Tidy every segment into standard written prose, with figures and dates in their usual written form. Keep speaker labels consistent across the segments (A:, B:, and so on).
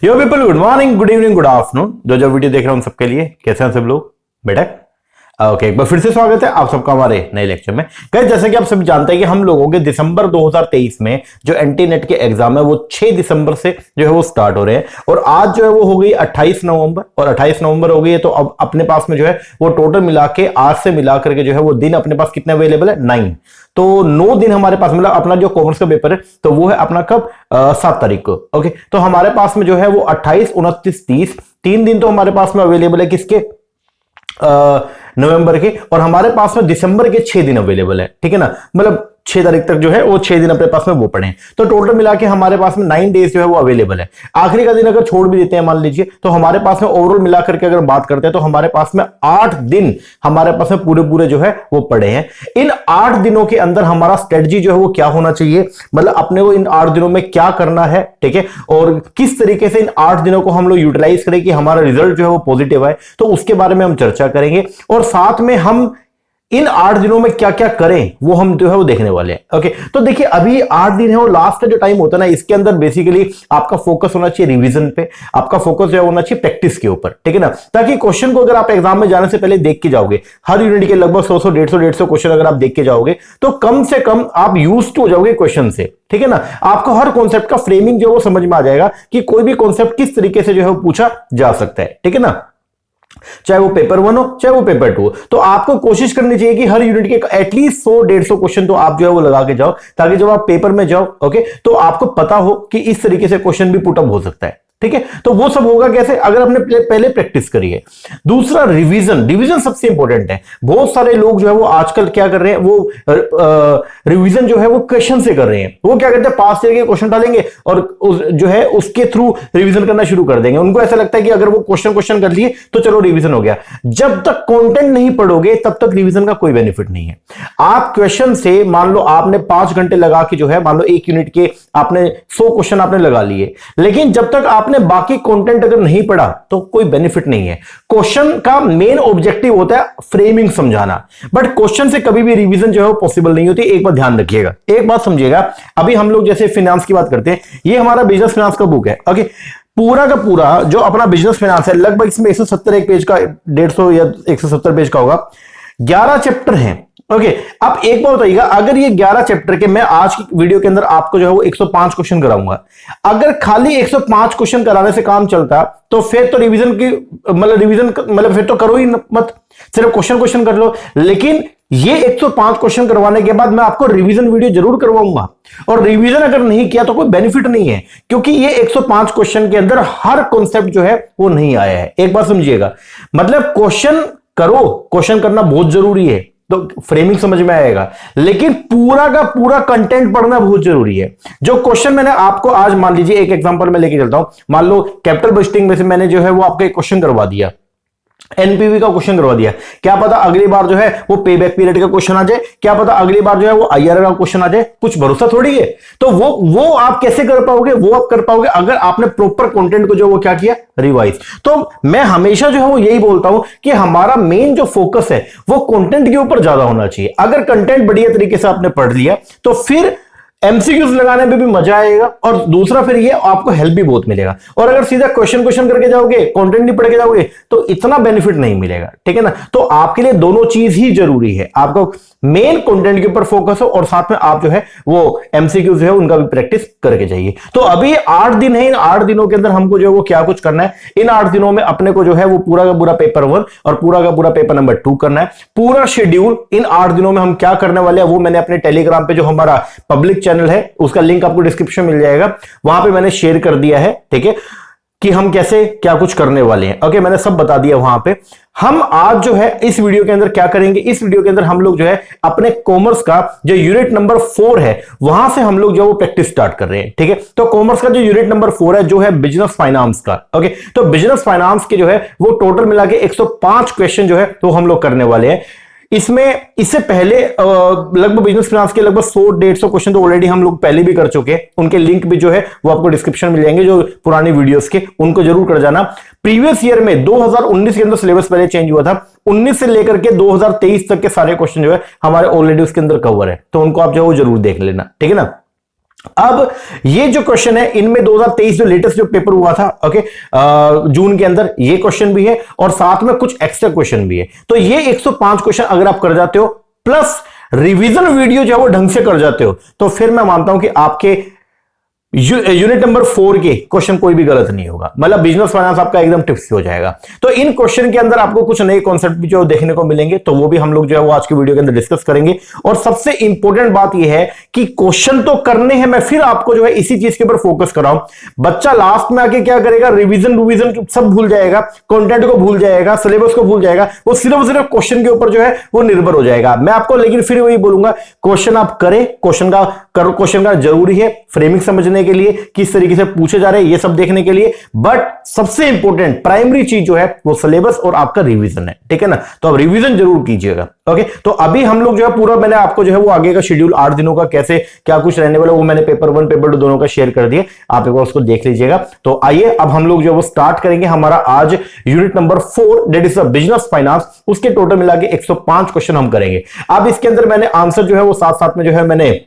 A: यो people, good morning, good evening, good afternoon. जो video देख रहे हैं उन सबके लिए कैसे हैं सब लोग बेटा? ओके, एक बार फिर से स्वागत है आप सबका हमारे नए लेक्चर में। गाइस, जैसे कि आप सभी जानते हैं कि हम लोगों के दिसंबर 2023 में जो एंटी नेट के एग्जाम है वो 6 दिसंबर से जो है वो स्टार्ट हो रहे हैं और आज जो है वो हो गई 28 नवंबर और 28 नवंबर हो गई है। तो अब अपने पास में जो है वो टोटल मिला के आज से मिला करके जो है वो दिन अपने पास कितने अवेलेबल है? 9। तो 9 दिन हमारे पास, मतलब अपना जो कॉमर्स का पेपर है तो वो है अपना कब? 7 तारीख को। ओके, तो हमारे पास में जो है वो 28, 29, 30 3 दिन तो हमारे पास में अवेलेबल है। किसके? नवंबर के। और हमारे पास में दिसंबर के 6 दिन अवेलेबल है। ठीक है ना, मतलब 6 तारीख तक जो है वो 6 दिन अपने पास में वो पड़े हैं। तो टोटल मिला के हमारे पास में 9 डेज जो है वो अवेलेबल है। आखिरी का दिन अगर छोड़ भी देते हैं मान लीजिए, तो हमारे पास में ओवरऑल मिलाकर के अगर बात करते हैं तो हमारे पास में 8 दिन हमारे पास में पूरे पूरे जो है वो पड़े हैं। इन 8 दिनों के अंदर हमारा स्ट्रेटजी जो है वो क्या होना चाहिए, मतलब अपने को इन 8 दिनों में क्या करना है, ठीक है, और किस तरीके से इन 8 दिनों को हम लोग यूटिलाइज करें कि हमारा रिजल्ट जो है वो पॉजिटिव आए, तो उसके बारे में हम चर्चा करेंगे। और साथ में हम इन 8 दिनों में क्या क्या करें वो हम जो है वो देखने वाले हैं। ओके, तो देखिए अभी 8 दिन है और लास्ट का जो टाइम होता है ना, इसके अंदर बेसिकली आपका फोकस होना चाहिए रिवीजन पे, आपका फोकस जो है होना चाहिए प्रैक्टिस के ऊपर। ठीक है ना, ताकि क्वेश्चन को अगर आप एग्जाम में जाने से पहले देख के जाओगे, हर यूनिट के लगभग 100 150 क्वेश्चन अगर आप देख के जाओगे तो कम से कम आप यूज्ड हो जाओगे क्वेश्चन से। ठीक है ना, आपको हर कॉन्सेप्ट का फ्रेमिंग जो है वो समझ में आ जाएगा कि कोई भी कॉन्सेप्ट किस तरीके से जो है वो पूछा जा सकता है। ठीक है ना, चाहे वो पेपर 1 हो चाहे वो पेपर 2 हो। तो आपको कोशिश करनी चाहिए कि हर यूनिट के एटलीस्ट 100-150 क्वेश्चन तो आप जो है वो लगा के जाओ, ताकि जब आप पेपर में जाओ ओके तो आपको पता हो कि इस तरीके से क्वेश्चन भी पुटअप हो सकता है। ठीक है, तो वो सब होगा कैसे? अगर आपने पहले प्रैक्टिस करी है। दूसरा रिवीजन सबसे इंपॉर्टेंट है। बहुत सारे लोग जो है वो आजकल क्या कर रहे हैं, वो रिवीजन जो है वो क्वेश्चन से कर रहे हैं। वो क्या करते हैं, पास ईयर के क्वेश्चन डालेंगे और जो है उसके थ्रू रिवीजन करना शुरू कर देंगे। उनको ऐसा लगता है कि अगर वो क्वेश्चन कर लिए तो चलो रिवीजन हो गया। जब तक कंटेंट नहीं पढ़ोगे तब तक रिवीजन का कोई बेनिफिट नहीं है। आप क्वेश्चन से मान लो आपने 5 घंटे लगा के जो है, मान लो एक यूनिट के आपने 100 क्वेश्चन आपने लगा लिए, लेकिन जब तक आपने बाकी कंटेंट अगर नहीं पढ़ा तो कोई बेनिफिट नहीं है। क्वेश्चन का मेन ऑब्जेक्टिव होता है फ्रेमिंग समझाना, बट क्वेश्चन से कभी भी रिवीजन जो है वो पॉसिबल नहीं होती। एक बात ध्यान रखिएगा, एक बात समझिएगा। अभी हम लोग जैसे फाइनेंस की बात करते हैं, ये हमारा बिजनेस फाइनेंस का बुक है। ओके, पूरा का पूरा जो अपना बिजनेस फाइनेंस है, लगभग इसमें 170 एक पेज का, 150 या 170 पेज का होगा। 11 चैप्टर हैं। ओके, अब एक बात बताइएगा, अगर ये 11 चैप्टर के मैं आज की वीडियो के अंदर आपको जो है वो 105 क्वेश्चन कराऊंगा, अगर खाली 105 क्वेश्चन कराने से काम चलता तो फिर तो रिवीजन की मतलब फिर तो करो ही मत, सिर्फ क्वेश्चन कर लो। लेकिन ये 105 क्वेश्चन करवाने के बाद मैं आपको रिवीजन वीडियो जरूर करवाऊंगा, और रिवीजन अगर नहीं किया तो कोई बेनिफिट नहीं है, क्योंकि ये 105 क्वेश्चन के अंदर हर कॉन्सेप्ट जो है वो नहीं आया है। एक बात समझिएगा, मतलब क्वेश्चन करो, क्वेश्चन करना बहुत जरूरी है तो फ्रेमिंग समझ में आएगा, लेकिन पूरा का पूरा कंटेंट पढ़ना बहुत जरूरी है। जो क्वेश्चन मैंने आपको आज, मान लीजिए एक एग्जांपल मैं लेके चलता हूं, मान लो कैपिटल बजटिंग में से मैंने जो है वो आपको एक क्वेश्चन करवा दिया, एनपीवी का क्वेश्चन करवा दिया। क्या पता अगली बार जो है वो पे बैक पीरियड का क्वेश्चन आ जाए, क्या पता अगली बार जो है वो आईआर का क्वेश्चन आ जाए, कुछ भरोसा थोड़ी है। तो वो आप कैसे कर पाओगे? वो आप कर पाओगे अगर आपने प्रॉपर कंटेंट को जो वो क्या किया, रिवाइज। तो मैं हमेशा जो है वो यही बोलता हूं कि हमारा मेन जो फोकस है वो कंटेंट के ऊपर ज्यादा होना चाहिए। अगर कंटेंट बढ़िया तरीके से आपने पढ़ लिया तो फिर एमसीक्यूज लगाने में भी मजा आएगा, और दूसरा फिर ये आपको हेल्प भी बहुत मिलेगा। और अगर सीधा क्वेश्चन करके जाओगे, कंटेंट नहीं पढ़ के जाओगे तो इतना बेनिफिट नहीं मिलेगा। ठीक है ना, तो आपके लिए दोनों चीज ही जरूरी है। आपको मेन कंटेंट के ऊपर फोकस हो और साथ में आप जो है वो एमसीक्यूज जो है उनका भी प्रैक्टिस करके जाइए। तो अभी 8 दिन है, इन 8 दिनों के अंदर हमको जो है वो क्या कुछ करना है। इन 8 दिनों में अपने को जो है वो पूरा का पूरा पेपर 1 और पूरा का पूरा पेपर नंबर 2 करना है। पूरा शेड्यूल इन 8 दिनों में हम क्या करने वाले हैं वो मैंने अपने टेलीग्राम पे, जो हमारा पब्लिक चैनल है उसका लिंक आपको डिस्क्रिप्शन मिल जाएगा, वहां पे मैंने शेयर कर दिया है। ठीक है, कि हम कैसे क्या कुछ करने वाले हैं। ओके, मैंने सब बता दिया वहां पे। हम आज जो है इस वीडियो के अंदर क्या करेंगे, इस वीडियो के अंदर हम लोग जो है अपने कॉमर्स का जो यूनिट नंबर 4 है वहां से हम लोग जो वो प्रैक्टिस स्टार्ट कर रहे हैं। ठीक है, तो कॉमर्स का जो यूनिट नंबर 4 है जो है बिजनेस फाइनेंस का। ओके, तो बिजनेस फाइनेंस के जो है वो टोटल मिला के 105 क्वेश्चन जो है तो हम लोग करने वाले हैं। इसमें इससे पहले लगभग बिजनेस फाइनेंस के लगभग 100-150 क्वेश्चन तो ऑलरेडी हम लोग पहले भी कर चुके हैं। उनके लिंक भी जो है वो आपको डिस्क्रिप्शन मिल जाएंगे, जो पुरानी वीडियोस के, उनको जरूर कर जाना। प्रीवियस ईयर में 2019 के अंदर सिलेबस पहले चेंज हुआ था, 19 से लेकर के 2023 तक के सारे क्वेश्चन जो है हमारे ऑलरेडी उसके अंदर कवर है, तो उनको आप जो है वो जरूर देख लेना। ठीक है ना, अब ये जो क्वेश्चन है इनमें 2023 जो लेटेस्ट जो पेपर हुआ था, ओके, जून के अंदर, ये क्वेश्चन भी है और साथ में कुछ एक्स्ट्रा क्वेश्चन भी है। तो ये 105 क्वेश्चन अगर आप कर जाते हो प्लस रिवीजन वीडियो जो है वो ढंग से कर जाते हो, तो फिर मैं मानता हूं कि आपके यूनिट नंबर 4 के क्वेश्चन कोई भी गलत नहीं होगा, मतलब बिजनेस फाइनेंस आपका एकदम टिप्स हो जाएगा। तो इन क्वेश्चन के अंदर आपको कुछ नए कॉन्सेप्ट भी जो देखने को मिलेंगे, तो वो भी हम लोग जो है वो आज की वीडियो के अंदर डिस्कस करेंगे। और सबसे इंपॉर्टेंट बात यह है कि क्वेश्चन तो करने हैं, मैं फिर आपको जो है इसी चीज के ऊपर फोकस कर रहा हूं। बच्चा लास्ट में आके क्या करेगा, रिवीजन सब भूल जाएगा, कंटेंट को भूल जाएगा, सिलेबस को भूल जाएगा, वो सिर्फ क्वेश्चन के ऊपर जो है वो निर्भर हो जाएगा। मैं आपको लेकिन फिर वही बोलूंगा, क्वेश्चन आप करें, क्वेश्चन का जरूरी है फ्रेमिंग समझने के लिए, किस तरीके से पूछे जा रहे हैं ये सब देखने के लिए, बट सबसे इंपॉर्टेंट प्राइमरी चीज जो है वो सिलेबस और आपका रिवीजन है, ठीक है ना। तो अब रिवीजन जरूर कीजिएगा, ओके। तो अभी हम लोग जो है पूरा, मैंने आपको जो है वो आगे का शेड्यूल 8 दिनों का कैसे क्या कुछ रहने वाला, वो मैंने पेपर 1 पेपर 2 दोनों का शेयर कर दिया, आप एक बार उसको देख लीजिएगा। तो आइए अब हम लोग जो है वो स्टार्ट करेंगे हमारा आज unit number 4, that is business finance. उसके टोटल मिला के 105 क्वेश्चन हम करेंगे। अब इसके अंदर मैंने आंसर जो है वो साथ साथ में जो है मैंने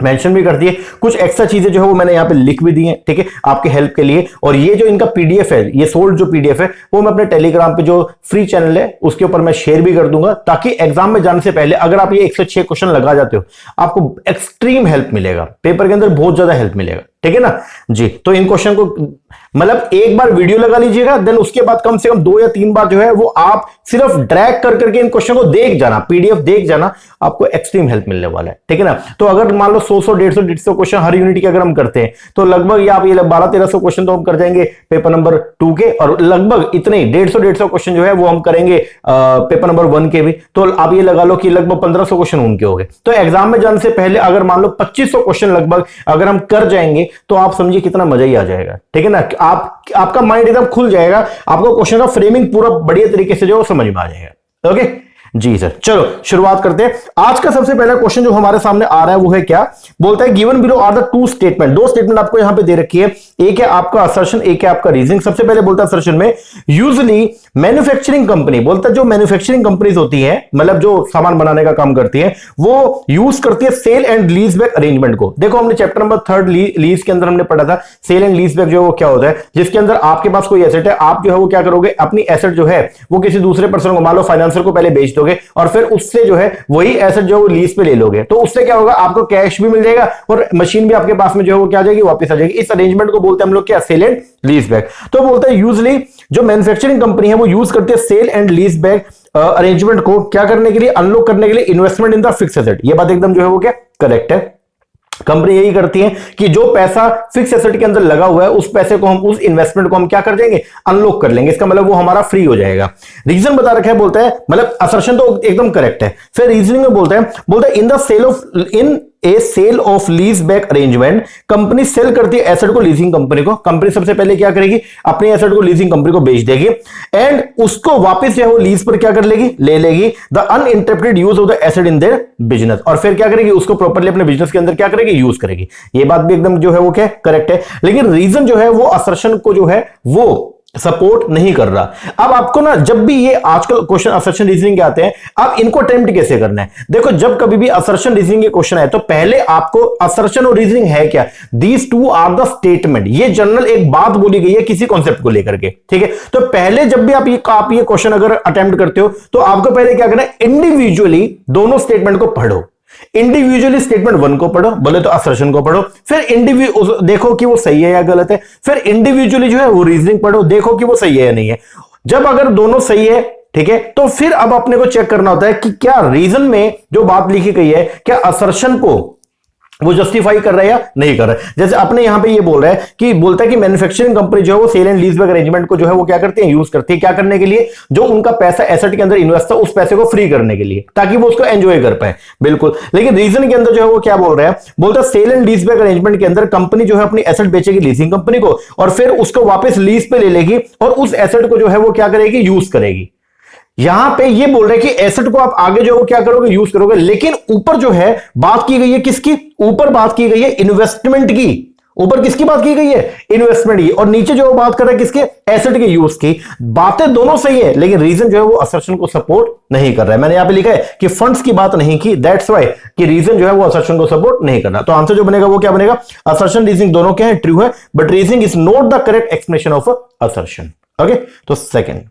A: मेंशन भी कर दिए, कुछ एक्स्ट्रा चीजें जो है वो मैंने यहां पे लिख भी दी हैं, ठीक है, आपके हेल्प के लिए। और ये जो इनका पीडीएफ है, ये सोल्ड जो पीडीएफ है, वो मैं अपने टेलीग्राम पे जो फ्री चैनल है उसके ऊपर मैं शेयर भी कर दूंगा, ताकि एग्जाम में जाने से पहले अगर आप ये 106 क्वेश्चन लगा जाते हो, आपको एक्सट्रीम हेल्प मिलेगा, पेपर के अंदर बहुत ज्यादा हेल्प मिलेगा, ठीक है ना जी। तो इन क्वेश्चन को मतलब एक बार वीडियो लगा लीजिएगा, देन उसके बाद कम से कम 2 या 3 बार जो है वो आप सिर्फ ड्रैग कर करके इन क्वेश्चन को देख जाना, पीडीएफ देख जाना, आपको एक्सट्रीम हेल्प मिलने वाला है, ठीक है ना। तो अगर मान लो 100 150 क्वेश्चन हर यूनिट के अगर हम करते हैं, तो लगभग ये आप ये 1200-1300 क्वेश्चन तो हम कर जाएंगे पेपर नंबर 2 के, और लगभग इतने 150 क्वेश्चन जो है वो हम करेंगे पेपर नंबर 1 के भी। तो आप ये लगा लो कि लगभग 1500 क्वेश्चन उनके हो गए। तो एग्जाम में जाने से पहले अगर मान लो 2500 क्वेश्चन लगभग अगर हम कर जाएंगे, तो आप समझिए कितना मजा ही आ जाएगा, ठीक है ना। आपका माइंड एकदम खुल जाएगा, आपको क्वेश्चन का फ्रेमिंग पूरा बढ़िया तरीके से जो समझ में आ जाएगा, ओके जी सर। चलो शुरुआत करते हैं। आज का सबसे पहला क्वेश्चन जो हमारे सामने आ रहा है वो है क्या, बोलता है given below are the 2 statement. 2 statement आपको यहां पे दे रखी है, एक है आपका असर्शन, एक है आपका रीजनिंग। सबसे पहले बोलता है असर्शन में, यूजुअली मैन्युफैक्चरिंग कंपनी, बोलता है जो मैन्युफैक्चरिंग कंपनीज होती है, मतलब जो सामान बनाने का काम करती है, वो यूज करती है sale and lease back arrangement को। देखो हमने चैप्टर नंबर 3 लीज के अंदर हमने पढ़ा था सेल एंड लीज बैक जो वो क्या होता है, जिसके अंदर आपके पास कोई एसेट है, आप जो है वो क्या करोगे, अपनी एसेट जो है वो किसी दूसरे पर्सन को, मान लो फाइनेंसर को पहले बेच दोगे, और फिर उससे जो है वही एसेट जो है वो लीज पे ले लोगे। तो उससे क्या होगा, आपको कैश भी मिल जाएगा और मशीन भी आपके पास में जो है वो क्या आ जाएगी, वापस आ जाएगी। इस अरेंजमेंट को बोलते हैं हम लोग क्या, सेल एंड लीज बैक। तो बोलते हैं यूजुअली जो मैन्युफैक्चरिंग कंपनी है वो यूज करती है sale and lease back arrangement को क्या करने के लिए, अनलॉक करने के लिए investment in the fix asset. ये बात एकदम जो है वो क्या करेक्ट है। कंपनी यही करती है कि जो पैसा फिक्स एसेट के अंदर लगा हुआ है, उस पैसे को हम, उस इन्वेस्टमेंट को हम क्या कर देंगे, अनलॉक कर लेंगे। इसका मतलब वो हमारा फ्री हो जाएगा। रीजन बता रखा है, बोलता है मतलब असर्शन तो एकदम करेक्ट है। फिर रीजनिंग में बोलता है in the sale of, in a sale of lease back arrangement, company sale करती है एसेट को लीजिंग कंपनी को। कंपनी सबसे पहले क्या करेगी, अपने एसेट को लीजिंग कंपनी को बेच देगी, एंड उसको वापस जो है वो लीज पर क्या कर लेगी, ले लेगी the uninterrupted use of the asset in their business. और फिर क्या करेगी, उसको प्रॉपर्ली अपने बिजनेस के अंदर क्या करेगी, यूज करेगी। ये बात भी एकदम जो है वो क्या करेक्ट है। लेकिन रीजन जो है वो असर्शन को जो है वो सपोर्ट नहीं कर रहा। अब आपको ना, जब भी ये आजकल क्वेश्चन असर्शन रीजनिंग के आते हैं, आप इनको अटेम्प्ट कैसे करना है। देखो जब कभी भी असर्शन रीजनिंग के क्वेश्चन आए, तो पहले आपको असर्शन और रीजनिंग है क्या, these two are the statement. ये जनरल एक बात बोली गई है किसी कॉन्सेप्ट को लेकर के, ठीक है। तो पहले जब भी आप ये क्वेश्चन अगर अटेम्प्ट करते हो, तो आपको पहले क्या करना है, इंडिविजुअली दोनों स्टेटमेंट को पढ़ो। इंडिविजुअली स्टेटमेंट 1 को पढ़ो, बोले तो असर्शन को पढ़ो, फिर देखो कि वो सही है या गलत है। फिर इंडिविजुअली जो है वो रीजनिंग पढ़ो, देखो कि वो सही है या नहीं है। जब अगर दोनों सही है, ठीक है, तो फिर अब अपने को चेक करना होता है कि क्या रीजन में जो बात लिखी गई है, क्या असर्शन को वो जस्टिफाई कर रहा है या नहीं कर रहा है। जैसे अपने यहां पे ये बोल रहा है कि बोलता है कि मैन्युफैक्चरिंग कंपनी जो है वो sale and lease back arrangement को जो है वो क्या करती है, यूज करती है। क्या करने के लिए, जो उनका पैसा एसेट के अंदर इन्वेस्ट था उस पैसे को फ्री करने के लिए, ताकि वो उसको एंजॉय कर पाए। बिल्कुल। लेकिन रीजन के अंदर जो है वो क्या बोल रहा है, बोलता है sale and lease back arrangement के अंदर कंपनी जो है अपनी एसेट बेचेगी लीजिंग कंपनी को, और फिर उसको वापस लीज पे ले लेगी, और उस एसेट को जो है वो क्या करेगी, यूज करेगी। यहां पे ये बोल रहे हैं कि एसेट को आप आगे जो क्या करोगे, यूज करोगे। लेकिन ऊपर जो है बात की गई है किसकी, ऊपर बात की गई है इन्वेस्टमेंट की। ऊपर किसकी बात की गई है? इन्वेस्टमेंट की। और नीचे जो बात कर रहा है किसके? एसेट के यूज की। बातें दोनों सही है, लेकिन रीजन जो है वो असर्शन को सपोर्ट नहीं कर रहा है। मैंने यहां पे लिखा है कि फंड्स की बात नहीं की, दैट्स व्हाई कि रीजन जो है वो असर्शन को सपोर्ट नहीं कर रहा। तो आंसर जो बनेगा वो क्या बनेगा? असर्शन रीजनिंग दोनों क्या है? ट्रू है, but reasoning is not the correct explanation of assertion. Okay, तो सेकंड।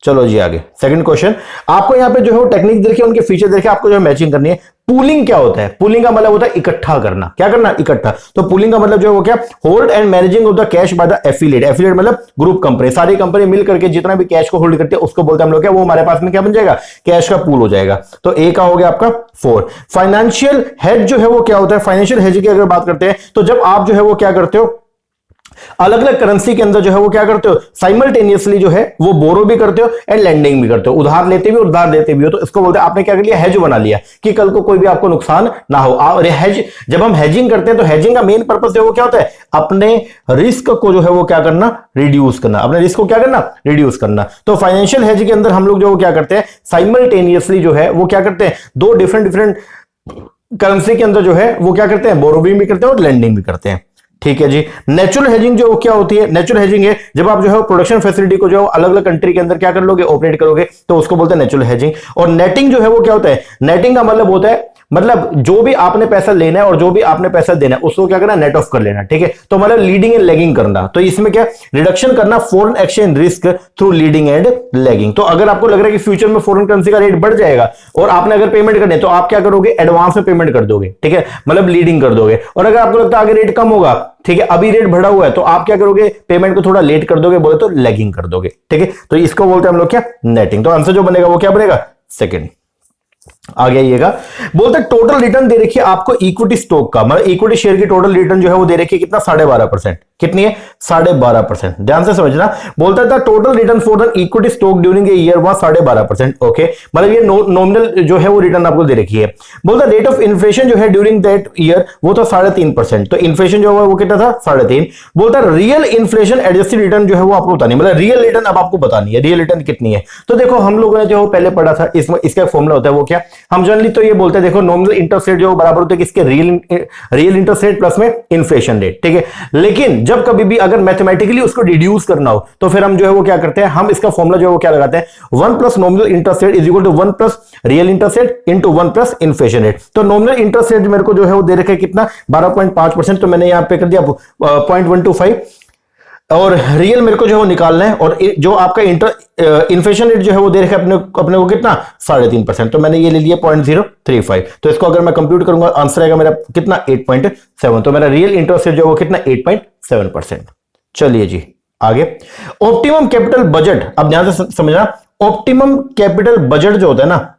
A: चलो जी आगे, सेकंड क्वेश्चन। आपको यहां पे जो है वो टेक्निक देखिए, उनके फीचर देखिए, आपको जो है मैचिंग करनी है। पूलिंग क्या होता है? पूलिंग का मतलब होता है इकट्ठा करना। क्या करना? इकट्ठा। तो पूलिंग का मतलब जो है वो क्या? Hold and managing of the cash by the affiliate. Affiliate मतलब ग्रुप कंपनी, सारी कंपनी मिल करके जितना भी कैश को होल्ड करते हैं उसको बोलते हैं हम लोग क्या? वो हमारे पास में क्या बन जाएगा? कैश का पूल हो जाएगा। तो ए का हो गया आपका 4। फाइनेंशियल हेज जो है वो क्या होता है? फाइनेंशियल हेज की अगर बात करते हैं तो जब आप जो है वो क्या करते हो, अलग अलग करेंसी के अंदर जो है वो क्या करते हो? साइमल्टेनियसली जो है वो बोरो भी करते हो एंड लेंडिंग भी करते हो, उधार लेते भी उधार देते भी हो। तो इसको बोलते हैं आपने क्या कर लिया? हेज बना लिया कि कल को कोई भी आपको नुकसान ना हो। और हेज, जब हम हेजिंग करते हैं तो हेजिंग का मेन पर्पस जो है वो क्या होता है? अपने रिस्क को जो है वो क्या करना? रिड्यूस करना। अपने रिस्क को क्या करना? रिड्यूस करना। तो फाइनेंशियल हेज के अंदर हम लोग जो क्या करते हैं? साइमल्टेनियसली जो है वो क्या करते हैं? दो डिफरेंट करेंसी के अंदर जो है वो क्या करते हैं? बोरोविंग भी करते हैं और लेंडिंग भी करते हैं। ठीक है जी। नेचुरल हेजिंग जो क्या होती है? नेचुरल हेजिंग है जब आप जो है प्रोडक्शन फैसिलिटी को जो अलग अलग कंट्री के अंदर क्या कर लोगे? ऑपरेट करोगे, तो उसको बोलते हैं नेचुरल हेजिंग। और नेटिंग जो है वो क्या होता है? नेटिंग का मतलब होता है, मतलब जो भी आपने पैसा लेना है और जो भी आपने पैसा देना है उसको क्या करना? नेट ऑफ कर लेना। ठीक है, तो मतलब लीडिंग एंड लैगिंग करना। तो इसमें क्या? रिडक्शन करना foreign exchange risk through leading and lagging. तो अगर आपको लग रहा है कि फ्यूचर में फॉरेन करेंसी का रेट बढ़ जाएगा और आपने अगर पेमेंट करनी है तो आप क्या करोगे? एडवांस में पेमेंट कर दोगे। ठीक है, मतलब लीडिंग कर दोगे। और अगर आपको लगता है आगे रेट कम होगा, ठीक है, अभी रेट बढ़ा हुआ है, तो आप क्या करोगे? पेमेंट को थोड़ा लेट कर दोगे, बोले तो लैगिंग कर दोगे। ठीक है, तो इसको बोलते हैं हम लोग क्या? नेटिंग। तो आंसर जो बनेगा वो क्या बनेगा? सेकंड। आगे आइएगा, बोलते टोटल रिटर्न दे रखी है आपको इक्विटी स्टॉक का, मतलब इक्विटी शेयर की टोटल रिटर्न जो है वो दे रखी है कितना? 12.5%। कितनी है? 12.5%। ध्यान से समझना। बोलता था total return for the equity stock during a year was 12.5%। Okay, मतलब ये नॉमिनल जो है वो रिटर्न आपको दे रखी है। बोलता रेट ऑफ इन्फ्लेशन जो है ड्यूरिंग दैट ईयर वो था 3.5%। तो इन्फ्लेशन जो है वो कितना था? 3.5। बोलता रियल इन्फ्लेशन एडजस्टेड रिटर्न जो है वो आपको बतानी, मतलब रियल रिटर्न अब आपको बतानी है, रियल रिटर्न कितनी है। तो देखो हम लोगों ने जो पहले पढ़ा था, इसमें इसका फॉर्मूला होता है वो क्या? हम जनरली तो ये बोलते हैं देखो नॉमिनल इंटरेस्ट रेट जो बराबर होता है किसके? रियल इंटरेस्ट रेट प्लस में इन्फ्लेशन रेट। ठीक है, लेकिन जब कभी भी अगर मैथमेटिकली उसको रिड्यूस करना हो तो फिर हम जो है वो क्या करते हैं? हम इसका फॉर्मूला जो है वो क्या लगाते हैं? 1 plus nominal interest rate is equal to 1 plus real interest rate into 1 plus inflation rate. तो नॉमिनल इंटरेस्ट रेट मेरे को जो है वो दे रखा है कितना? 12.5%। तो मैंने यहां पे कर दिया 0.125 और रियल मेरे को जो है वो निकालना है। और जो आपका इन्फ्लेशन रेट जो है वो दे रखा है अपने को कितना? 3.5%। तो मैंने ये ले लिया 0.035। तो इसको अगर मैं कंप्यूट करूंगा आंसर आएगा मेरा कितना? 8.7। तो मेरा रियल इंटरेस्ट रेट जो है वो कितना? 8.7%। चलिए जी आगे, ऑप्टिमम कैपिटल बजट। अब ध्यान से समझना, ऑप्टिमम कैपिटल बजट जो होता है ना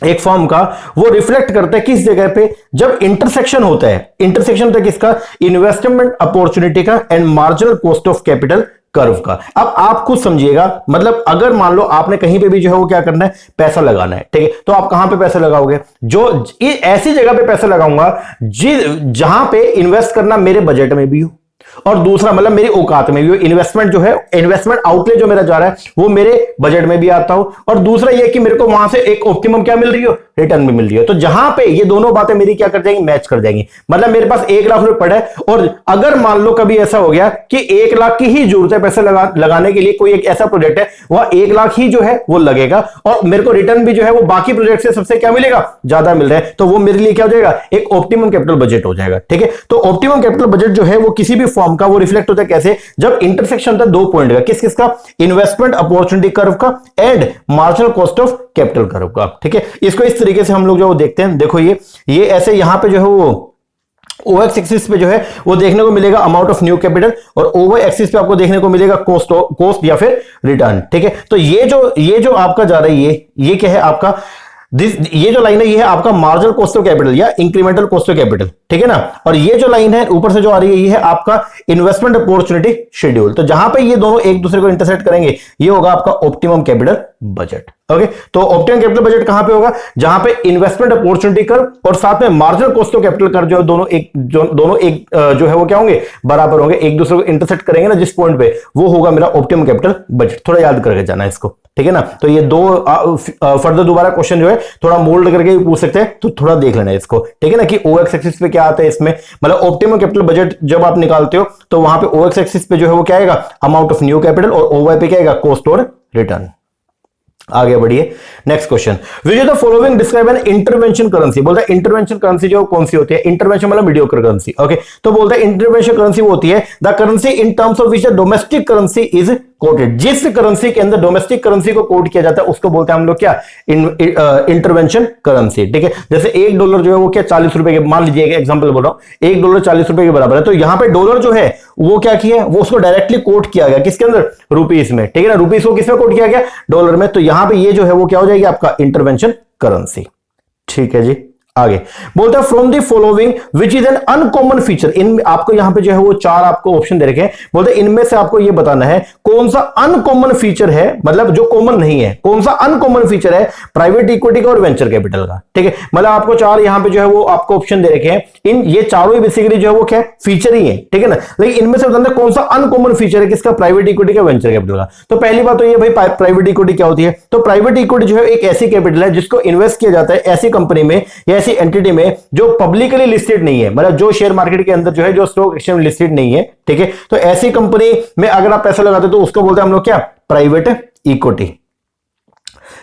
A: एक फर्म का, वो रिफ्लेक्ट करता है किस जगह पे? जब इंटरसेक्शन होता है। इंटरसेक्शन होता है किसका? इन्वेस्टमेंट अपॉर्चुनिटी का and marginal cost of capital curve का। अब आप खुद समझिएगा, मतलब अगर मान लो आपने कहीं पे भी जो है वो क्या करना है? पैसा लगाना है। ठीक है, तो आप कहां पे पैसा लगाओगे? जो ऐसी जगह पे पैसा लगाऊंगा जहां पे इन्वेस्ट करना मेरे बजट में भी हो और दूसरा मतलब मेरी औकात में भी हो। इन्वेस्टमेंट जो है, इन्वेस्टमेंट आउटले जो मेरा जा रहा है वो मेरे बजट में भी आता हो, और दूसरा ये कि मेरे को वहां से एक ऑप्टिमम क्या मिल रही हो? रिटर्न भी मिल रही हो। तो जहां पे ये दोनों बातें मेरी क्या कर जाएंगी? मैच कर जाएंगी। मतलब मेरे पास 1 लाख रुपए पड़े और अगर मान लो कभी ऐसा हो गया कि 1 लाख की ही जरूरत है पैसे लगाने के लिए, कोई एक ऐसा प्रोजेक्ट है वह 1 लाख ही जो है वो लगेगा और मेरे को रिटर्न भी जो है वो बाकी प्रोजेक्ट से सबसे क्या मिलेगा? ज्यादा मिल रहा है, तो वो मेरे लिए क्या हो जाएगा? एक ऑप्टिमम कैपिटल बजट हो जाएगा। ठीक है, तो ऑप्टिमम कैपिटल बजट जो है वो किसी भी फॉर्म का वो रिफ्लेक्ट होता है कैसे? जब इंटरसेक्शन होता है 2 पॉइंट का, किस किस का? इन्वेस्टमेंट अपॉर्चुनिटी कर्व का and marginal cost of capital curve का। ठीक है, इसको इस तरीके से हम लोग जो देखते हैं। देखो ये ऐसे यहां पे जो है वो OX एक्सिस पे जो है वो देखने को मिलेगा अमाउंट ऑफ न्यू कैपिटल और OY एक्सिस पे आपको देखने को मिलेगा कॉस्ट या फिर रिटर्न। ठीक है, तो ये जो आपका जा रहा है ये क्या है आपका? ये जो लाइन है ये है आपका मार्जिनल कॉस्ट ऑफ कैपिटल या इंक्रीमेंटल कॉस्ट ऑफ कैपिटल। ठीक है ना, और ये जो लाइन है ऊपर से जो आ रही है ये है आपका इन्वेस्टमेंट अपॉर्चुनिटी शेड्यूल। तो जहां पे ये दोनों एक दूसरे को इंटरसेक्ट करेंगे ये होगा आपका ऑप्टिमम कैपिटल बजट। ओके, तो ऑप्टिमम कैपिटल बजट कहां पे होगा? जहां पे इन्वेस्टमेंट अपॉर्चुनिटी कर्व और साथ में marginal cost of capital curve जो दोनों एक जो है वो क्या होंगे? बराबर होंगे, एक दूसरे को इंटरसेक्ट करेंगे ना जिस पॉइंट पे, वो होगा मेरा ऑप्टिमम कैपिटल बजट। थोड़ा याद करके जाना इसको, ठीक है ना। तो ये दो फर्दर दोबारा क्वेश्चन जो है थोड़ा मोल्ड करके भी पूछ सकते हैं, तो थोड़ा देख लेना इसको, ठीक है ना, कि ओएक्स एक्सिस पे क्या आता है इसमें, मतलब ऑप्टिमम कैपिटल बजट जब आप निकालते हो तो वहां पे ओएक्स एक्सिस पे जो है वो क्या आएगा? अमाउंट ऑफ न्यू कैपिटल, और ओवाई पे क्या आएगा? कॉस्ट और रिटर्न। आगे बढ़िए, next question, which of the following describe an intervention currency. बोलता है इंटरवेंशन करेंसी जो कौन सी होती है? इंटरवेंशन मतलब मीडियोकर करेंसी। ओके, तो बोलता है इंटरवेंशन करेंसी वो होती है the currency in terms of which the domestic currency is coated. जिस करेंसी के अंदर डोमेस्टिक करेंसी को कोट किया जाता है उसको बोलते हैं हम लोग क्या? Intervention currency. ठीक है, जैसे $1 जो है वो क्या 40 रुपए के, मान लीजिए एग्जांपल बोल रहा हूं, $1 40 रुपए के बराबर है, तो यहां पे डॉलर जो है वो क्या किया है? वो उसको डायरेक्टली कोट किया गया किसके अंदर? रुपीस में। ठीक है ना, रुपीस को किसमें कोट किया गया? डॉलर में। तो यहां पे ये जो है वो क्या हो जाएगी? आपका इंटरवेंशन करेंसी। ठीक है जी, आगे बोलता है from the following which is an uncommon feature. इन आपको यहां पे जो है वो 4 आपको ऑप्शन दे रखे हैं, बोलते हैं इनमें से आपको ये बताना है कौन सा अनकॉमन फीचर है, मतलब जो कॉमन नहीं है, कौन सा अनकॉमन फीचर है प्राइवेट इक्विटी का और वेंचर कैपिटल का। ठीक है, मतलब आपको 4 यहां पे जो है वो आपको ऑप्शन दे रखे हैं, इन ये चारों ही बेसिकली जो है वो क्या है? फीचर ही है। ठीक है ना, लेकिन इनमें से बताना कौन सा अनकॉमन फीचर है किसका? प्राइवेट इक्विटी का, वेंचर कैपिटल का। तो पहली बात तो ये भाई प्राइवेट इक्विटी क्या होती है? तो प्राइवेट इक्विटी जो है एक ऐसी कैपिटल है जिसको इन्वेस्ट किया जाता है ऐसी कंपनी में या ऐसी एंटिटी में जो पब्लिकली लिस्टेड नहीं है, मतलब जो शेयर मार्केट के अंदर जो है जो स्टॉक एक्सचेंज में लिस्टेड नहीं है। ठीक है, तो ऐसी कंपनी में अगर आप पैसा लगाते तो उसको बोलते हैं हम लोग क्या? Private equity.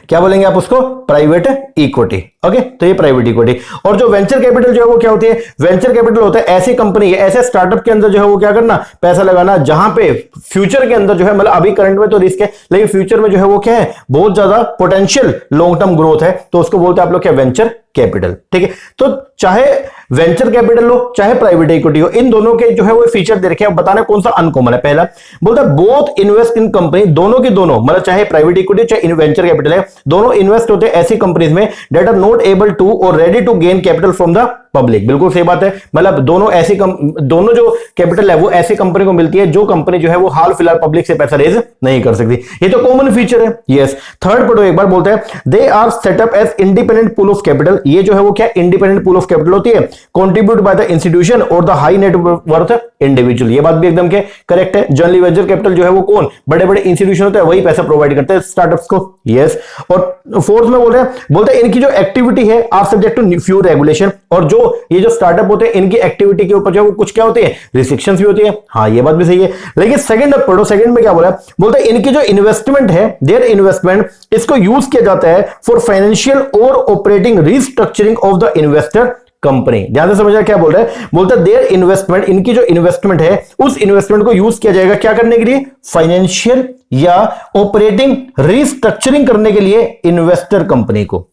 A: क्या बोलेंगे आप उसको? Private equity. ओके, तो ये प्राइवेट इक्विटी। और जो वेंचर कैपिटल जो है वो क्या होती है? वेंचर कैपिटल होता है ऐसी कंपनी, ऐसे स्टार्टअप के अंदर जो है वो क्या करना? पैसा लगाना, जहां पे फ्यूचर के अंदर जो है, मतलब अभी करंट में तो रिस्क है, लेकिन फ्यूचर में जो है वो क्या है? बहुत ज्यादा पोटेंशियल लॉन्ग टर्म ग्रोथ है, तो उसको बोलते हैं आप लोग क्या? Venture capital. ठीक है, तो चाहे वेंचर कैपिटल हो चाहे प्राइवेट इक्विटी हो, इन दोनों के जो है वो फीचर दे रखे हैं, बताना कौन सा अनकॉमन है। पहला बोलता है बोथ इन्वेस्ट इन कंपनी, दोनों की दोनों, मतलब चाहे प्राइवेट इक्विटी चाहे वेंचर कैपिटल है, दोनों इन्वेस्ट होते हैं ऐसी कंपनीज में that are not able to और ready to gain capital from the public. बिल्कुल सही बात है, मतलब दोनों जो कैपिटल है वो ऐसी कंपनी को मिलती है जो कंपनी जो है वो हाल फिलहाल पब्लिक से पैसा रेज नहीं कर सकती। ये तो कॉमन फीचर है। यस, थर्ड पढ़ो एक बार, बोलता है they are set up as independent pool of capital. ये जो है वो क्या? इंडिपेंडेंट पूल ऑफ कैपिटल होती है, कॉन्ट्रीब्यूट बाय द इंस्टीट्यूशन और the high net worth individual. ये बात भी एकदम के करेक्ट है। जनरली वेंचर कैपिटल जो है वो कौन? बड़े बड़े इंस्टीट्यूशन होते हैं, वही पैसा प्रोवाइड करते हैं स्टार्टअप्स को। यस, और फोर्थ में बोलते हैं इनकी जो एक्टिविटी है are subject to few regulation, और जो ये जो स्टार्टअप होते हैं इनकी एक्टिविटी के ऊपर जो है वो कुछ क्या होती है? रिस्ट्रिक्शंस भी होती है। हाँ, ये बात भी सही है। लेकिन सेकंड पढ़ो, सेकंड में क्या बोला? बोलते हैं इनकी जो इन्वेस्टमेंट है, देयर इन्वेस्टमेंट, इसको यूज किया जाता है फॉर फाइनेंशियल और operating restructuring of the investor company. ध्यान से समझना क्या बोल रहा है? बोलता है देयर इन्वेस्टमेंट, इनकी जो इन्वेस्टमेंट है उस इन्वेस्टमेंट को यूज किया जाएगा क्या करने के लिए? फाइनेंशियल या ऑपरेटिंग रिस्ट्रक्चरिंग करने के लिए इन्वेस्टर कंपनी को।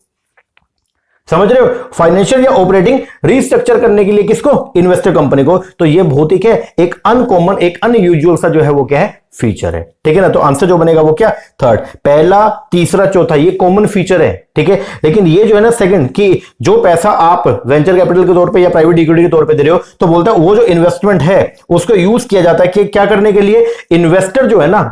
A: समझ रहे हो? फाइनेंशियल या ऑपरेटिंग रिस्ट्रक्चर करने के लिए किसको? इन्वेस्टर कंपनी को। तो ये भौतिक है, एक अनकॉमन, एक अनयूजुअल सा जो है वो क्या है? फीचर है। ठीक है ना, तो आंसर जो बनेगा वो क्या? थर्ड। पहला, तीसरा, चौथा ये कॉमन फीचर है। ठीक है, लेकिन ये जो है ना सेकंड, कि जो पैसा आप वेंचर कैपिटल के तौर पे या प्राइवेट इक्विटी के तौर पे दे रहे हो, तो बोलता है वो जो इन्वेस्टमेंट है उसको यूज किया जाता है कि क्या करने के लिए? इन्वेस्टर जो है ना,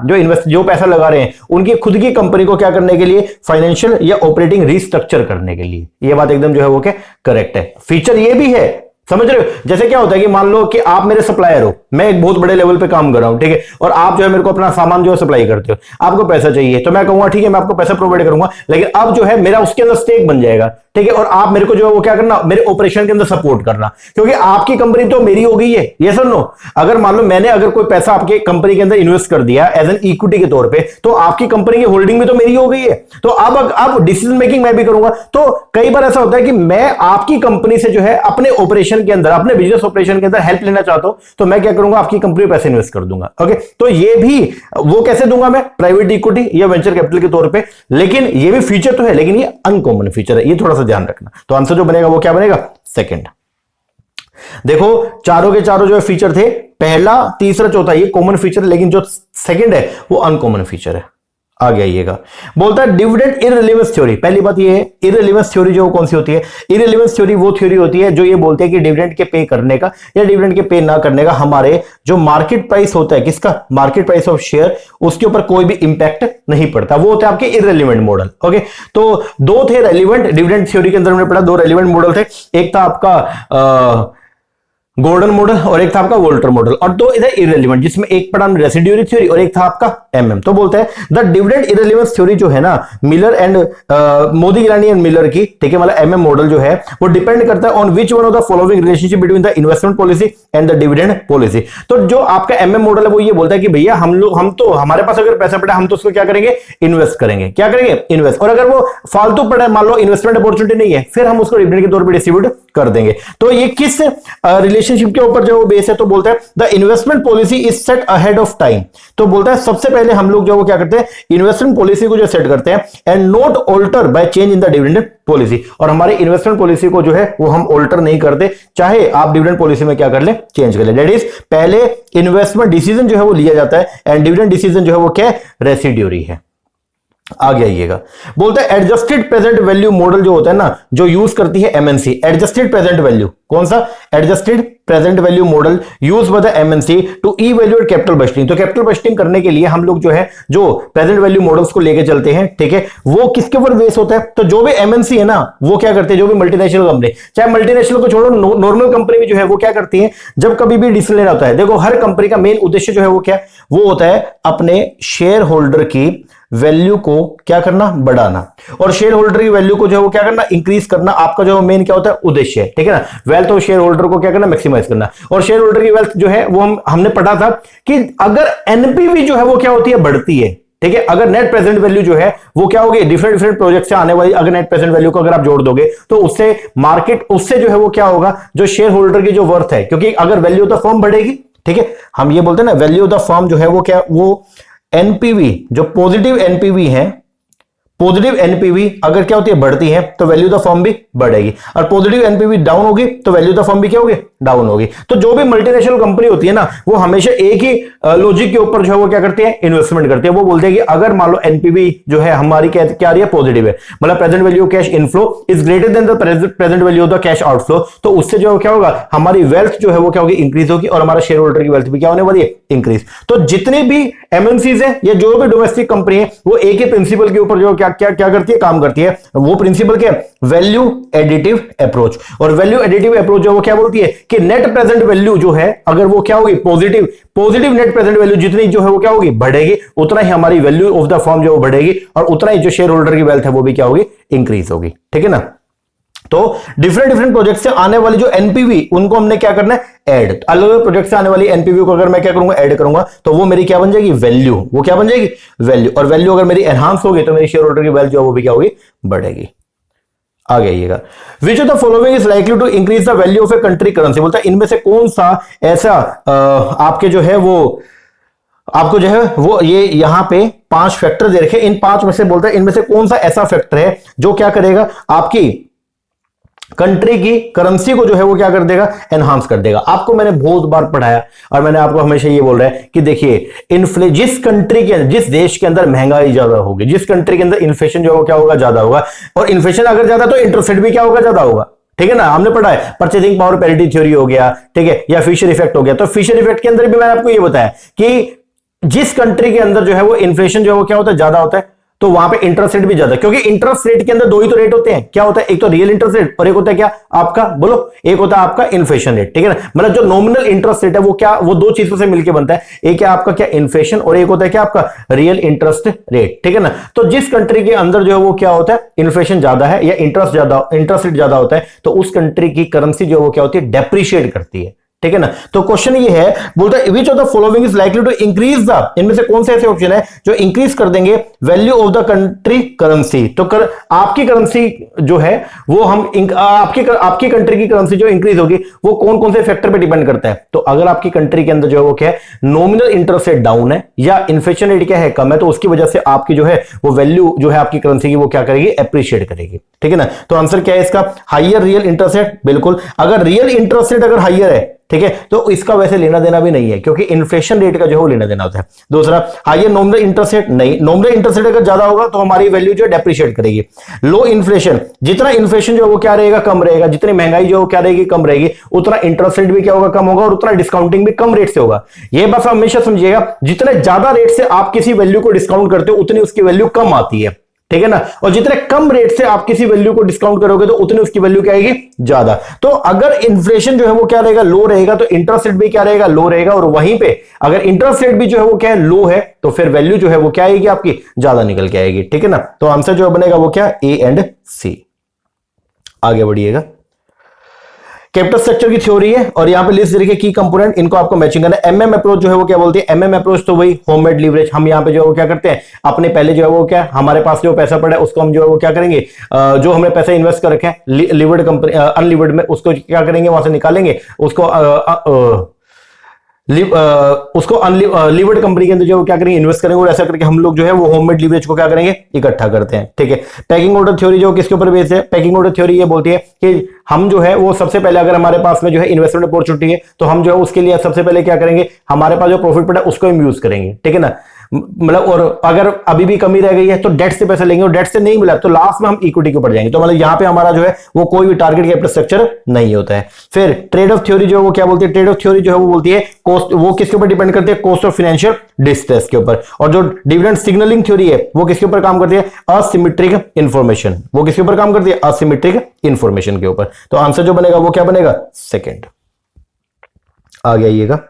A: जो पैसा लगा रहे हैं उनकी खुद की कंपनी को क्या करने के लिए? फाइनेंशियल या ऑपरेटिंग रिस्ट्रक्चर करने के लिए। ये बात एकदम जो है वो क्या? करेक्ट है। फीचर ये भी है, समझ रहे हो? जैसे क्या होता है कि मान लो कि आप मेरे सप्लायर हो, मैं एक बहुत बड़े लेवल पे काम कर रहा हूं, ठीक है, और आप जो है मेरे को अपना सामान जो है सप्लाई करते हो, आपको पैसा चाहिए, तो मैं कहूंगा ठीक है मैं आपको पैसा प्रोवाइड करूंगा, लेकिन अब जो है मेरा उसके अंदर स्टेक बन जाएगा। ठीक है, और आप मेरे को जो है वो क्या करना? मेरे ऑपरेशन के अंदर सपोर्ट करना, क्योंकि आपकी कंपनी तो मेरी हो गई है। ये सुन लो, अगर मान लो मैंने अगर कोई पैसा आपके कंपनी के अंदर इन्वेस्ट कर दिया एज एन इक्विटी के तौर पे, तो आपकी कंपनी की होल्डिंग भी तो मेरी हो गई है। तो अब डिसीजन मेकिंग मैं भी करूंगा। तो कई बार ऐसा होता है कि मैं आपकी कंपनी से जो है अपने ऑपरेशन के अंदर, अपने बिजनेस ऑपरेशन के अंदर हेल्प लेना चाहता हूं, तो मैं क्या करूंगा? आपकी कंपनी में पैसे इन्वेस्ट कर दूंगा। ओके, तो ये भी वो कैसे दूंगा मैं? प्राइवेट इक्विटी या वेंचर कैपिटल के तौर पे। लेकिन ये भी फीचर तो है, लेकिन ये अनकॉमन फीचर है, ये थोड़ा सा ध्यान रखना। तो आंसर जो बनेगा वो क्या बनेगा? सेकंड। देखो चारों के चारों जो है फीचर थे, पहला, तीसरा, चौथा ये कॉमन फीचर, लेकिन जो सेकंड है वो अनकॉमन फीचर है। आगे आइएगा, बोलता है डिविडेंड इररिलेवेंस थ्योरी। पहली बात ये है, इररिलेवेंस थ्योरी जो कौन सी होती है? इररिलेवेंस थ्योरी वो थ्योरी होती है जो ये बोलते हैं कि डिविडेंड के पे करने का या डिविडेंड के पे ना करने का हमारे जो मार्केट प्राइस होता है, किसका? मार्केट प्राइस ऑफ शेयर, उसके ऊपर कोई भी इंपैक्ट नहीं पड़ता। वो होता है आपके इररिलेवेंट मॉडल। ओके, तो दो थे रेलिवेंट डिविडेंड थ्योरी के अंदर हमने पढ़ा, दो रेलिवेंट मॉडल थे। एक था आपका गॉर्डन मॉडल और एक था आपका वोल्टर मॉडल, और दो इधर इररिलेवेंट, जिसमें एक पढ़ा हमने रेसिड्यूरी थ्योरी और एक था आपका एमएम। तो बोलते हैं द डिविडेंड इररिलेवेंस थ्योरी जो है ना, Miller and Modigliani and Miller की, ठीक है, मतलब एमएम मॉडल जो है वो डिपेंड करता है on which one of the following relationship between the investment policy and the dividend policy. तो जो आपका एमएम मॉडल है वो ये बोलता है कि भैया हम तो हमारे पास अगर पैसा पड़ा हम तो उसको क्या करेंगे? इन्वेस्ट करेंगे। क्या करेंगे? इन्वेस्ट। और अगर वो फालतू पड़ा है, मान लो इन्वेस्टमेंट अपॉर्चुनिटी नहीं है, फिर हम उसको डिविडेंड के तौर पर डिस्ट्रीब्यूट कर देंगे। तो ये किस रिलेशनशिप के ऊपर जो बेस है? तो बोलता है the investment policy is set ahead of time. तो बोलता है सबसे पहले हम लोग जो वो क्या करते हैं? इन्वेस्टमेंट पॉलिसी को जो सेट करते हैं and not alter by change in the dividend policy. और हमारे इन्वेस्टमेंट पॉलिसी को जो है वो हम ऑल्टर नहीं करते, चाहे आप डिविडेंड पॉलिसी में क्या कर ले? चेंज कर ले। दैट इज पहले इन्वेस्टमेंट डिसीजन जो है वो लिया जाता है एंड डिविडेंड डिसीजन जो है वो क्या है? रेसिड्यूरी है। आगे आइएगा, बोलता है एडजस्टेड प्रेजेंट वैल्यू मॉडल जो होता है ना, जो यूज करती है एमएनसी। एडजस्टेड प्रेजेंट वैल्यू कौन सा? Adjusted present value model use by the MNC to evaluate capital budgeting. तो कैपिटल बस्टिंग करने के लिए हम लोग जो है जो प्रेजेंट वैल्यू मॉडल्स को लेके चलते हैं, ठीक है, वो किसके ऊपर बेस होता है? तो जो भी एमएनसी है ना, वो क्या करते हैं, जो भी मल्टीनेशनल कंपनी, चाहे मल्टीनेशनल को छोड़ो, नॉर्मल कंपनी भी जो है वो क्या करती है, जब कभी भी डिसीजन लेना होता है, देखो हर कंपनी का मेन उद्देश्य जो है वो क्या? वो होता है अपने शेयर होल्डर की वैल्यू को क्या करना? बढ़ाना। और शेयर होल्डर की वैल्यू को जो है वो क्या करना? इंक्रीज करना। आपका जो मेन क्या होता है? उद्देश्य है, ठीक है ना। वेल्थ ऑफ शेयर होल्डर को क्या करना? मैक्सिमाइज करना। और शेयर होल्डर की वेल्थ जो है वो हमने पढ़ा था कि अगर एनपीवी जो है वो क्या होती है? बढ़ती है, ठीक है। अगर नेट प्रेजेंट वैल्यू जो है वो क्या होगी? डिफरेंट प्रोजेक्ट से आने वाली अगर नेट प्रेजेंट वैल्यू को अगर आप जोड़ दोगे तो उससे मार्केट, उससे जो है वो क्या होगा? जो शेयर होल्डर की जो वर्थ है, क्योंकि अगर वैल्यू ऑफ द फर्म बढ़ेगी, ठीक है, हम ये बोलते हैं ना वैल्यू ऑफ द फर्म जो है वो क्या? वो एनपीवी, जो पॉजिटिव एनपीवी है, पॉजिटिव एनपीवी अगर क्या होती है? बढ़ती है, तो वैल्यू द फर्म भी बढ़ेगी। और पॉजिटिव एनपीवी डाउन होगी तो वैल्यू द फर्म भी क्या होगी? डाउन होगी। तो जो भी मल्टीनेशनल कंपनी होती है ना, वो हमेशा एक ही लॉजिक के ऊपर जो है वो क्या करती है? इन्वेस्टमेंट करती है। वो बोलते हैं कि अगर मान लो एनपीवी जो है हमारी क्या आ रही है? पॉजिटिव है, मतलब present value cash inflow is greater than the present value of the cash outflow, तो उससे जो क्या होगा? हमारी वेल्थ जो है वो क्या होगी? इंक्रीज होगी, और हमारा शेयर होल्डर की वेल्थ भी क्या होने वाली है? इंक्रीज। तो जितने भी एमएनसीज है या जो भी डोमेस्टिक कंपनी है, वो एक ही प्रिंसिपल के ऊपर जो क्या क्या क्या करती है? काम करती है। वो प्रिंसिपल क्या? Value additive approach. और वैल्यू एडिटिव अप्रोच जो वो क्या बोलती है कि नेट प्रेजेंट वैल्यू जो है अगर वो क्या होगी? पॉजिटिव नेट प्रेजेंट वैल्यू जितनी जो है वो क्या होगी? बढ़ेगी, उतना ही हमारी वैल्यू ऑफ द फर्म जो वो बढ़ेगी, और उतना ही जो शेयर होल्डर की वेल्थ है वो भी क्या होगी? इंक्रीज होगी, ठीक है ना। तो डिफरेंट प्रोजेक्ट से आने वाली जो एनपीवी, उनको हमने क्या करना है? ऐड। अलग अलग प्रोजेक्ट से आने वाली एनपीवी को अगर मैं क्या करूंगा? ऐड करूंगा, तो वो मेरी क्या बन जाएगी? वैल्यू। वो क्या बन जाएगी? वैल्यू। और वैल्यू अगर मेरी एनहांस होगी तो मेरी शेयर होल्डर की वैल्यू वो भी क्या होगी? बढ़ेगी। आगे आइएगा, which of the following is likely to increase the value of a country currency. बोलता है इनमें से कौन सा ऐसा आपके जो है वो आपको जो है वो ये यहां पे 5 फैक्टर दे रखे, इन 5 में से बोलता है इनमें से कौन सा ऐसा फैक्टर है जो क्या करेगा? आपकी कंट्री की करेंसी को जो है वो क्या कर देगा? एनहांस कर देगा। आपको मैंने बहुत बार पढ़ाया और मैंने आपको हमेशा ये बोल रहा है कि देखिए जिस कंट्री के अंदर, जिस देश के अंदर महंगाई ज्यादा होगी, जिस कंट्री के अंदर इन्फ्लेशन जो है क्या होगा? ज्यादा होगा। और इन्फ्लेशन अगर ज्यादा तो इंटरेस्ट रेट भी क्या होगा? ज्यादा होगा, ठीक है ना। हमने पढ़ा है परचेजिंग पावर पैरिटी थ्योरी हो गया, ठीक है, या फिशर इफेक्ट हो गया। तो फिशर इफेक्ट के अंदर भी मैंने आपको ये बताया कि जिस कंट्री के अंदर जो है वो इन्फ्लेशन जो है वो क्या होता है? ज्यादा होता है, तो वहां पे इंटरेस्ट रेट भी ज्यादा, क्योंकि इंटरेस्ट रेट के अंदर दो ही तो रेट होते हैं। क्या होता है? एक तो रियल इंटरेस्ट रेट और एक होता है क्या? आपका बोलो, एक होता है आपका इन्फ्लेशन रेट, ठीक है ना। मतलब जो नॉमिनल इंटरेस्ट रेट है वो क्या? वो दो चीजों से मिलकर बनता है। एक है आपका क्या? इन्फ्लेशन, और एक होता है क्या? आपका रियल इंटरेस्ट रेट, ठीक है ना। तो जिस कंट्री के अंदर जो है वो क्या होता है? इन्फ्लेशन ज्यादा है या इंटरेस्ट रेट ज्यादा होता है, तो उस कंट्री की करेंसी जो है वो क्या होती है? डेप्रिशिएट करती है, ठीक है ना। तो क्वेश्चन ये है, बोलता है which of the following is likely to increase the, इनमें से कौन से ऐसे ऑप्शन है जो इंक्रीज कर देंगे value of the country currency. तो आपकी करेंसी जो है वो हम आपकी कंट्री की करेंसी जो इंक्रीज होगी वो कौन कौन से फैक्टर पे डिपेंड करता है? तो अगर आपकी कंट्री के अंदर जो है वो क्या है? नॉमिनल इंटरेस्ट रेट डाउन है या इन्फ्लेशन रेट क्या है? कम है, तो उसकी वजह से आपकी जो है वो वैल्यू जो है आपकी करेंसी की वो क्या करेगी? एप्रिशिएट करेगी, ठीक है ना। तो आंसर क्या है इसका? Higher real interest rate. बिल्कुल, अगर रियल इंटरेस्ट रेट अगर हाइयर है ठीक है, तो इसका वैसे लेना देना भी नहीं है क्योंकि इन्फ्लेशन रेट का जो है वो लेना देना होता है। दूसरा, हाइयर नॉमिनल इंटरेस्ट रेट, नहीं, नॉमिनल इंटरेस्ट रेट अगर ज्यादा होगा तो हमारी वैल्यू जो है डेप्रिशिएट करेगी। लो इन्फ्लेशन, जितना इन्फ्लेशन जो है वो क्या रहेगा, कम रहेगा, जितनी महंगाई जो है क्या रहेगी, कम रहेगी, उतना इंटरेस्ट रेट भी क्या होगा, कम होगा, और उतना डिस्काउंटिंग भी कम रेट से होगा। ये बस हमेशा समझिएगा, जितने ज्यादा रेट से आप किसी वैल्यू को डिस्काउंट करते हो उतनी उसकी वैल्यू कम आती है, ठीक है ना, और जितने कम रेट से आप किसी वैल्यू को डिस्काउंट करोगे तो उतनी उसकी वैल्यू क्या आएगी, ज्यादा। तो अगर इन्फ्लेशन जो है वो क्या रहेगा, लो रहेगा, तो इंटरेस्ट रेट भी क्या रहेगा, लो रहेगा, और वहीं पे अगर इंटरेस्ट रेट भी जो है वो क्या है, लो है, तो फिर वैल्यू जो है वो क्या आएगी, आपकी ज्यादा निकल के आएगी, ठीक है ना। तो आंसर जो बनेगा वो क्या, ए एंड सी। आगे बढ़िएगा, कैपिटल स्ट्रक्चर की थ्योरी है और यहां पे लिस्ट देखिए की कंपोनेंट, इनको आपको मैचिंग करना है। एमएम अप्रोच जो है वो क्या बोलती है, एमएम अप्रोच तो वही होममेड लीवरेज, हम यहां पे जो है वो क्या करते हैं, अपने पहले जो है वो क्या, हमारे पास जो पैसा पड़ा है उसको हम जो है वो क्या करेंगे, जो हमने पैसा इन्वेस्ट कर रखे हैं लिवर्ड कंपनी अनलिवर्ड में, उसको क्या करेंगे, वहां से निकालेंगे उसको उसको अनलिवर्ड कंपनी के अंदर जो क्या करेंगे, इन्वेस्ट करेंगे, और ऐसा करके हम लोग जो है वो होममेड लीवरेज को क्या करेंगे, इकट्ठा करते हैं, ठीक है। पैकिंग ऑर्डर थ्योरी जो किसके ऊपर बेस्ड है, पैकिंग ऑर्डर थ्योरी ये बोलती है कि हम जो है वो सबसे पहले अगर हमारे पास में जो है इन्वेस्टमेंट अपॉर्चुनिटी है तो हम जो है उसके लिए सबसे पहले क्या करेंगे, हमारे पास जो प्रॉफिट पड़ा है उसको हम यूज करेंगे, ठीक है ना, मतलब, और अगर अभी भी कमी रह गई है तो डेट से पैसा लेंगे, और डेट से नहीं मिला तो लास्ट में हम इक्विटी के ऊपर जाएंगे। तो मतलब यहां पे हमारा जो है वो कोई भी टारगेट कैपिटल स्ट्रक्चर नहीं होता है। फिर ट्रेड ऑफ थ्योरी जो है वो क्या बोलती है, ट्रेड ऑफ थ्योरी जो है वो बोलती है कॉस्ट, वो किसके ऊपर डिपेंड करती है, कॉस्ट ऑफ फाइनेंशियल डिस्ट्रेस के ऊपर। और जो डिविडेंड सिग्नलिंग थ्योरी है वो किसके ऊपर काम करती है, असिमेट्रिक इंफॉर्मेशन, वो किसके ऊपर काम करती है, असिमेट्रिक इंफॉर्मेशन के ऊपर। तो आंसर जो बनेगा वो क्या बनेगा, सेकंड। आगे आइएगा,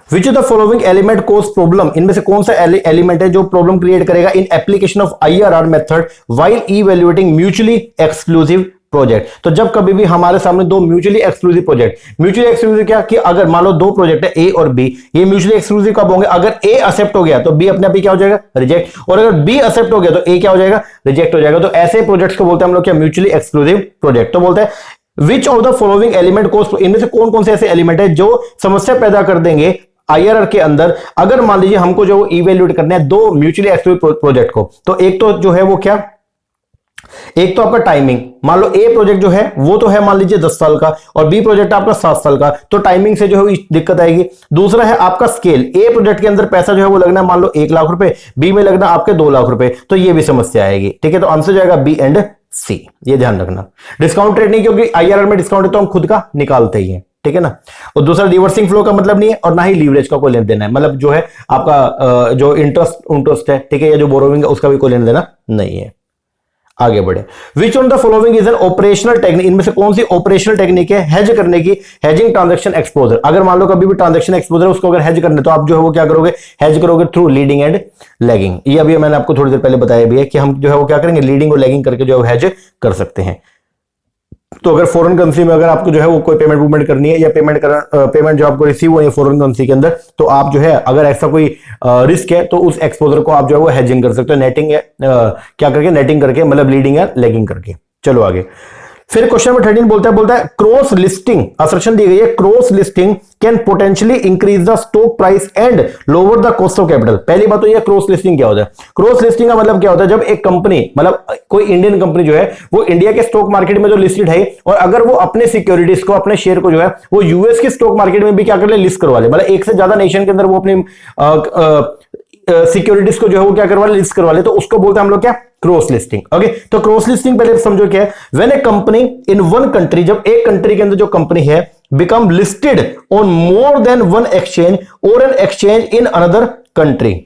A: which of the following element cause problem, इनमें से कौन सा एलिमेंट है जो प्रॉब्लम क्रिएट करेगा in application of IRR method while evaluating mutually exclusive project. तो जब कभी भी हमारे सामने दो mutually exclusive project, mutually exclusive क्या, कि अगर मान लो दो प्रोजेक्ट है ए और बी, ये म्यूचुअली एक्सक्लूसिव कब होंगे, अगर ए एक्सेप्ट हो गया तो बी अपने आप ही क्या हो जाएगा, रिजेक्ट, और अगर बी एक्सेप्ट हो गया तो ए क्या हो जाएगा, रिजेक्ट हो जाएगा। तो ऐसे प्रोजेक्ट्स को बोलते हैं हम लोग क्या, म्यूचुअली एक्सक्लूसिव प्रोजेक्ट। तो बोलते हैं which of the following element cause, इनमें से कौन कौन से ऐसे एलिमेंट है जो समस्या पैदा कर देंगे आईआरआर के अंदर, अगर मान लीजिए हमको जो इवैल्यूएट करना है दो म्यूचुअली एक्सक्लूसिव प्रोजेक्ट को। तो एक तो जो है वो क्या, एक तो आपका टाइमिंग, मान लो ए प्रोजेक्ट जो है वो तो है मान लीजिए 10 साल का और बी प्रोजेक्ट आपका 7 साल का, तो टाइमिंग से जो है दिक्कत आएगी। दूसरा है आपका स्केल, ए प्रोजेक्ट के अंदर पैसा जो है वो लगना है मान लो 1 लाख रुपए, बी में लगना आपके 2 लाख रुपए, तो ये भी समस्या आएगी, ठीक है। तो आंसर जाएगा बी एंड सी, ये ध्यान रखना। डिस्काउंट रेट नहीं, क्योंकि आईआरआर में डिस्काउंट है तो हम खुद का निकालते ही हैं, ठीक है ना। और दूसरा रिवर्सिंग फ्लो का मतलब नहीं है, और ना ही लीवरेज का कोई लेना देना है, मतलब जो है आपका जो इंटरेस्ट है, ठीक है, या जो बोरोइंग है उसका भी कोई लेना देना नहीं है। आगे बढ़े, which on the following is an operational technique, इनमें से कौन सी ऑपरेशनल टेक्निक है हेज करने की, हेजिंग ट्रांजैक्शन एक्सपोजर। अगर मान लो कभी भी ट्रांजैक्शन एक्सपोजर उसको अगर हेज करने तो आप जो है वो क्या करोगे, हेज करोगे थ्रू लीडिंग एंड लैगिंग। ये अभी मैंने आपको थोड़ी देर पहले बताया भी है कि हम जो है वो क्या करेंगे, लीडिंग और लैगिंग करके जो है हेज कर सकते हैं। तो अगर फॉरेन करेंसी में अगर आपको जो है वो कोई पेमेंट करनी है, या पेमेंट जो आपको रिसीव हुई है फॉरेन करेंसी के अंदर, तो आप जो है अगर ऐसा कोई रिस्क है तो उस एक्सपोजर को आप जो है वो हेजिंग कर सकते हो, नेटिंग क्या करके, नेटिंग करके, मतलब लीडिंग या लेगिंग करके। चलो आगे, फिर क्वेश्चन नंबर 13 बोलता है क्रॉस लिस्टिंग, असर्शन दी गई है, cross listing can potentially increase the stock price and lower the cost of capital. पहली बात तो ये क्रॉस लिस्टिंग क्या होता है, क्रॉस लिस्टिंग का मतलब क्या होता है, जब एक कंपनी, मतलब कोई इंडियन कंपनी जो है वो इंडिया के स्टॉक मार्केट में जो लिस्टेड है, और अगर वो अपने सिक्योरिटीज को, अपने शेयर को जो है वो यूएस के स्टॉक मार्केट में भी क्या कर ले, लिस्ट करवा ले, मतलब एक से ज्यादा नेशन के अंदर वो अपनी सिक्योरिटीज को जो है वो क्या करवा ले, लिस्ट करवा ले, तो उसको बोलते हैं हम लोग क्या, क्रॉस लिस्टिंग। ओके, तो क्रॉस लिस्टिंग पहले समझो क्या है, when a company in one country, जब एक कंट्री के अंदर जो कंपनी है become listed on more than one exchange और an exchange in another country,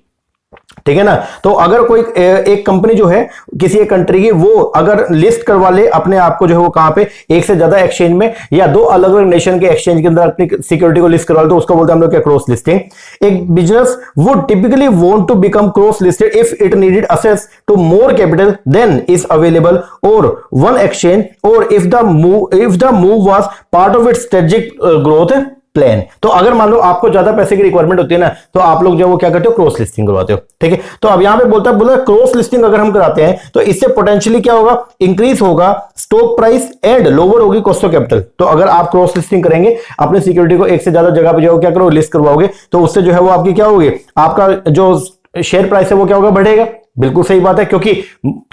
A: ठीक है ना। तो अगर कोई एक कंपनी जो है किसी एक कंट्री की, वो अगर लिस्ट करवा ले अपने आप को जो है वो कहां पे, एक से ज्यादा एक्सचेंज में या दो अलग अलग नेशन के एक्सचेंज के अंदर अपनी सिक्योरिटी को लिस्ट करवा ले, तो उसको बोलते हैं हम लोग क्या, क्रॉस लिस्टिंग। एक business would typically want to become cross listed if it needed access to more capital than is available और वन एक्सचेंज, और if the move was part of its strategic growth plan. तो अगर मान लो आपको ज्यादा पैसे की रिक्वायरमेंट होती है ना, तो आप लोग जो वो क्या करते हो, क्रॉस लिस्टिंग करवाते हो, ठीक है। तो अब यहां पे बोला क्रॉस लिस्टिंग अगर हम कराते हैं तो इससे पोटेंशियली क्या होगा, इंक्रीज होगा स्टॉक प्राइस एंड लोअर होगी कॉस्ट ऑफ कैपिटल। तो अगर आप क्रॉस लिस्टिंग करेंगे, अपने सिक्योरिटी को एक से ज्यादा जगह पे जो क्या करो, लिस्ट करवाओगे, तो उससे जो है वो आपकी क्या होगी, आपका जो शेयर प्राइस है वो क्या होगा, बढ़ेगा। बिल्कुल सही बात है, क्योंकि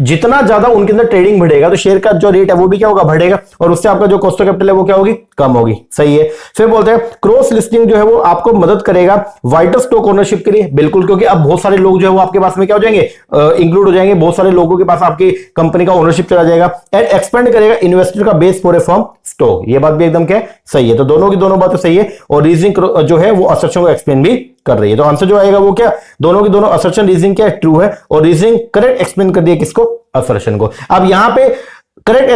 A: जितना ज्यादा उनके अंदर ट्रेडिंग बढ़ेगा तो शेयर का जो रेट है वो भी क्या होगा, बढ़ेगा, और उससे आपका जो कॉस्ट ऑफ कैपिटल है वो क्या होगी, कम होगी। सही है। फिर बोलते हैं क्रॉस लिस्टिंग जो है वो आपको मदद करेगा वाइडर स्टॉक ओनरशिप के लिए। बिल्कुल, क्योंकि अब बहुत सारे लोग जो है वो आपके पास में क्या हो जाएंगे, इंक्लूड हो जाएंगे, बहुत सारे लोगों के पास आपकी कंपनी का ओनरशिप चला जाएगा। एंड एक्सपेंड करेगा इन्वेस्टर का base for a firm stock. ये बात भी एकदम क्या सही है। तो दोनों की दोनों बातें सही है, और रीजनिंग जो है वो असर्शन को एक्सप्लेन भी कर रही है। तो आंसर जो आएगा वो क्या, दोनों की दोनों असर्शन रीजनिंग क्या ट्रू है, और रीजनिंग करेक्ट एक्सप्लेन कर दिया किसको, असर्शन को। अब यहां पे करेक्ट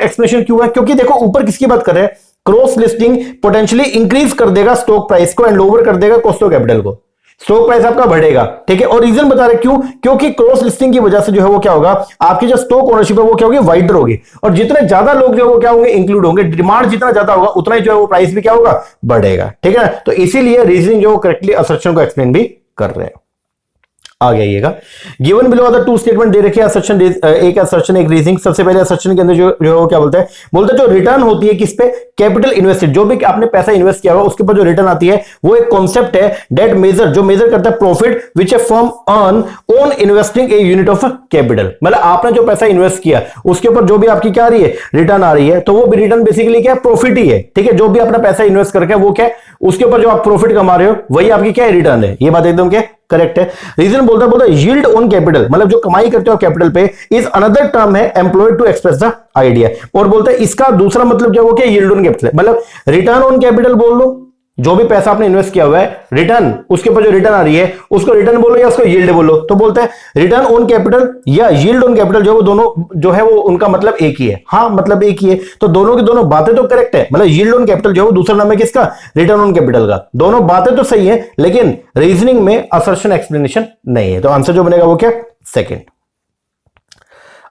A: एक्सप्लेनेशन क्यों है, क्योंकि देखो ऊपर किसकी बात कर रहे हैं, क्रॉस लिस्टिंग पोटेंशियली इंक्रीज कर देगा स्टॉक प्राइस को एंड लोअर कर देगा कॉस्ट ऑफ कैपिटल को। स्टॉक प्राइस आपका बढ़ेगा, ठीक है। और रीजन बता रहे क्यों, क्योंकि क्रॉस लिस्टिंग की वजह से जो है वो क्या होगा, आपकी जो स्टॉक ओनरशिप है वो क्या होगी, वाइडर होगी, और जितने ज्यादा लोग जो है वो क्या होंगे, इंक्लूड होंगे। डिमांड जितना ज्यादा होगा उतना ही जो है वो प्राइस भी क्या होगा, बढ़ेगा, ठीक है ना। तो इसीलिए रीजनिंग जो करेक्टली असर्शन को एक्सप्लेन भी कर रहे हैं। आगे आइएगा, given below other two statement दे रखे असर्शन, एक असर्शन एक रीजनिंग। सबसे पहले असर्शन के अंदर जो क्या बोलता है, जो रिटर्न होती है किस पे, कैपिटल इन्वेस्टेड, जो भी आपने पैसा इन्वेस्ट किया हुआ उसके ऊपर जो रिटर्न आती है वो एक कॉन्सेप्ट है डेट मेजर, जो मेजर करता है profit which A firm earn on investing a unit of capital. मतलब आपने जो पैसा इन्वेस्ट किया उसके ऊपर जो भी आपकी क्या आ रही है, रिटर्न आ रही है, तो वो भी रिटर्न बेसिकली क्या है, प्रॉफिट ही है, ठीक है। जो भी अपना पैसा इन्वेस्ट करके वो क्या है, उसके ऊपर जो आप प्रॉफिट कमा रहे हो वही आपकी क्या है, रिटर्न है। ये बात एकदम क्या करेक्ट है। रीजन बोलता है यील्ड ऑन कैपिटल, मतलब जो कमाई करते हो कैपिटल पे, इज अनदर टर्म है employed to express the idea. और बोलता है इसका दूसरा मतलब जो वो क्या, यील्ड ऑन कैपिटल, मतलब रिटर्न ऑन कैपिटल बोल लो, जो भी पैसा आपने इन्वेस्ट किया हुआ है, रिटर्न उसके ऊपर जो रिटर्न आ रही है उसको रिटर्न बोलो या उसको यील्ड बोलो। तो बोलते हैं रिटर्न ऑन कैपिटल या यील्ड ऑन कैपिटल जो वो दोनों जो है वो उनका मतलब एक ही है। हाँ, मतलब एक ही है, तो दोनों की दोनों बातें तो करेक्ट है। मतलब यील्ड ऑन कैपिटल जो है वो दूसरा नाम है किसका, रिटर्न ऑन कैपिटल का। दोनों बातें तो सही है, लेकिन रीजनिंग में असर्शन एक्सप्लेनेशन नहीं है। तो आंसर जो बनेगा वो क्या, सेकेंड।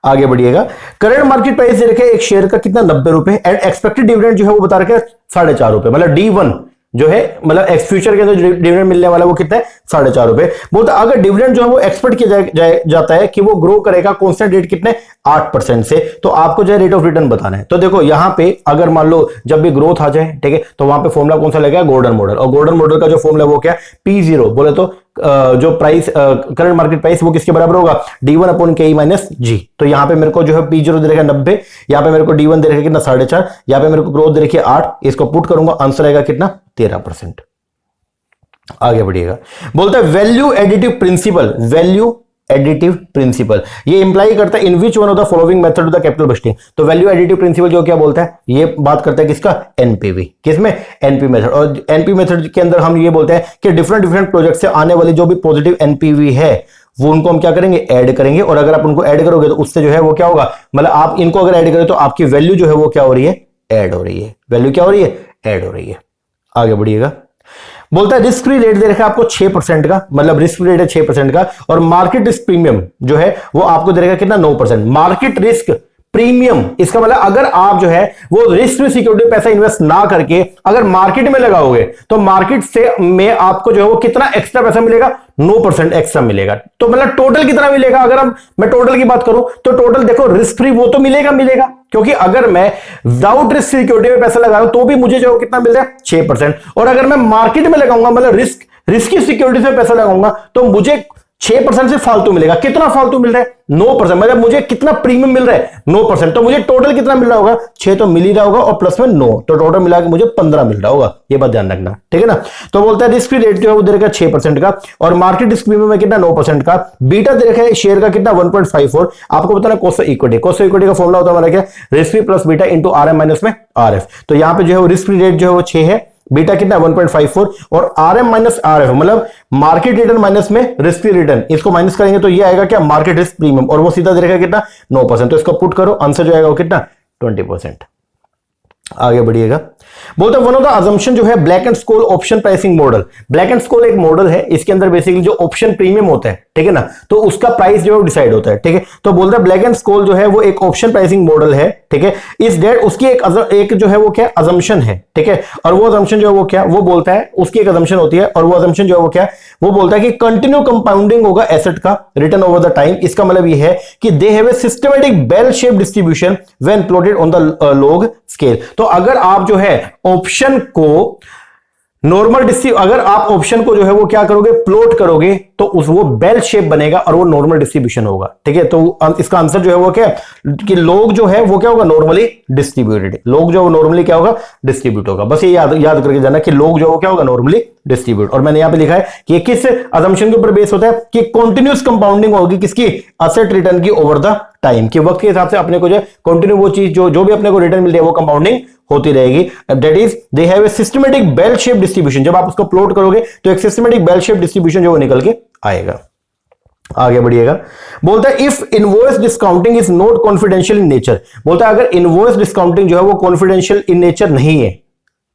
A: आगे बढ़िएगा, करंट मार्केट प्राइस दे रखे एक शेयर का कितना, 90 रुपए, एंड एक्सपेक्टेड डिविडेंड जो है वो बता रखे 4.5 रुपए। मतलब D1 जो है, मतलब एक्स फ्यूचर के अंदर डिविडेंड मिलने वाला वो कितना है, 4.5 रुपए। बोलता अगर डिविडेंड जो है वो एक्सपेक्ट किया जाता है कि वो ग्रो करेगा कांस्टेंट रेट कितने, 8% से, तो आपको जो है रेट ऑफ रिटर्न बताना है। तो देखो यहां पे अगर मान लो जब भी ग्रोथ आ जाए, ठीक है, तो वहां पे फॉर्मूला कौन सा लगेगा, गोल्डन मॉडल। और गोल्डन मॉडल का जो फॉर्मूला वो क्या है, P0 बोले तो जो प्राइस करंट मार्केट प्राइस वो किसके बराबर होगा, D1 upon KE minus G। तो यहां पे मेरे को जो है P0 दे रखा 90, यहां पे मेरे को D1 दे रखा कितना, 4.5, यहां पे मेरे को ग्रोथ दे रखी 8, इसको पुट करूंगा, आंसर आएगा कितना, 13%। आगे बढ़िएगा, बोलता है value additive principle, value additive principle ये इंप्लाई करता है in which one of the following method of the capital budgeting. तो वैल्यू एडिटिव प्रिंसिपल जो क्या बोलता है, ये बात करता है किसका, एनपीवी, किसमें, एनपी मेथड। और एनपी मेथड के अंदर हम ये बोलते हैं कि डिफरेंट प्रोजेक्ट से आने वाली जो भी पॉजिटिव एनपीवी है वो उनको हम क्या करेंगे, ऐड करेंगे। और अगर आप उनको ऐड करोगे तो उससे जो है वो क्या होगा, मतलब आप इनको अगर ऐड करें तो आपकी वैल्यू जो है वो क्या हो रही है, ऐड हो रही है। वैल्यू क्या हो रही है, ऐड हो रही है। आगे बढ़िएगा, बोलता है रिस्क फ्री रेट दे रखा है आपको 6% का, मतलब रिस्क फ्री रेट है 6% का, और मार्केट रिस्क प्रीमियम जो है वो आपको दे रखा कितना, 9%। मार्केट रिस्क प्रीमियम, इसका मतलब अगर आप जो है वो रिस्क फ्री सिक्योरिटी पैसा इन्वेस्ट ना करके अगर मार्केट में लगाओगे तो मार्केट से में आपको जो है वो कितना एक्स्ट्रा पैसा मिलेगा, 9% एक्स्ट्रा मिलेगा। तो मतलब टोटल कितना मिलेगा, अगर हम मैं टोटल की बात करूं तो टोटल देखो रिस्क फ्री वो तो मिलेगा, क्योंकि अगर मैं विदाउट रिस्क सिक्योरिटी में पैसा लगा रहा हूं तो भी मुझे जो कितना मिल रहा है, 6%। और अगर मैं मार्केट में लगाऊंगा, मतलब रिस्की सिक्योरिटी से पैसा लगाऊंगा तो मुझे 6% से फालतू मिलेगा। कितना फालतू मिल रहा है, 9%। मतलब मुझे कितना प्रीमियम मिल रहा है, 9%। तो मुझे टोटल कितना मिल रहा होगा, 6 तो मिल ही रहा होगा और प्लस में 9, तो टोटल मिला के मुझे 15 मिल रहा होगा। ये बात ध्यान रखना, ठीक है ना। तो बोलता है रिस्क फ्री रेट जो है वो दे रखा है 6% का, और मार्केट रिस्क प्रीमियम में कितना, 9% का। बीटा दे रखा है शेयर का कितना, 1.54। आपको बताना cost of equity, cost of equity का फॉर्मूला होता है हमारा क्या, risk free plus beta into RM minus में RF। तो यहां पे जो है वो रिस्क फ्री रेट जो है वो 6 है, बीटा कितना 1.54, और RM माइनस RF मतलब मार्केट रिटर्न माइनस में रिस्क फ्री रिटर्न, इसको माइनस करेंगे तो ये आएगा क्या, मार्केट रिस्क प्रीमियम, और वो सीधा दे रखा कितना, 9%। तो इसको पुट करो, आंसर जो आएगा वो कितना, 20%। आगे बढ़िएगा, बोलते हैं वन ऑफ द अजम्पशन जो है Black and Scholes option pricing model. Black and Scholes एक मॉडल है, इसके अंदर बेसिकली जो ऑप्शन प्रीमियम होता है, ठीक है ना, तो उसका प्राइस जो है डिसाइड होता है, ठीक है। तो बोलता है ब्लैक एंड स्कोल जो है वो एक ऑप्शन प्राइसिंग मॉडल है, ठीक है। इस डेट उसकी एक जो है वो क्या अजम्पशन है, ठीक है। और वो अजम्पशन जो है वो क्या वो बोलता है, उसकी एक अजम्पशन होती है, और वो अजम्पशन जो है वो क्या वो बोलता है कि कंटिन्यू कंपाउंडिंग होगा एसेट का रिटर्न ओवर द टाइम। इसका मतलब ये है कि they have a systematic bell shape distribution when plotted on the log scale. तो अगर आप जो है ऑप्शन को नॉर्मल अगर आप ऑप्शन को जो है वो क्या करोगे प्लॉट करोगे तो वो बेल शेप बनेगा और वो नॉर्मल डिस्ट्रीब्यूशन होगा, ठीक है। तो इसका आंसर जो है वो क्या कि लोग जो है वो क्या होगा नॉर्मली डिस्ट्रीब्यूटेड, लोग जो नॉर्मली क्या होगा डिस्ट्रीब्यूट होगा। बस ये याद करके जाना कि लोग जो क्या होगा नॉर्मली डिस्ट्रीब्यूट। और मैंने यहां पे लिखा है कि किस अजम्पशन के ऊपर बेस होता है कि कंटिन्यूअस कंपाउंडिंग होगी किसकी एसेट रिटर्न की ओवर द टाइम, कि वक्त के हिसाब से अपने को जो कंटिन्यू वो चीज जो भी अपने को रिटर्न मिल रही है वो कंपाउंडिंग होती रहेगी। That is they have a systematic bell shape distribution. जब आप उसको प्लॉट करोगे तो एक सिस्टमैटिक बेल शेप डिस्ट्रीब्यूशन जो वो निकल के आएगा। आगे बढ़िएगा, बोलता है if invoice discounting is not confidential in nature. बोलता है अगर इनवॉइस डिस्काउंटिंग जो है वो कॉन्फिडेंशियल इन नेचर नहीं है,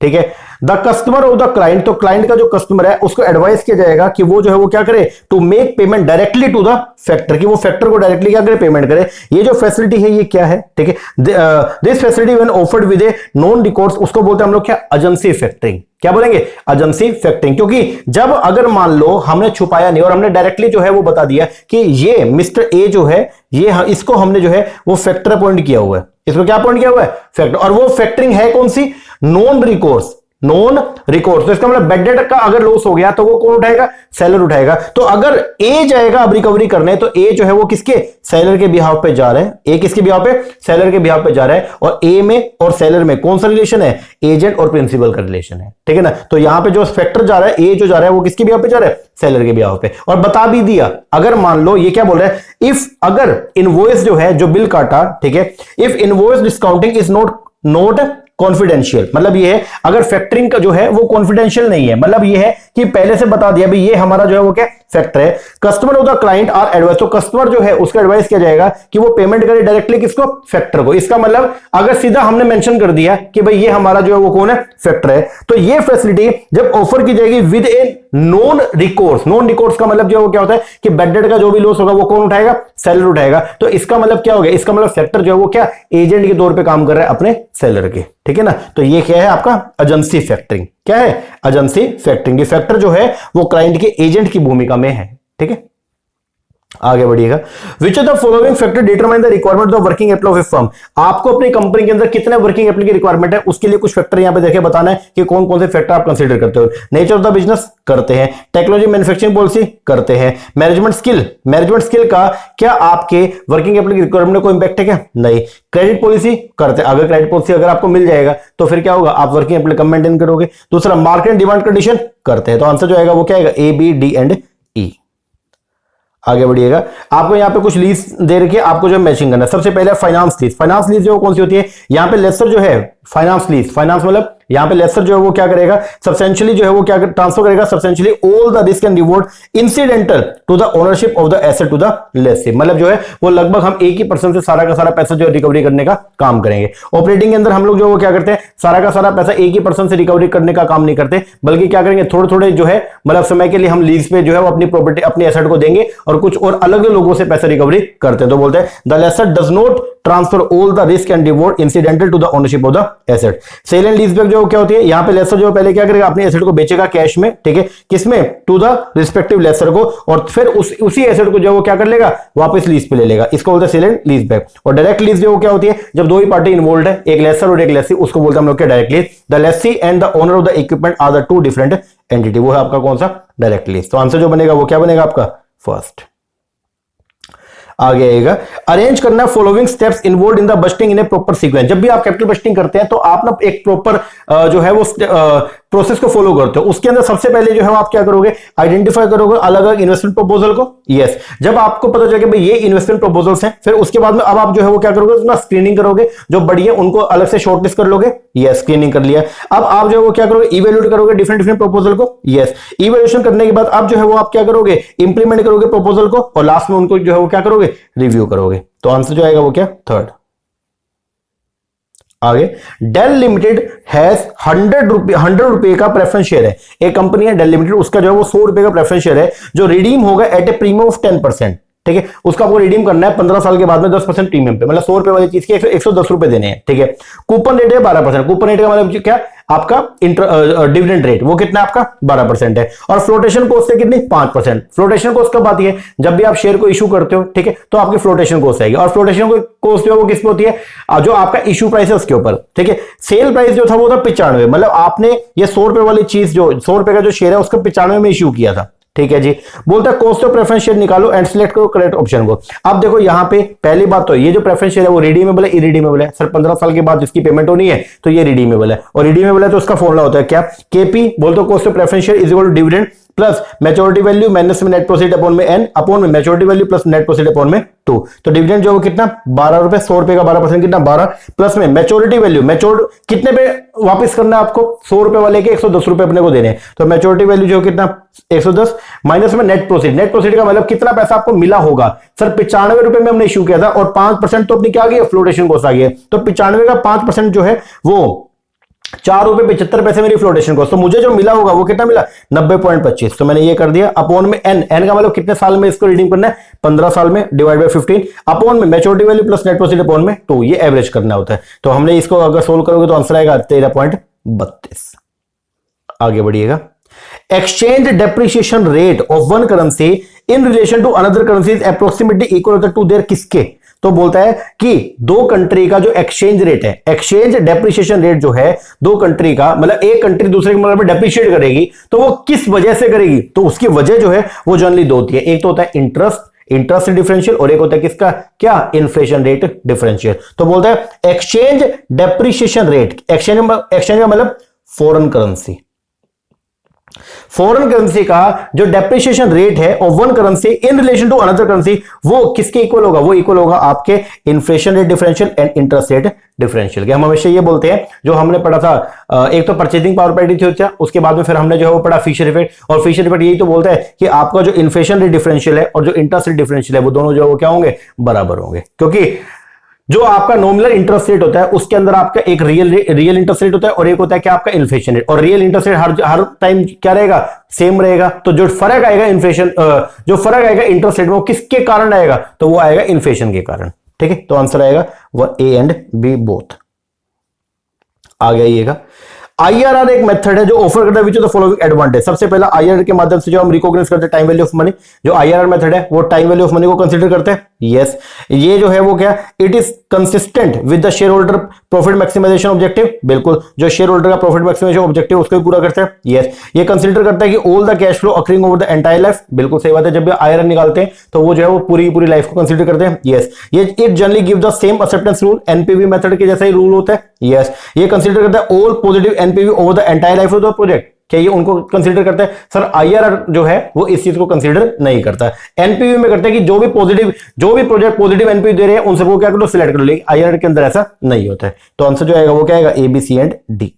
A: ठीक है, the customer of the client, तो क्लाइंट का जो कस्टमर है उसको एडवाइस किया जाएगा कि वो जो है वो क्या करे to make payment directly to the factor, कि वो फैक्टर को डायरेक्टली क्या करे पेमेंट करे। ये जो फैसिलिटी है ये क्या है, ठीक है, this facility when offered with a non recourse, उसको बोलते हैं हम लोग क्या एजेंसी फैक्टरिंग। क्या बोलेंगे एजेंसी फैक्टरिंग। क्योंकि जब अगर मान लो हमने छुपाया नहीं और हमने डायरेक्टली जो है वो बता दिया कि ये मिस्टर ए जो है ये इसको हमने जो है वो फैक्टर अपॉइंट किया हुआ है, इसको क्या अपॉइंट किया हुआ है फैक्टर, और वो फैक्टरिंग है कौन सी नॉन रिकॉर्स, नॉन रिकॉर्स। तो इसका मतलब बैड डेट का अगर लॉस हो गया तो वो कौन उठाएगा सेलर उठाएगा। तो अगर ए जाएगा अब रिकवरी करने तो ए जो है वो किसके सेलर के बिहाफ पे जा रहे हैं, ए किसके बिहाफ पे सेलर के बिहाफ पे जा रहा है। और ए में और सेलर में कौन सा रिलेशन है एजेंट और प्रिंसिपल का रिलेशन है, ठीक है ना। तो यहां पे जो फैक्टर जा रहा है ए जो जा रहा है वो किसके बिहाफ पे जा रहा है सेलर के बिहाफ पे। और बता भी दिया अगर मान लो ये क्या बोल रहा है इफ अगर इनवॉइस जो है जो बिल काटा, ठीक है, if invoice discounting is not confidential, मतलब ये है अगर फैक्टरिंग का जो है वो कॉन्फिडेंशियल नहीं है, मतलब ये है कि पहले से बता दिया भाई ये हमारा जो है वो क्या फैक्टर है। Customer of the client are advice, तो कस्टमर जो है उसका एडवाइस किया जाएगा कि वो पेमेंट करे डायरेक्टली किसको फैक्टर को। इसका मतलब अगर सीधा हमने मेंशन कर दिया कि भाई ये हमारा जो है वो कौन है फैक्टर है, तो ये फैसिलिटी जब ऑफर की जाएगी with a non recourse, non recourse का मतलब जो है वो क्या होता है कि बैड डेट का जो भी लॉस होगा वो कौन उठाएगा सेलर उठाएगा। तो इसका मतलब क्या हो गया, इसका मतलब फैक्टर जो है वो क्या एजेंट के तौर पे काम कर रहा है अपने सेलर के, ठीक है ना। तो ये क्या है आपका एजेंसी फैक्टरिंग, क्या है एजेंसी फैक्टरिंग। ये फैक्टर जो है वो क्लाइंट के एजेंट की भूमिका में है, ठीक है। आगे बढ़िएगा, which of the following factor determine the requirement of working capital of a firm. आपको अपनी कंपनी के अंदर कितने वर्किंग कैपिटल की रिक्वायरमेंट है उसके लिए कुछ फैक्टर यहां पे देखे बताना है कि कौन कौन से फैक्टर आप कंसीडर करते हो। नेचर ऑफ द बिजनेस करते हैं, टेक्नोलॉजी मैन्युफैक्चरिंग पॉलिसी करते हैं, मैनेजमेंट स्किल का क्या आपके वर्किंग कैपिटल की रिक्वायरमेंट में कोई इंपैक्ट है क्या, नहीं। क्रेडिट पॉलिसी करते हैं, अगर क्रेडिट पॉलिसी अगर आपको मिल जाएगा तो फिर क्या होगा आप वर्किंग कैपिटल कम मेंटेन करोगे। दूसरा मार्केट डिमांड कंडीशन करते हैं, तो आंसर जो आएगा वो क्या आएगा A B D and E. आगे बढ़िएगा, आपको यहाँ पे कुछ लीज दे रखी है, आपको जो मैचिंग करना है। सबसे पहले फाइनेंस लीज, फाइनेंस लीज जो कौन सी होती है यहाँ पे लेसर जो है फाइनेंस लीज, फाइनेंस मतलब यहाँ पे लेसर जो है वो क्या करेगा सब्सटेंशियली जो है वो क्या ट्रांसफर करेगा substantially all the risk and reward incidental to the ownership of the asset to the lessor, मतलब जो है वो लगभग हम एक ही पर्सन से सारा का सारा पैसा जो है रिकवरी करने का काम करेंगे। ऑपरेटिंग के अंदर हम लोग जो वो क्या करते हैं सारा का सारा पैसा एक ही पर्सन से रिकवरी करने का काम नहीं करते, बल्कि क्या करेंगे थोड़े थोड़े जो है मतलब समय के लिए हम लीज पे जो है वो अपनी प्रॉपर्टी अपनी एसेट को देंगे और कुछ और अलग लोगों से पैसा रिकवरी करते हैं। तो बोलते हैं the lessor does not transfer all the risk and reward incidental to the ownership of the asset. Sale and leaseback जो क्या होती है यहाँ पे लेसर जो पहले क्या करेगा अपने एसेट को बेचेगा कैश में, ठीक है, किसमें टू द रिस्पेक्टिव लेसर को, और फिर उसी एसेट को जो वो क्या कर लेगा वापस लीज पे ले लेगा, इसको बोलते हैं सेल एंड लीजबैक। और डायरेक्ट लीज जो क्या होती है जब दो ही पार्टी इन्वॉल्व है एक लेसर और एक लेसी, उसको बोलते हैं हम लोग क्या direct lease. The lessee and the owner of the equipment are the two different entity, वो है आपका कौन सा डायरेक्ट लीज। तो आंसर जो बनेगा वो क्या बनेगा आपका फर्स्ट। आगे आएगा, अरेंज करना following steps involve in the budgeting in a proper sequence. जब भी आप कैपिटल बस्टिंग करते हैं तो आप ना एक प्रॉपर जो है वो प्रोसेस को फॉलो करते हो। उसके अंदर सबसे पहले जो है आप क्या करोगे आइडेंटिफाई करोगे अलग अलग इन्वेस्टमेंट प्रपोजल को। यस, जब आपको पता चले भाई ये इन्वेस्टमेंट प्रपोजल्स हैं, फिर उसके बाद में अब आप जो है वो क्या करोगे उसमें स्क्रीनिंग करोगे, जो बढ़िया उनको अलग से शॉर्टलिस्ट कर लोगे। यस, स्क्रीनिंग कर लिया। अब आप जो है वो क्या करोगे इवेल्युएट करोगे डिफरेंट डिफरेंट प्रपोजल को। यस, इवेल्युएशन करने के बाद अब जो है वो आप क्या करोगे इंप्लीमेंट करोगे प्रपोजल को, और लास्ट में उनको जो है वो क्या करोगे रिव्यू करोगे। तो आंसर जो आएगा वो क्या थर्ड। आगे, डेल लिमिटेड हैज 100 रुपए का प्रेफरेंस शेयर है। एक कंपनी है डेल लिमिटेड, उसका जो है वो 100 रुपए का प्रेफरेंस शेयर है जो रिडीम होगा एट ए प्रीमियम ऑफ 10%। ठीक है, उसका आपको रिडीम करना है 15 साल के बाद में 10% प्रीमियम पे, मतलब 100 रुपए वाली चीज के 110 रुपए देने हैं। ठीक है, कूपन रेट है 12%। कूपन रेट का मतलब क्या, आपका डिविडेंड रेट वो कितना आपका 12% है। और फ्लोटेशन कॉस्ट है कितनी 5%। फ्लोटेशन कॉस्ट कब आती है, जब भी आप शेयर को इशू करते हो, ठीक है, तो आपकी फ्लोटेशन कॉस्ट आएगी। और फ्लोटेशन कॉस्ट जो है वो किस पे होती है, जो आपका इशू प्राइस है उसके ऊपर। ठीक है, सेल प्राइस जो था वो था 95, मतलब आपने ये 100 रुपए वाली चीज, जो 100 रुपए का जो शेयर है उसको 95 में इशू किया था। ठीक है जी, बोलता है कॉस्ट ऑफ प्रेफरेंस शेयर निकालो एंड सिलेक्ट करो करेक्ट ऑप्शन को। अब देखो यहां पे पहली बात तो ये जो प्रेफरेंस शेयर है वो रिडीमेबल है इरिडीमेबल है। सर 15 साल के बाद जिसकी पेमेंट होनी है तो ये रिडीमेबल है, और रिडीमेबल है तो उसका फॉर्मूला होता है क्या, केपी बोलते cost of preference share is equal to dividend plus maturity value minus में नेट प्रोसीड अपॉन में एन अपॉन में maturity value plus net proceed upon में 2। तो डिविडेंड जो कितना 12 रुपए, 100 रुपए का 12% कितना 12, प्लस में मैच्योरिटी वैल्यू, मैच्योर कितने पे वापस करना है आपको, 100 रुपए वाले के 110 रुपए अपने को देने हैं, तो मैच्योरिटी वैल्यू जो कितना 110 माइनस में नेट प्रोसीड। नेट प्रोसीड का मतलब कितना पैसा आपको मिला होगा। सर 95 रुपए में हमने इशू किया था और 5% तो अपनी क्या आ गई, फ्लोटेशन कॉस्ट आ गई है। तो 95 का 5% जो है वो 4 रुपए 75 पैसे मेरी फ्लोटेशन कॉस्ट, तो मुझे जो मिला होगा वो कितना मिला 90.25। तो मैंने ये कर दिया अपॉन में एन, एन का मतलब कितने साल में इसको रिडीम करना है 15 साल में, डिवाइड बाय 15 अपॉन में maturity value plus net proceed upon में 2, ये एवरेज करना होता है। तो हमने इसको अगर सोल्व करोगे तो आंसर आएगा 13.32। आगे बढ़िएगा, exchange depreciation rate of one currency in relation to another currency is approximately equal to their किसके। तो बोलता है कि दो कंट्री का जो एक्सचेंज रेट है, एक्सचेंज डेप्रिसिएशन रेट जो है दो कंट्री का, मतलब एक कंट्री दूसरे के मतलब डेप्रिशिएट करेगी तो वो किस वजह से करेगी, तो उसकी वजह जो है वो जनरली दो होती है। एक तो होता है इंटरेस्ट डिफरेंशियल और एक होता है किसका क्या, इन्फ्लेशन रेट डिफरेंशियल। तो बोलता है एक्सचेंज डेप्रिसिएशन रेट, एक्सचेंज का मतलब फॉरेन करेंसी, फॉरेन करेंसी का जो डेप्रिसिएशन रेट है of one currency in relation to another currency वो किसके इक्वल होगा, वो इक्वल होगा आपके inflation rate differential and interest rate differential के। हम हमेशा ये बोलते हैं, जो हमने पढ़ा था एक तो परचेजिंग पावर पैरिटी थ्योरी था, उसके बाद में फिर हमने जो है वो पढ़ा फिशर इफेक्ट, और फिशर इफेक्ट यही तो बोलता है कि आपका जो इन्फ्लेशन रेट डिफरेंशियल है और जो इंटरेस्ट रेट डिफरेंशियल है वो दोनों जो है वो क्या होंगे, बराबर होंगे। क्योंकि जो आपका नॉमिनल इंटरेस्ट रेट होता है उसके अंदर आपका एक रियल इंटरेस्ट रेट होता है और एक होता है क्या आपका इन्फ्लेशन रेट, और रियल इंटरेस्ट रेट हर टाइम क्या रहेगा, सेम रहेगा। तो जो फर्क आएगा इन्फ्लेशन, जो फर्क आएगा इंटरेस्ट रेट में वो किसके कारण आएगा, तो वो आएगा इन्फ्लेशन के कारण। ठीक है, तो आंसर आएगा वो ए एंड बी बोथ। आ गया आईआरआर एक मेथड है जो ऑफर करता है which of the following advantage. सबसे पहला आईआरआर के माध्यम से जो हम रिकॉग्नाइज करते हैं टाइम वैल्यू ऑफ मनी, जो आईआरआर मेथड है वो टाइम वैल्यू ऑफ मनी को कंसीडर करते हैं। यस, ये जो है वो क्या, it is consistent with the share holder profit maximisation objective, बिल्कुल जो शेयर होल्डर का प्रॉफिट मैक्सिमाइजेशन ऑब्जेक्टिव उसको भी पूरा करते हैं। यस, ये कंसीडर करता है कि all the cash flow occurring over the entire life, बिल्कुल सही बात है, जब भी आईआरआर निकालते हैं तो वो जो है वो पूरी लाइफ को कंसीडर करते हैं। यस, ये it generally give the same acceptance rule, NPV method के जैसा ही रूल होता है। यस, ये कंसीडर करता है all positive NPV over the entire life of the project, क्या ये उनको कंसीडर करता है। सर आईआरआर जो है वो इस चीज को कंसीडर नहीं करता, एनपीवी में करता है कि जो भी प्रोजेक्ट पॉजिटिव एनपीवी दे रहे हैं उन सबको क्या करो, सिलेक्ट कर लो। आईआरआर के अंदर ऐसा नहीं होता है। तो आंसर जो आएगा वो क्या आएगा, A B C and D.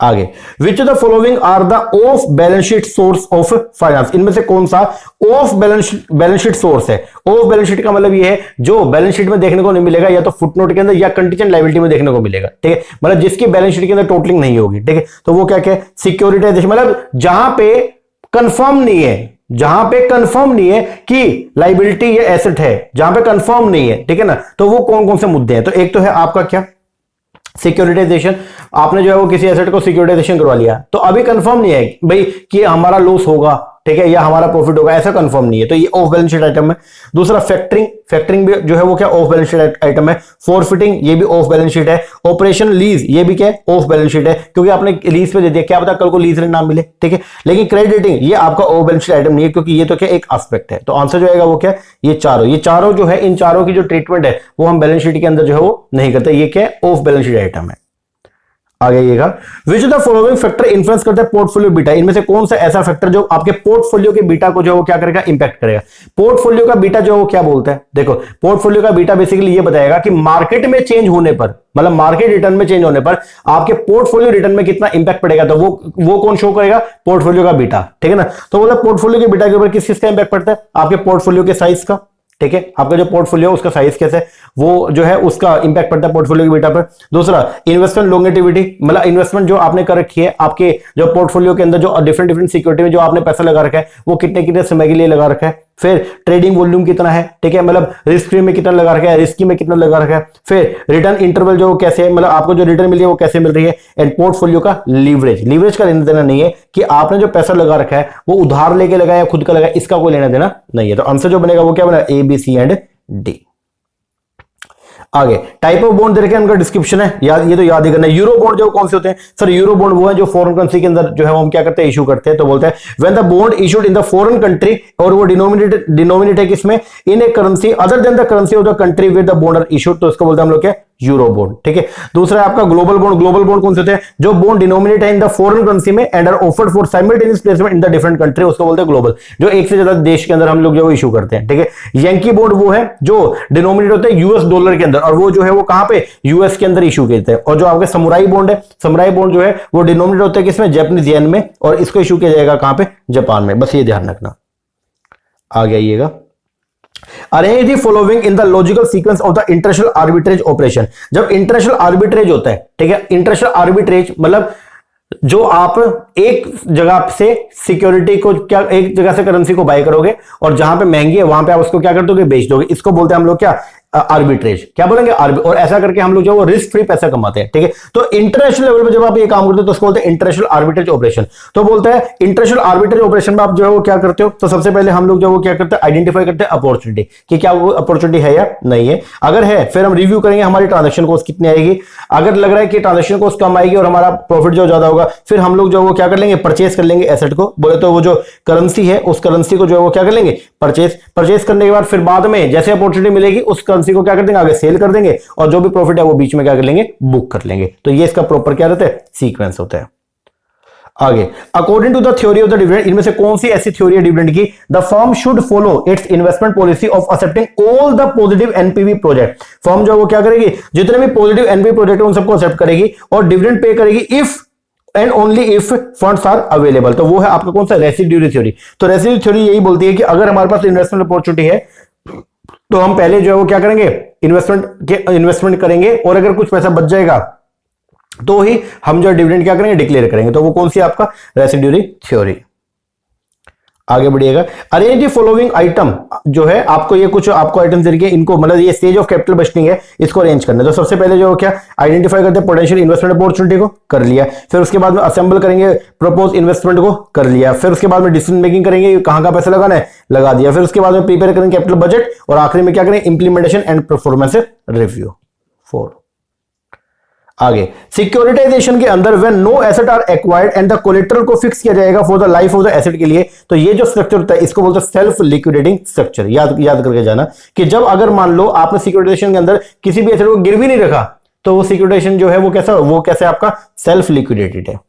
A: आगे, which of the following are the off balance sheet source of finance, इनमें से कौन सा ऑफ बैलेंस शीट सोर्स है। ऑफ बैलेंस शीट का मतलब ये है जो बैलेंस शीट में देखने को नहीं मिलेगा, या तो फुटनोट के अंदर या कंटीजेंट लायबिलिटी में देखने को मिलेगा। ठीक है, मतलब जिसकी बैलेंस शीट के अंदर टोटलिंग नहीं होगी। ठीक है, तो वो क्या क्या सिक्योरिटाइजेशन, मतलब जहां पे कंफर्म नहीं है, जहां पे कंफर्म नहीं है कि लायबिलिटी या एसेट है, जहां पे कंफर्म नहीं है, ठीक है ना, तो वो कौन कौन से मुद्दे हैं। तो एक तो है आपका क्या, सिक्योरिटाइजेशन, आपने जो है वो किसी एसेट को सिक्योरिटाइजेशन करवा लिया, तो अभी कंफर्म नहीं है भाई कि हमारा लॉस होगा, ठीक है, या हमारा प्रॉफिट होगा, ऐसा कंफर्म नहीं है, तो ये ऑफ बैलेंस शीट आइटम है। दूसरा फैक्टरिंग भी जो है वो क्या ऑफ बैलेंस शीट आइटम है। फॉरफिटिंग ये भी ऑफ बैलेंस शीट है। ऑपरेशन लीज ये भी क्या है, ऑफ बैलेंस शीट है, क्योंकि आपने लीज पे दे दिया, क्या पता कल को लीज रेंट ना मिले। ठीक है, लेकिन क्रेडिटिंग ये आपका ऑफ बैलेंस शीट आइटम नहीं है, क्योंकि ये तो क्या एक एस्पेक्ट है। तो आंसर जो आएगा वो क्या, ये चारों जो है, इन चारों की जो ट्रीटमेंट है वो हम बैलेंस शीट के अंदर जो है वो नहीं करते, ये क्या है, ऑफ बैलेंस शीट आइटम है। आगे which of the following factor influence करता है पोर्टफोलियो बीटा, इनमें से कौन सा ऐसा फैक्टर जो आपके पोर्टफोलियो के बीटा को जो है वो क्या करेगा, इंपैक्ट करेगा। पोर्टफोलियो का बीटा जो है वो क्या बोलता है, देखो पोर्टफोलियो का बीटा बेसिकली ये बताएगा कि मार्केट में चेंज होने पर, मतलब मार्केट रिटर्न में चेंज होने पर आपके पोर्टफोलियो रिटर्न में कितना इंपैक्ट पड़ेगा, तो वो कौन शो करेगा, पोर्टफोलियो का बीटा। ठीक है ना, तो मतलब पोर्टफोलियो के बीटा के ऊपर किस चीज का इंपैक्ट पड़ता है, आपके पोर्टफोलियो के साइज का, ठीक है, आपका जो पोर्टफोलियो उसका साइज कैसा है, वो जो है उसका इंपैक्ट पड़ता है पोर्टफोलियो की बेटा पर। दूसरा इन्वेस्टमेंट लॉन्गेटिविटी, मतलब इन्वेस्टमेंट जो आपने कर रखी है, आपके जो पोर्टफोलियो के अंदर जो डिफरेंट डिफरेंट सिक्योरिटी में जो आपने पैसा लगा रखा है वो कितने कितने समय के लिए लगा रखा है। फिर ट्रेडिंग वॉल्यूम कितना है, ठीक है, मतलब रिस्क फ्री में कितना लगा रखा है, रिस्की में कितना लगा रखा है। फिर रिटर्न इंटरवल जो कैसे है, मतलब आपको जो रिटर्न मिली है वो कैसे मिल रही है। एंड पोर्टफोलियो का लीवरेज, लीवरेज का लेना देना नहीं है कि आपने जो पैसा लगा रखा है वो उधार लेके लगाया या खुद का लगाया, इसका कोई लेना देना नहीं है। तो आंसर जो बनेगा वो क्या बना, A B C and D. आगे टाइप ऑफ बॉन्ड दे रखे हैं, उनका डिस्क्रिप्शन है, याद ये तो याद ही करना है। यूरो बॉन्ड जो कौन से होते हैं सर, यूरो बॉन्ड वो है जो फॉरेन करेंसी के अंदर जो है वो हम क्या करते हैं, इशू करते हैं। तो बोलते हैं when the bond issued in the foreign country, और वो डिनोमिनेट है किसमें, in a currency other than the currency of the country with the bond are issued, तो इसको बोलते हैं हम लोग क्या, यूरो बॉन्ड। ठीक है, दूसरा है आपका ग्लोबल बॉन्ड। ग्लोबल बॉन्ड कौन से होते हैं, जो बॉन्ड डिनोमिनेट है इन द फॉरेन करेंसी में and are offered for simultaneous placement in the different country, उसको बोलते हैं ग्लोबल, जो एक से ज्यादा देश के अंदर हम लोग जो इशू करते हैं। ठीक है, यंकी बॉन्ड वो है जो डिनोमिनेट होता है यूएस डॉलर के अंदर, और वो जो है वो कहां पे, यूएस के अंदर इशू करते हैं। और जो आपके समुराई बॉन्ड है, समुराई बॉन्ड जो है वो डिनोमिनेट होता है किसमें, जापानीज येन में, और इसको इशू किया जाएगा कहां पे, जापान में। बस ये ध्यान रखना। आगे आइएगा, arrange the following in the logical sequence of the international arbitrage operation. जब इंटरनेशनल आर्बिट्रेज होता है, ठीक है, इंटरनेशनल आर्बिट्रेज मतलब जो आप एक जगह से सिक्योरिटी को क्या, एक जगह से करेंसी को बाय करोगे और जहां पे महंगी है वहां पे आप उसको क्या कर दोगे, बेच दोगे, इसको बोलते हैं हम लोग क्या, आर्बिट्रेज। क्या बोलेंगे, और ऐसा करके हम लोग जो वो रिस्क फ्री पैसा कमाते हैं। ठीक है, तो इंटरनेशनल लेवल पे जब आप ये काम करते हो तो उसको बोलते हैं इंटरनेशनल आर्बिट्रेज ऑपरेशन। तो बोलते हैं इंटरनेशनल आर्बिट्रेज ऑपरेशन में आप जो है वो क्या करते हो, तो सबसे पहले हम लोग जो वो क्या करते हैं, आइडेंटिफाई करते हैं अपॉर्चुनिटी कि क्या वो अपॉर्चुनिटी है या नहीं है। अगर है फिर हम रिव्यू करेंगे हमारी ट्रांजेक्शन कॉस्ट कितनी आएगी। अगर लग रहा है कि ट्रांजेक्शन कॉस्ट कम आएगी और हमारा प्रॉफिट जो ज्यादा होगा, फिर हम लोग जो वो क्या कर लेंगे, परचेस कर लेंगे एसेट को। बोले तो वो जो करेंसी है उस करेंसी को जो है वो क्या कर लेंगे, परचेस करने के बाद फिर बाद में जैसे अपॉर्चुनिटी मिलेगी उस करेंसी को क्या कर देंगे, आगे सेल कर देंगे, और जो भी प्रॉफिट है वो बीच में क्या कर लेंगे, बुक कर लेंगे। तो ये इसका प्रॉपर क्या रहता है, सीक्वेंस होता है। आगे according to the theory of the dividend, इनमें से कौन सी ऐसी थ्योरी है डिविडेंड की, the firm should follow its investment policy of accepting all the positive NPV project. Firm जो वो क्या करेगी, जितने भी पॉजिटिव एनपीवी प्रोजेक्ट है उन सबको एक्सेप्ट करेगी और डिविडेंड पे करेगी if and only if funds are available. तो वो है आपका कौन सा, रेसिड्यूरी थ्योरी। तो रेसिड्यूरी थ्योरी यही बोलती है कि अगर हमारे पास इन्वेस्टमेंट अपॉर्चुनिटी है तो हम पहले जो है वो क्या करेंगे, इन्वेस्टमेंट करेंगे, और अगर कुछ पैसा बच जाएगा तो ही हम जो डिविडेंड क्या करेंगे, डिक्लेयर करेंगे। तो वो कौन सी आपका, रेसिड्यूरी थ्योरी। आगे बढ़िएगा, अरेंज द फॉलोइंग आइटम, जो है आपको ये कुछ आपको आइटम्स देंगे, इनको मतलब ये स्टेज ऑफ कैपिटल बस्टिंग है, इसको अरेंज करना है। तो सबसे पहले जो क्या, आइडेंटिफाई करते हैं पोटेंशियल इन्वेस्टमेंट अपॉर्चुनिटी को, कर लिया। फिर उसके बाद में असेंबल करेंगे प्रपोज इन्वेस्टमेंट को, कर लिया। फिर उसके बाद में डिसीजन मेकिंग करेंगे, कहां का पैसा लगाना है, लगा दिया। फिर उसके बाद में प्रिपेयर करेंगे कैपिटल बजट, और आखिरी में क्या करेंगे, इंप्लीमेंटेशन एंड परफॉर्मेंस रिव्यू। 4 आगे सिक्योरिटाइजेशन के अंदर when no asset are acquired and the collateral को फिक्स किया जाएगा for the life of the asset के लिए। तो ये जो स्ट्रक्चर होता है इसको बोलते हैं सेल्फ लिक्विडेटिंग स्ट्रक्चर। याद करके जाना कि जब अगर मान लो आपने सिक्योरिटाइजेशन के अंदर किसी भी एसेट को गिरवी नहीं रखा तो वो सिक्योरिटाइजेशन जो है वो कैसा, वो कैसे आपका सेल्फ लिक्विडेटेड है।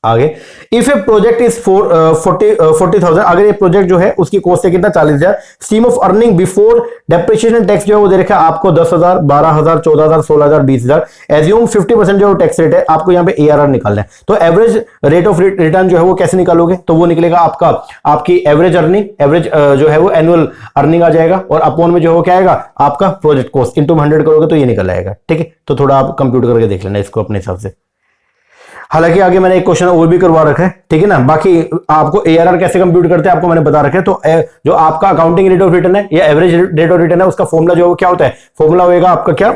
A: आगे इफ ए प्रोजेक्ट इज 40,000, अगर ये प्रोजेक्ट जो है उसकी कॉस्ट है कितना, 40,000। Stream of earning before depreciation tax जो है वो दे रखा है आपको 10,000, 12,000, 14,000, 16,000, 20,000। एज्यूम 50% जो टैक्स रेट है, आपको यहाँ पे एआरआर निकालना है। तो एवरेज रेट ऑफ रिटर्न जो है वो कैसे निकालोगे, तो वो निकलेगा आपका, आपकी एवरेज अर्निंग, एवरेज जो है वो एनुअल अर्निंग आ जाएगा, और अपॉन में जो है क्या आएगा, आपका प्रोजेक्ट कॉस्ट इंटू 100 करोगे तो ये निकल आएगा। ठीक है, तो थोड़ा आप कंप्यूट करके देख लेना इसको अपने हिसाब से। हालांकि आगे मैंने एक क्वेश्चन और भी करवा रखा है, ठीक है ना। बाकी आपको एआरआर कैसे कंप्यूट करते हैं आपको मैंने बता रखा है। तो जो आपका अकाउंटिंग रेट ऑफ रिटर्न है या एवरेज रेट ऑफ रिटर्न है, उसका फॉर्मूला जो है वो क्या होता है, फॉर्मूला होगा आपका क्या,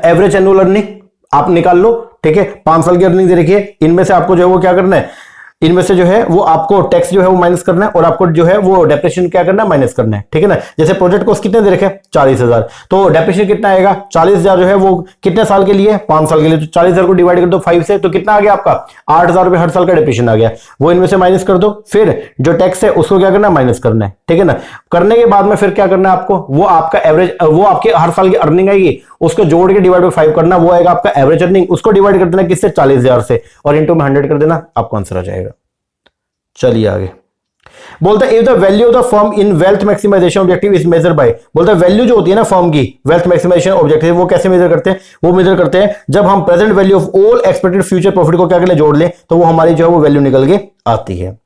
A: एवरेज एनुअल अर्निंग आप निकाल लो। ठीक है, 5 साल की अर्निंग दे रखी है, इनमें से आपको जो है वो क्या करना है, इनमें से जो है वो आपको टैक्स जो है वो माइनस करना है, और आपको जो है वो डेप्रिसिएशन क्या करना है, माइनस करना है। ठीक है ना, जैसे प्रोजेक्ट कॉस्ट कितने दे रखे हैं, 40,000, तो डेप्रिसिएशन कितना आएगा, 40,000 जो है वो कितने साल के लिए, 5 साल के लिए। तो 40,000 को डिवाइड कर दो 5 से, तो कितना आ गया आपका, 8,000 रुपए हर साल का डेप्रिसिएशन आ गया, वो इनमें से माइनस कर दो। फिर जो टैक्स है उसको क्या करना है, माइनस करना है। ठीक है ना, करने के बाद में फिर क्या करना है आपको, वो आपका एवरेज, वो आपके हर साल की अर्निंग आएगी, उसको जोड़ के डिवाइड बाय 5 करना, वो आएगा आपका एवरेज अर्निंग, उसको डिवाइड कर देना किससे, 40,000 से, और इंटू में 100 कर देना, आपको आंसर आ जाएगा। चलिए आगे बोलता है if the value of the firm in wealth maximisation objective is measure by, बोलता है वैल्यू जो होती है ना फर्म की, वेल्थ मैक्सिमाइजेशन ऑब्जेक्टिव, वो कैसे मेजर करते हैं, वो मेजर करते हैं जब हम present value of all expected future profit को क्या कर ले, जोड़ ले, तो वो हमारी जो है वो वैल्यू निकल के आती है।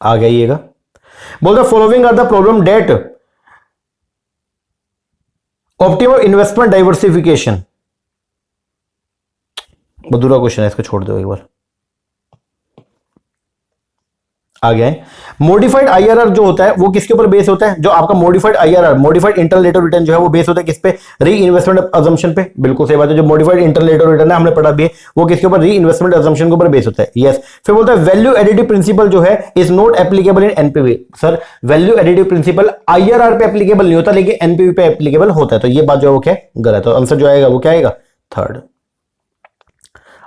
A: आ गइएगा, बोलता following are the problem that optimum investment diversification. अधूरा क्वेश्चन है, इसको छोड़ दो एक बार। आ गया है। मॉडिफाइड आईआरआर जो होता है वो किसके ऊपर बेस होता है? जो आपका modified IRR, modified internal rate of return जो है वो बेस होता है किस पे? री इन्वेस्टमेंट अजम्पशन पे। बिल्कुल सही बात है। जो modified internal rate of return है हमने पढ़ा भी है, वो किसके ऊपर? री इन्वेस्टमेंट अजम्पशन के ऊपर बेस होता है। यस। फिर बोलता है वैल्यू एडिटिव प्रिंसिपल जो है is not applicable in NPV. Sir value additive principle IRR पे एप्लीकेबल नहीं होता, लेकिन एनपीवी पे एप्लीकेबल होता है। तो ये बात जो है वो क्या है? गलत। तो आंसर जो आएगा वो क्या आएगा? थर्ड।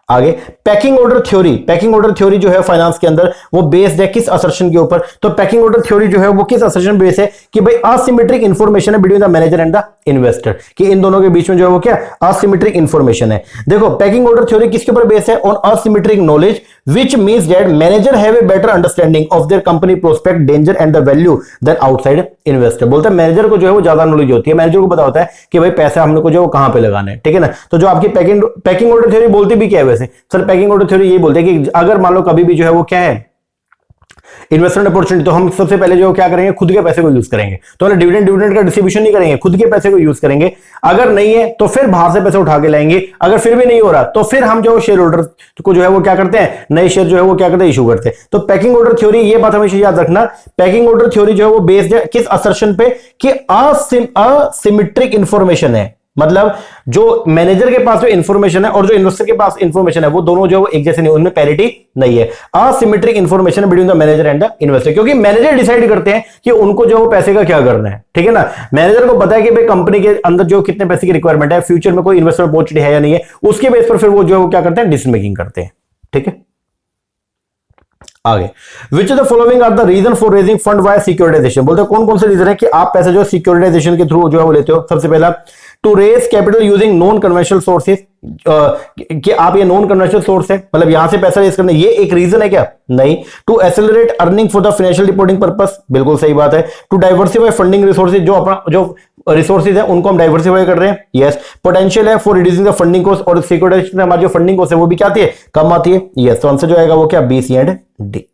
A: आगे packing order theory. Packing order theory जो है फाइनेंस के अंदर वो बेस्ड है किस असर्शन के ऊपर? तो पैकिंग ऑर्डर थ्योरी जो है वो किस असर्शन बेस है कि भाई असिमेट्रिक इंफॉर्मेशन है between the manager and the investor, कि इन दोनों के बीच में जो है वो क्या? असिमेट्रिक इंफॉर्मेशन है। देखो पैकिंग ऑर्डर थ्योरी किसके ऊपर बेस है? On asymmetric knowledge which means that manager have a better understanding of their company prospect, danger and the value than outside investor। बोलता है मैनेजर को जो है वो ज्यादा नॉलेज होती है, मैनेजर को पता होता है कि भाई पैसा हमने को जो है वो कहां पे लगाना है, ठीक है ना। तो जो आपकी पैकिंग ऑर्डर थ्योरी बोलती भी क्या है वैसे? सर पैकिंग ऑर्डर थ्योरी ये बोलते हैं कि अगर मान लो कभी भी जो है वो क्या है इन्वेस्टमेंट अपॉर्चुनिटी, तो हम सबसे पहले जो क्या करेंगे? खुद के पैसे को यूज करेंगे। तो हम डिविडेंड का डिस्ट्रीब्यूशन नहीं करेंगे, खुद के पैसे को यूज करेंगे। अगर नहीं है तो फिर बाहर से पैसे उठा के लाएंगे। अगर फिर भी नहीं हो रहा तो फिर हम जो शेयर होल्डर को जो है वो क्या करते हैं? नए शेयर जो है वो क्या करते हैं? इशू करते हैं। तो पैकिंग ऑर्डर थ्योरी, ये बात हमेशा याद रखना, पैकिंग ऑर्डर थ्योरी जो है वो बेस्ड है किस असर्शन पे? कि असिमेट्रिक इंफॉर्मेशन है। मतलब जो मैनेजर के पास जो इंफॉर्मेशन है और जो इन्वेस्टर के पास इंफॉर्मेशन है वो दोनों जो एक जैसे नहीं, उनमें पैरिटी नहीं है। Asymmetric information between the manager and the investor, क्योंकि मैनेजर डिसाइड करते हैं कि उनको जो वो पैसे का क्या करना है, ठीक है ना। मैनेजर को पता है कि भाई कंपनी के अंदर जो कितने पैसे की रिक्वायरमेंट है, फ्यूचर में कोई इन्वेस्टर अपॉर्चुनिटी है या नहीं है, उसके बेस पर फिर वो जो क्या करते हैं? डिसीजन मेकिंग करते हैं, ठीक है। आगे which of the following are the reason for raising fund via securitisation. बोलते हैं कौन कौन से रीजन है कि आप पैसे जो सिक्योरिटाइजेशन के थ्रू जो है वो लेते हो? सबसे पहला to raise capital using non conventional sources, कि आप ये नॉन कन्वेंशनल सोर्स है, मतलब यहां से पैसा रेज करना, ये एक रीजन है क्या? नहीं। To accelerate earning for the financial reporting purpose, बिल्कुल सही बात है। टू डाइवर्सिफाई फंडिंग रिसोर्सेज, जो अपना जो रिसोर्सेज है उनको हम डाइवर्सिफाई कर रहे हैं। यस। पोटेंशियल है for reducing the funding cost, और सिक्योरिटाइजेशन में हमारी जो फंडिंग कॉस्ट है वो भी क्या आती है? कम आती है। यस। तो आंसर जो आएगा वो क्या? B, C and D.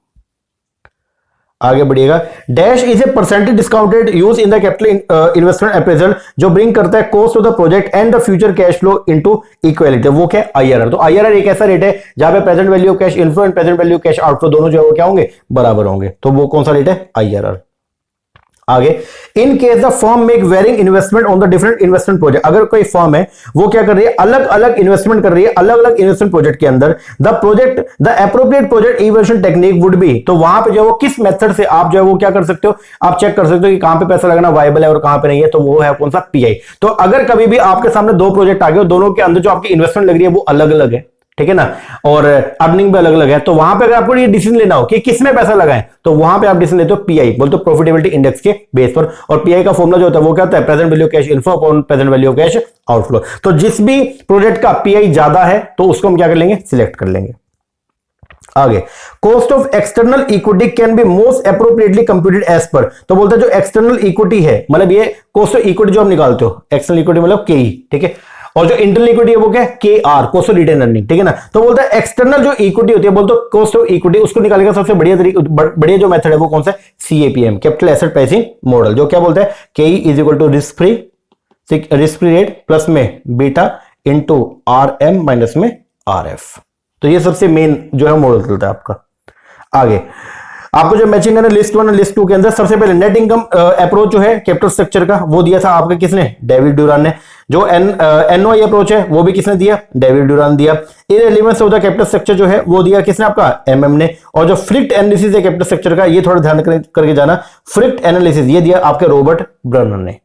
A: आगे बढ़िएगा। Dash is a percentage discounted use in the capital investment appraisal, जो ब्रिंग करता है cost of the project and the future cash flow into equality. वो क्या? आईआरआर। तो आईआरआर एक ऐसा रेट है जहां पे present value of cash inflow and present value cash outflow दोनों जो है वो क्या होंगे? बराबर होंगे। तो वो कौन सा रेट है? आईआरआर। आगे in case the firm make varying investment on the different investment project, अगर कोई फर्म है वो क्या कर रही है? अलग अलग इन्वेस्टमेंट कर रही है अलग अलग इन्वेस्टमेंट प्रोजेक्ट के अंदर, the appropriate project evaluation technique would be, तो वहां पे जो वो किस मेथड से आप जो है वो क्या कर सकते हो? आप चेक कर सकते हो कि कहां पे पैसा लगाना वायबल है और कहां पे नहीं है। तो वो है कौन सा? पीआई। तो अगर कभी भी आपके सामने दो प्रोजेक्ट आ गए, दोनों के अंदर जो आपकी इन्वेस्टमेंट लग रही है वो अलग अलग है, ठीक है ना, और अर्निंग भी अलग अलग है, तो वहां पे अगर आपको ये डिसीजन लेना हो कि किसमें पैसा लगाएं, तो वहां पे आप डिसीजन लेते हो पीआई, बोलते हो प्रॉफिटेबिलिटी इंडेक्स के बेस पर। और पीआई का फॉर्मूला जो होता है वो क्या होता है? Present value cash inflow upon present value cash outflow. तो जिस भी प्रोजेक्ट का पीआई ज्यादा है तो उसको हम क्या कर लेंगे? सिलेक्ट कर लेंगे। आगे cost of external equity can be most appropriately computed as per, तो बोलता है जो एक्सटर्नल इक्विटी है, मतलब ये कॉस्ट ऑफ इक्विटी जो आप निकालते हो, एक्सटर्नल इक्विटी मतलब केई, ठीक है, और जो इंटरनल इक्विटी है वो क्या है? K R, cost of retain earning, ठीक है ना। तो बोलता है एक्सटर्नल जो इक्विटी होती है, बोलते हैं कॉस्ट ऑफ इक्विटी, उसको निकालने का सबसे बढ़िया जो मेथड है वो कौन सा है? CAPM, capital asset pricing model, जो क्या बोलता है? K is equal to risk free rate plus में beta into R M minus में आर एफ। तो ये सबसे मेन जो है मॉडल चलता है आपका। आगे आपको जो मैचिंग करना लिस्ट 1 और लिस्ट 2 के अंदर, सबसे पहले नेट इनकम अप्रोच जो है कैपिटल स्ट्रक्चर का वो दिया था आपके किसने? डेविड ड्यूरान ने। जो एनओआई अप्रोच है वो भी किसने दिया? डेविड ड्यूरान दिया। इररिलेवेंस ऑफ द कैपिटल स्ट्रक्चर जो है वो दिया किसने? आपका एमएम ने। और जो फ्रिक्ट एनालिसिस है कैपिटल स्ट्रक्चर का, ये थोड़ा ध्यान करके जाना, फ्रिक्ट एनालिसिस ये दिया आपके रॉबर्ट ब्रनर ने।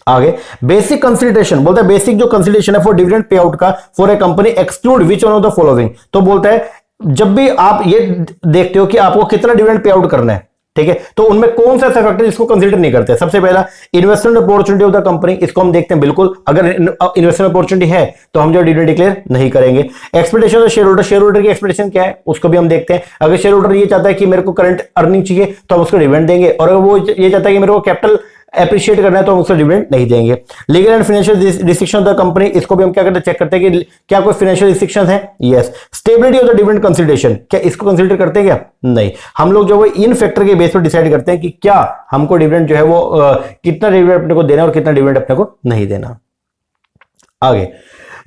A: आगे बेसिक कंसिडरेशन, बोलता है बेसिक जो कंसिडरेशन है फॉर डिविडेंड पे आउट का for a company exclude which one of the following, तो बोलता है जब भी आप ये देखते हो कि आपको कितना डिविडेंड पे आउट करना है, ठीक है, तो उनमें कौन सा ऐसा फैक्टर जिसको कंसीडर नहीं करते? सबसे पहला investment opportunity of the company, इसको हम देखते हैं बिल्कुल, अगर इन्वेस्टमेंट अपॉर्चुनिटी है तो हम जो डिविडेंड डिक्लेयर नहीं करेंगे। Expectation of share holder, share holder की एक्सपेक्टेशन क्या है उसको भी हम देखते हैं। अगर शेयर होल्डर ये चाहता है कि मेरे को करंट अर्निंग चाहिए तो हम उसको डिविडेंड देंगे, और अगर वो ये चाहता है कि मेरे को कैपिटल अप्रिशिएट करना है तो हम उसका डिविडेंड नहीं देंगे। Legal and financial restriction of the company, इसको भी हम क्या करते हैं, चेक करते हैं कि क्या कोई फाइनेंशियल रिस्ट्रिक्शन है। Yes. Stability of the dividend consideration, क्या इसको कंसीडर करते हैं क्या? नहीं। हम लोग जो वो इन फैक्टर के बेस पर डिसाइड करते हैं कि क्या हमको डिविडेंड जो है वो कितना डिविडेंड अपने को देना है और कितना डिविडेंड अपने को नहीं देना। आगे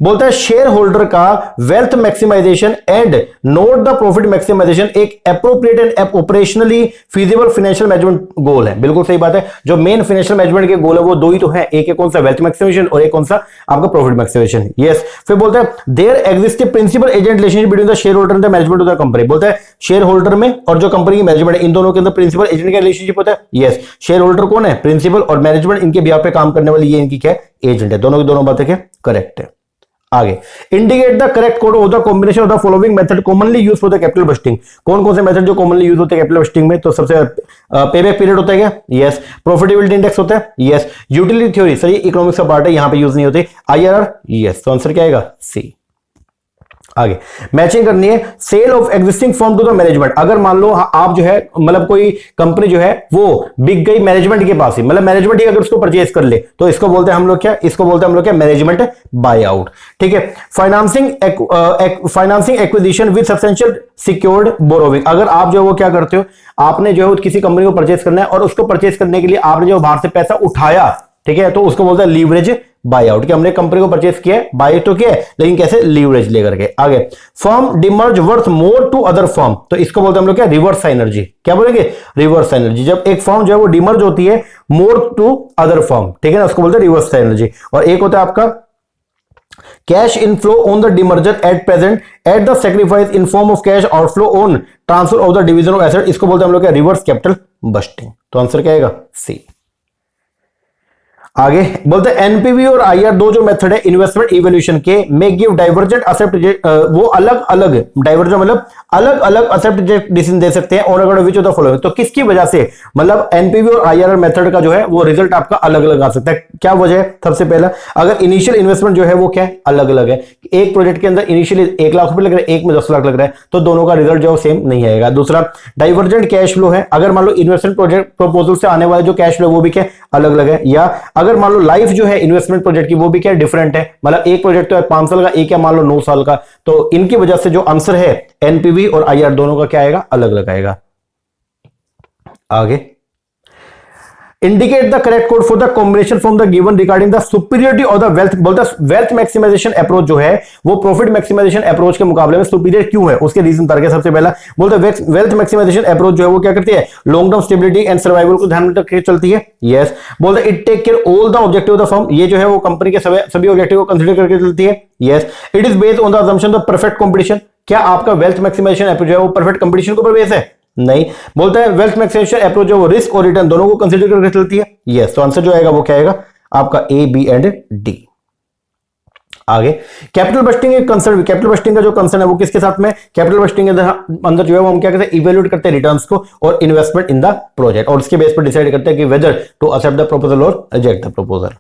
A: बोलता है शेयर होल्डर का wealth maximisation and note the profit maximisation एक appropriate and operationally feasible financial management goal है। बिल्कुल सही बात है, जो मेन फाइनेंशियल मैनेजमेंट के गोल है वो दो ही तो है, एक है कौन सा, वेल्थ मैक्सिमाइजेशन, और एक कौन सा, आपका प्रॉफिट मैक्सिमाइजेशन। यस। फिर बोलता है there exist a principal agent relationship between the share holder and the management of the company. बोलता है शेयर होल्डर में और जो कंपनी की मैनेजमेंट है, इन दोनों के अंदर प्रिंसिपल एजेंट का रिलेशनशिप होता है। यस। शेयर होल्डर कौन है, प्रिंसिपल, और मैनेजमेंट इनके बिहाफ पे काम करने वाली ये इनकी क्या एजेंट है। दोनों की दोनों बातें क्या करेक्ट है। आगे indicate the correct code of the combination of the following method commonly use for the capital bursting. कौन कौन से मेथड जो कॉमनली यूज होते हैं कैपिटल बस्टिंग में? तो सबसे पेबैक पीरियड होता है क्या? यस। प्रॉफिटेबिलिटी इंडेक्स होता है। यस। यूटिलिटी थ्योरी, सर ये इकोनॉमिक्स का पार्ट है, यहां पे यूज नहीं होती। IRR, yes. तो आंसर क्या आएगा? सी। आगे मैचिंग करनी है sale of existing firm to the management. अगर मान लो आप जो है मतलब कोई कंपनी जो है वो बिक गई मैनेजमेंट के पास ही, मतलब मैनेजमेंट ही अगर उसको परचेज कर ले तो इसको बोलते हैं हम लोग क्या, इसको बोलते हैं हम लोग क्या, मैनेजमेंट बाय आउट। ठीक है। Financing acquisition with substantial secured borrowing. अगर आप जो है वो क्या करते हो, आपने जो है किसी कंपनी को परचेज करना है और उसको परचेज करने के लिए आपने जो बाहर से पैसा उठाया, ठीक है, तो उसको बोलते हैं लीवरेज बाय आउट, कि हमने कंपनी को परचेज किया, बाय तो किया लेकिन कैसे, लीवरेज लेकर के। आगे firm demerge worth more to other firm, तो इसको बोलते हैं हम लोग क्या, रिवर्स एनर्जी। क्या बोलेंगे? Reverse energy. जब एक फर्म जो है वो डिमर्ज होती है मोर टू अदर फर्म, ठीक है ना, उसको बोलते हैं रिवर्स एनर्जी। और एक होता है आपका cash inflow on the demerger at present at the sacrifice in form of cash outflow on transfer of the division of asset, इसको बोलते हैं हम लोग क्या, रिवर्स कैपिटल बस्टिंग। तो आंसर क्या आएगा? सी। आगे बोलते हैं एनपीवी और आईआर दो जो मेथड है इन्वेस्टमेंट इवैल्यूएशन के मे गिव डाइवर्जेंट एसेप्ट, वो अलग अलग डाइवर्जेंट मतलब अलग अलग एसेप्ट डिसीजन दे सकते हैं और अगर विच ऑफ द फॉलोइंग, तो किसकी वजह से मतलब एनपीवी और आईआर मेथड का जो है वो रिजल्ट आपका अलग अलग आ सकता है। क्या वजह है? सबसे पहला, अगर इनिशियल इन्वेस्टमेंट जो है वो क्या है, अलग अलग है। एक प्रोजेक्ट के अंदर इनिशियली 1 लाख रुपए लग रहा है, एक में 10 लाख लग रहा है, तो दोनों का रिजल्ट जो सेम नहीं आएगा। दूसरा डाइवर्जेंट कैश फ्लो है, अगर मान लो इन्वेस्टमेंट प्रोजेक्ट प्रपोजल से आने वाले जो कैश फ्लो वो भी क्या अलग अलग है। या अगर मान लो लाइफ जो है इन्वेस्टमेंट प्रोजेक्ट की वो भी क्या डिफरेंट है, मतलब एक प्रोजेक्ट तो है 5 साल का, एक है मान लो 9 साल का, तो इनकी वजह से जो आंसर है एनपीवी और आईआर दोनों का क्या आएगा, अलग अलग आएगा। आगे indicate the correct code for the combination from the given regarding the superiority of the wealth. बोलता है वेल्थ मैक्सिमाइजेशन अप्रोच जो है वो प्रॉफिट मैक्सिमाइजेशन अप्रोच के मुकाबले में सुपीरियर क्यों है, उसके रीजन तार के। सबसे पहला बोलता है वेल्थ मैक्सिमाइजेशन अप्रोच जो है वो क्या करती है, long term stability and survival को ध्यान में रख के चलती है। यस। बोलता है it take care all the objective of the firm, ये जो है वो कंपनी के सभी ऑब्जेक्टिव को कंसीडर करके चलती है। Yes. It is based on the assumption of perfect competition. क्या आपका वेल्थ मैक्सिमाइजेशन अप्रोच है वो परफेक्ट कंपटीशन के ऊपर बेस है? नहीं। बोलता है वेल्थ मैक्सिमाइजेशन अप्रोच जो वो रिस्क और रिटर्न दोनों को कंसीडर करके चलती है। यस। तो आंसर जो आएगा वो क्या आएगा आपका ए, बी एंड डी। आगे कैपिटल बस्टिंग एक कंसर्न, कैपिटल बस्टिंग का जो कंसर्न है वो किसके साथ में, कैपिटल बस्टिंग के अंदर जो है वो हम क्या करते हैं, इवैल्यूएट करते हैं रिटर्न्स को और इन्वेस्टमेंट इन द प्रोजेक्ट, और उसके बेस पर डिसाइड करते हैं कि whether to accept the proposal और रिजेक्ट द प्रपोजल।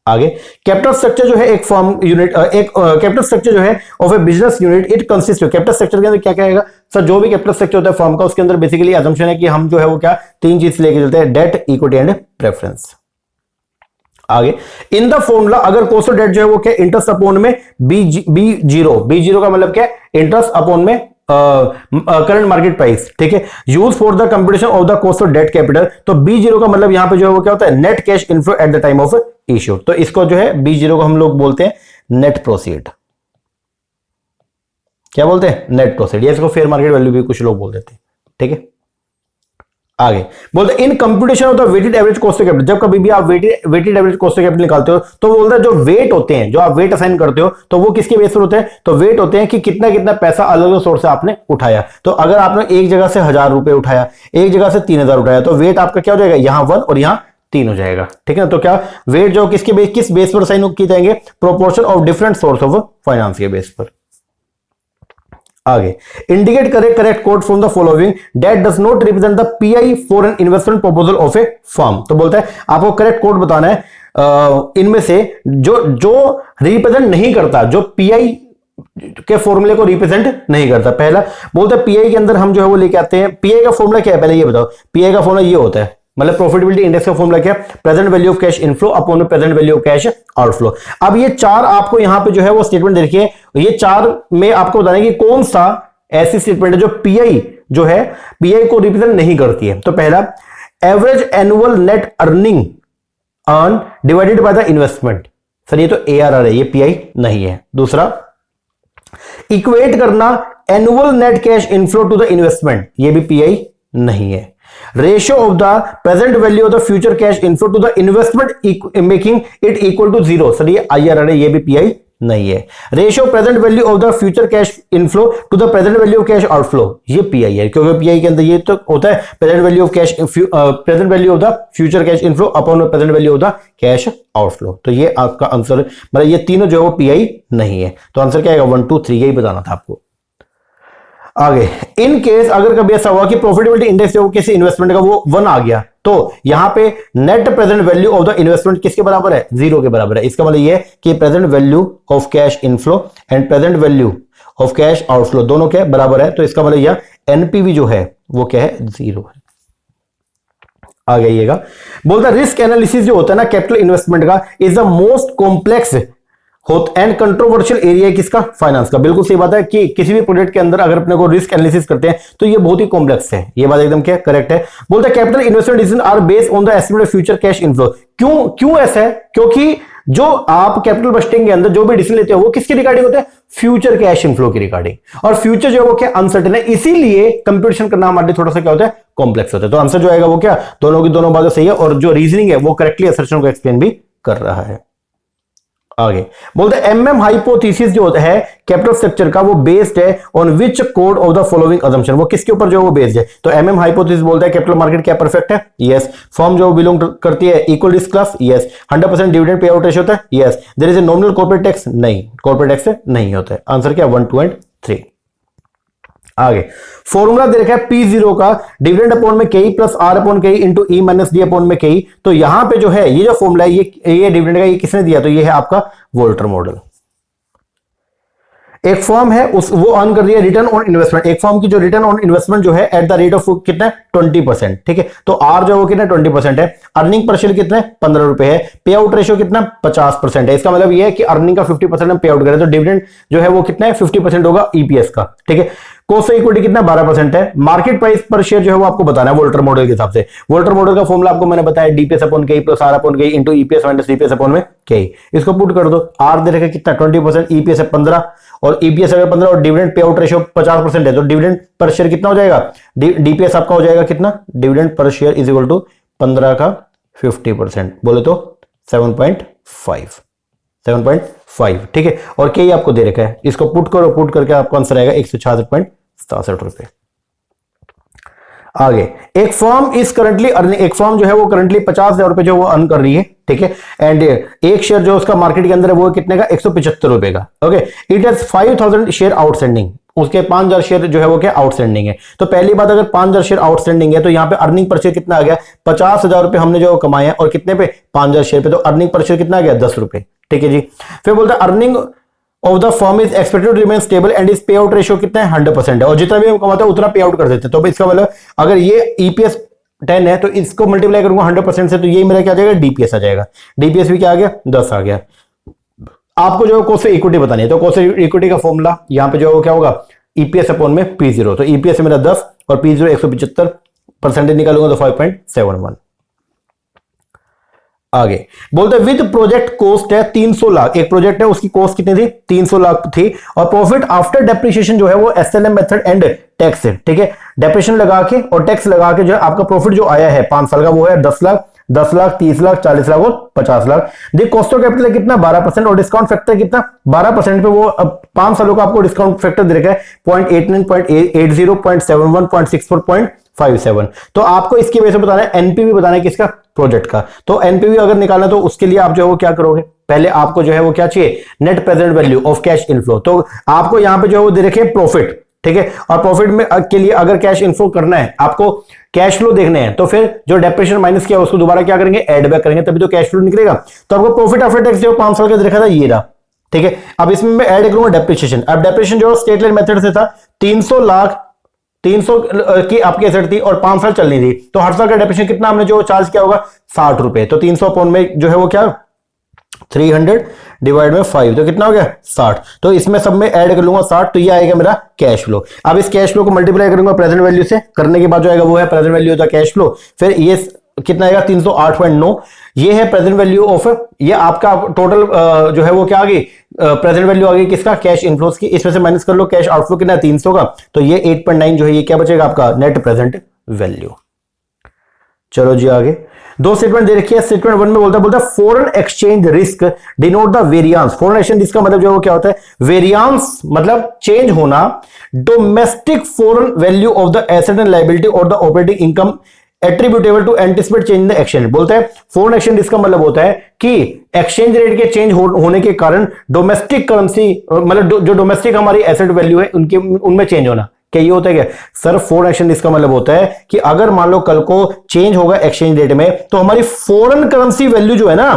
A: आगे कैपिटल स्ट्रक्चर जो है एक फर्म यूनिट, एक कैपिटल स्ट्रक्चर जो है of a business unit it consist of, capital structure के अंदर क्या क्या आएगा सर, जो भी कैपिटल स्ट्रक्चर होता है फर्म का उसके अंदर बेसिकली असम्पशन है कि हम जो है वो क्या 3 चीज लेके चलते हैं, डेट, इक्विटी एंड प्रेफरेंस। आगे इन द फॉर्मूला अगर कॉस्ट ऑफ डेट जो है वो क्या इंटरेस्ट अपॉन में B0 का मतलब क्या इंटरेस्ट अपॉन में करंट मार्केट प्राइस, ठीक है, use for the computation of the cost of debt capital. तो B0 का मतलब यहां पे जो है वो क्या होता है, net cash inflow at the time of issue. तो इसको जो है B0 को हम लोग बोलते हैं नेट प्रोसीड। क्या बोलते हैं, नेट प्रोसीड, या इसको फेयर मार्केट वैल्यू भी कुछ लोग बोल देते हैं, ठीक है। आगे बोलते हैं in computation of the weighted average cost of capital, जब कभी भी आप weighted average cost of capital निकालते हो तो वो बोलता है जो वेट होते हैं, जो आप वेट असाइन करते हो तो वो किसके बेस पर होते हैं, तो वेट होते हैं कि कितना कितना पैसा अलग अलग सोर्स से आपने उठाया। तो अगर आपने एक जगह से 1000 रुपए उठाया, एक जगह से 3000 उठाया, तो वेट आपका क्या हो जाएगा, यहां 1 और यहां 3 हो जाएगा, ठीक है। तो क्या वेट जो किसके बेस, किस बेस पर असाइन किए जाएंगे, proportion of different source of finance के बेस पर। आगे indicate correct code from the following that does not represent the pi for an investment proposal of a firm. तो बोलता है आपको करेक्ट कोड बताना है इनमें से जो रिप्रेजेंट नहीं करता, जो पीआई के फॉर्मूले को रिप्रेजेंट नहीं करता। पहला बोलता है पीआई के अंदर हम जो है वो लेके आते हैं, पीआई का फॉर्मूला क्या है पहले ये बताओ, पीआई का फॉर्मूला ये होता है, मतलब प्रॉफिटेबिलिटी इंडेक्स का फॉर्मूला क्या है, present value of cash inflow upon present value of cash outflow. अब ये चार आपको यहां पे जो है वो स्टेटमेंट देखिए, ये चार में आपको बताना है कि कौन सा ऐसी स्टेटमेंट है जो पीआई जो है पीआई को रिप्रेजेंट नहीं करती है। तो पहला, average annual net earning earn divided by the investment, sir ये तो एआरआर है, ये पीआई नहीं है। दूसरा, इक्वेट करना annual net cash inflow to the investment, ये भी पीआई नहीं है। Ratio of the present value of the future cash inflow to the investment making it equal to zero, sir ये आईआरआर है, ये भी पीआई नहीं है। Ratio present value of the future cash inflow to the present value of cash outflow, ये PI है, क्योंकि PI के अंदर ये तो होता है present value of cash present value of the future cash inflow upon present value of the cash outflow. तो ये आपका आंसर, मतलब ये तीनों जो है वो पीआई नहीं है। तो आंसर क्या आएगा, 1 2 3, यही बताना था आपको। आगे, इन केस अगर कभी ऐसा हुआ कि प्रॉफिटेबिलिटी इंडेक्स जो किसी इन्वेस्टमेंट का वो 1 आ गया, तो यहां पे net present value of the investment किसके बराबर है, 0 के बराबर है। इसका मतलब ये कि present value of cash inflow and present value of cash outflow दोनों के बराबर है। तो इसका मतलब यह एनपीवी जो है वो क्या है, 0 है। आ गइएगा, बोलता रिस्क एनालिसिस जो होता है ना कैपिटल इन्वेस्टमेंट का, is the most complex and controversial area किसका, फाइनेंस का। बिल्कुल सही बात है कि किसी भी प्रोजेक्ट के अंदर अगर अपने को रिस्क एनालिसिस करते हैं तो ये बहुत ही कॉम्प्लेक्स है, ये बात एकदम क्या करेक्ट है। बोलता है capital investment decision are based on the estimate of future cash inflow. क्यों ऐसा है, क्योंकि जो आप कैपिटल बजटिंग के अंदर जो भी डिसीजन लेते हो वो किसकी रिगार्डिंग होता है, फ्यूचर कैश इनफ्लो की रिगार्डिंग, और फ्यूचर जो है वो क्या अनसर्टेन है, इसीलिए कंप्यूटेशन करना हमारे लिए थोड़ा सा क्या होता है, कॉम्प्लेक्स होता है। तो आंसर जो आएगा वो क्या, दोनों की दोनों बातें सही है, और जो रीजनिंग है वो करेक्टली असर्शन को एक्सप्लेन भी कर रहा है। आगे बोलते हैं एमएम हाइपोथेसिस जो होता है कैपिटल स्ट्रक्चर का, वो बेस्ड है on which code of the following assumption, वो किसके ऊपर जो है वो बेस्ड है। तो एमएम हाइपोथेसिस बोलता है कैपिटल मार्केट क्या परफेक्ट है, यस। फर्म जो बिलोंग करती है equal risk class, yes. 100% dividend pay out ratio होता है, yes. There is a nominal corporate tax, नहीं, कॉर्पोरेट टैक्स नहीं होता है। आंसर क्या, 1 2 एंड 3। आगे फॉर्मूला दे रखा है P0 का, डिविडेंड अपॉन में KE plus R upon KE into E minus D upon में KE। तो यहां पे जो है ये जो फॉर्मूला है ये डिविडेंड का ये किसने दिया, तो ये है आपका वोल्टर मॉडल। एक फर्म है वो अर्न कर रही है रिटर्न ऑन इन्वेस्टमेंट, एक फर्म की जो रिटर्न ऑन इन्वेस्टमेंट जो है एट द रेट ऑफ कितना 20%, ठीक है। तो आर जो वो कितना 20% है, अर्निंग पर शेयर कितना 15 रुपए है, पे आउट रेशियो कितना 50% है। इसका मतलब ये है कि अर्निंग का 50% हम पे आउट करें तो डिविडेंड जो है वो कितना है 50% होगा ईपीएस का, ठीक है। कॉस्ट इक्विटी कितना 12% है। मार्केट प्राइस पर शेयर जो है वो आपको बताना है वोल्टर मॉडल के हिसाब से। वोल्टर मॉडल का फॉर्मूला आपको मैंने बताया डीपीएस अपॉन के प्लस आर अपॉन के into EPS minus DPS upon में के। इसको पुट कर दो, आर दे रखा कितना 20%, ईपीएस है 15 और ईपीएस अगर 15 और डिविडेंड पे आउट रेशियो 50% है तो डिविडेंड पर शेयर कितना हो जाएगा, डीपीएस आपका हो जाएगा कितना, dividend per share is equal to 15 का 50% बोले तो 7.5, ठीक है। और के आपको दे रखा है, इसको पुट करो, पुट करके आपको आंसर आएगा 166.67 रुपए। आगे एक फर्म इज करंटली अर्निंग, एक फर्म जो है वो करंटली 50,000 रुपए जो वो अर्न कर रही है, ठीक है। एंड एक शेयर जो उसका मार्केट के अंदर है वो कितने का 175 रुपए का, okay. It has 5,000 share outstanding, उसके 5,000 शेयर जो है वो क्या आउटस्टैंडिंग है। तो पहली बात अगर 5,000 शेयर आउटस्टैंडिंग है तो यहाँ पे अर्निंग पर शेयर कितना आ गया 50,000 रुपए हमने जो कमाए हैं, और कितने पे 5,000 शेयर पे, तो अर्निंग पर शेयर कितना आ गया 10 रुपए, ठीक है जी। फिर बोलता है earning of the firm is expected to remain stable and its pay out ratio कितना है 100% है, और जितना भी हम कमाते हैं उतना पे आउट कर देते हैं। तो इसका मतलब अगर ये ईपीएस 10 है तो इसको मल्टीप्लाई करूंगा 100% से, तो ये मेरा क्या आ जाएगा डीपीएस आ जाएगा। डीपीएस भी क्या आ गया 10 आ गया। आपको जो कॉस्ट इक्विटी बतानी है तो कॉस्ट इक्विटी का फॉर्मूला यहाँ पे जो क्या होगा ईपीएस अपॉन में P0, तो ईपीएस मेरा 10 और P0 175% निकालूंगा तो 5.71। आगे बोलते विद प्रोजेक्ट कॉस्ट है 300 लाख, एक प्रोजेक्ट है उसकी कॉस्ट कितनी थी 300 लाख थी, और प्रॉफिट आफ्टर डेप्रिसिएशन जो है वो एसएलएम मेथड एंड टैक्स है, ठीक है। डेप्रिसिएशन लगा के और टैक्स लगा के जो है आपका प्रॉफिट जो आया है 5 साल का वो है 10 लाख, 10 लाख, 30 लाख, 40 लाख और 50 लाख। देखिए कॉस्ट ऑफ कैपिटल कितना 12% और डिस्काउंट फैक्टर कितना 12% पे, वो 5 सालों का आपको डिस्काउंट फैक्टर दे रखा है 0.89, 0.80, 0.71, 0.64, 0.57। तो आपको इसकी वजह से बताना है एनपीवी बताना है किसका प्रोजेक्ट का। तो एनपीवी अगर निकालना तो उसके लिए आप जो है वो क्या करोगे, पहले आपको जो है वो क्या चाहिए net present value of cash inflow. तो आपको यहां पे जो है वो दे रखे प्रॉफिट, ठीक है। और प्रॉफिट में के लिए अगर कैश इनफ्लो करना है, आपको कैश फ्लो देखने हैं, तो फिर जो डेप्रिसिएशन माइनस किया उसको दोबारा क्या करेंगे ऐड बैक करेंगे, तभी तो कैश फ्लो निकलेगा। तो आपको प्रॉफिट आफ्टर टैक्स जो 5 साल का देखा था ये रहा, ठीक है। अब इसमें मैं ऐड करूंगा डेप्रिसिएशन। अब डेप्रिसिएशन जो स्टेट लाइन मेथड से था 300 लाख 300 की आपकी एसेट थी और 5 साल चलनी थी, तो हर साल का डेप्रिसिएशन कितना हमने जो चार्ज किया होगा 60 रुपए। तो 300 अपॉन में जो है वो क्या 300 डिवाइड में 5, तो कितना हो गया 60। तो इसमें सब में ऐड कर लूंगा 60, तो ये आएगा मेरा कैश फ्लो। अब इस कैश फ्लो को मल्टीप्लाई करूंगा प्रेजेंट वैल्यू से, करने के बाद जो आएगा वो है present value of the cash flow. फिर ये कितना आएगा 308.9, ये है प्रेजेंट वैल्यू ऑफ, ये आपका टोटल जो है वो क्या आ गई प्रेजेंट वैल्यू आ गई किसका कैश इनफ्लोस की। इसमें से माइनस कर लो कैश आउटफ्लो कितना है 300 का, तो ये 8.9 जो है ये क्या बचेगा आपका नेट प्रेजेंट वैल्यू। चलो जी आगे दो स्टेटमेंट दे रखी है। स्टेटमेंट 1 में बोलता है foreign exchange risk denote the variance. Foreign exchange risk का मतलब जो है वो क्या होता है वेरिएंस, मतलब चेंज होना domestic foreign value of the asset and liability और the operating income attributable to anticipate change in the exchange. बोलते हैं फॉरेन एक्सचेंज रिस्क का मतलब होता है कि एक्सचेंज रेट के चेंज होने के कारण डोमेस्टिक करेंसी मतलब जो डोमेस्टिक हमारी एसेट वैल्यू है उनके उनमें चेंज होना। क्या ये होता है क्या सर फॉरेन एक्सचेंज रिस्क का मतलब होता है कि अगर मान लो कल को चेंज होगा एक्सचेंज रेट में, तो हमारी फॉरेन करेंसी वैल्यू जो है ना,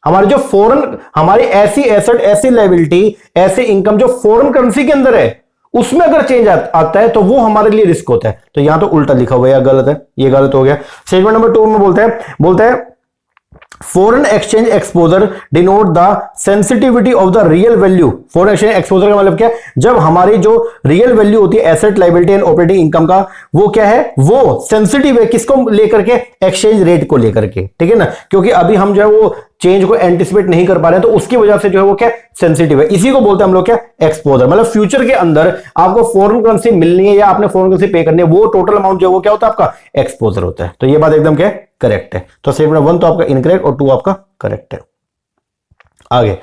A: हमारी जो फॉरेन हमारी ऐसी एसेट ऐसी लायबिलिटी ऐसी इनकम जो फॉरेन करेंसी के अंदर है उसमें अगर चेंज आता है तो वो हमारे लिए रिस्क होता है। तो यहां तो उल्टा लिखा हुआ है, गलत है, ये गलत हो गया। स्टेटमेंट नंबर 2 में बोलता है foreign exchange exposure denote the sensitivity of the real value. Foreign exchange exposure का मतलब क्या है, जब हमारी जो रियल वैल्यू होती है asset liability and operating income का, वो क्या है वो सेंसिटिव है किसको लेकर के एक्सचेंज रेट को लेकर के, ठीक है ना, क्योंकि अभी हम जो है वो चेंज को एंटिसिपेट नहीं कर पा रहे हैं, तो उसकी वजह से जो है वो क्या सेंसिटिव है। इसी को बोलते हैं हम लोग क्या एक्सपोजर। मतलब फ्यूचर के अंदर आपको फॉरेन करेंसी मिलनी है या आपने फॉरेन करेंसी पे करनी है, वो टोटल अमाउंट जो है वो क्या होता है आपका एक्सपोजर होता है। तो ये बात एकदम क्या करेक्ट है। तो स्टेटमेंट 1 तो आपका इनकरेक्ट और 2 आपका करेक्ट है। आगे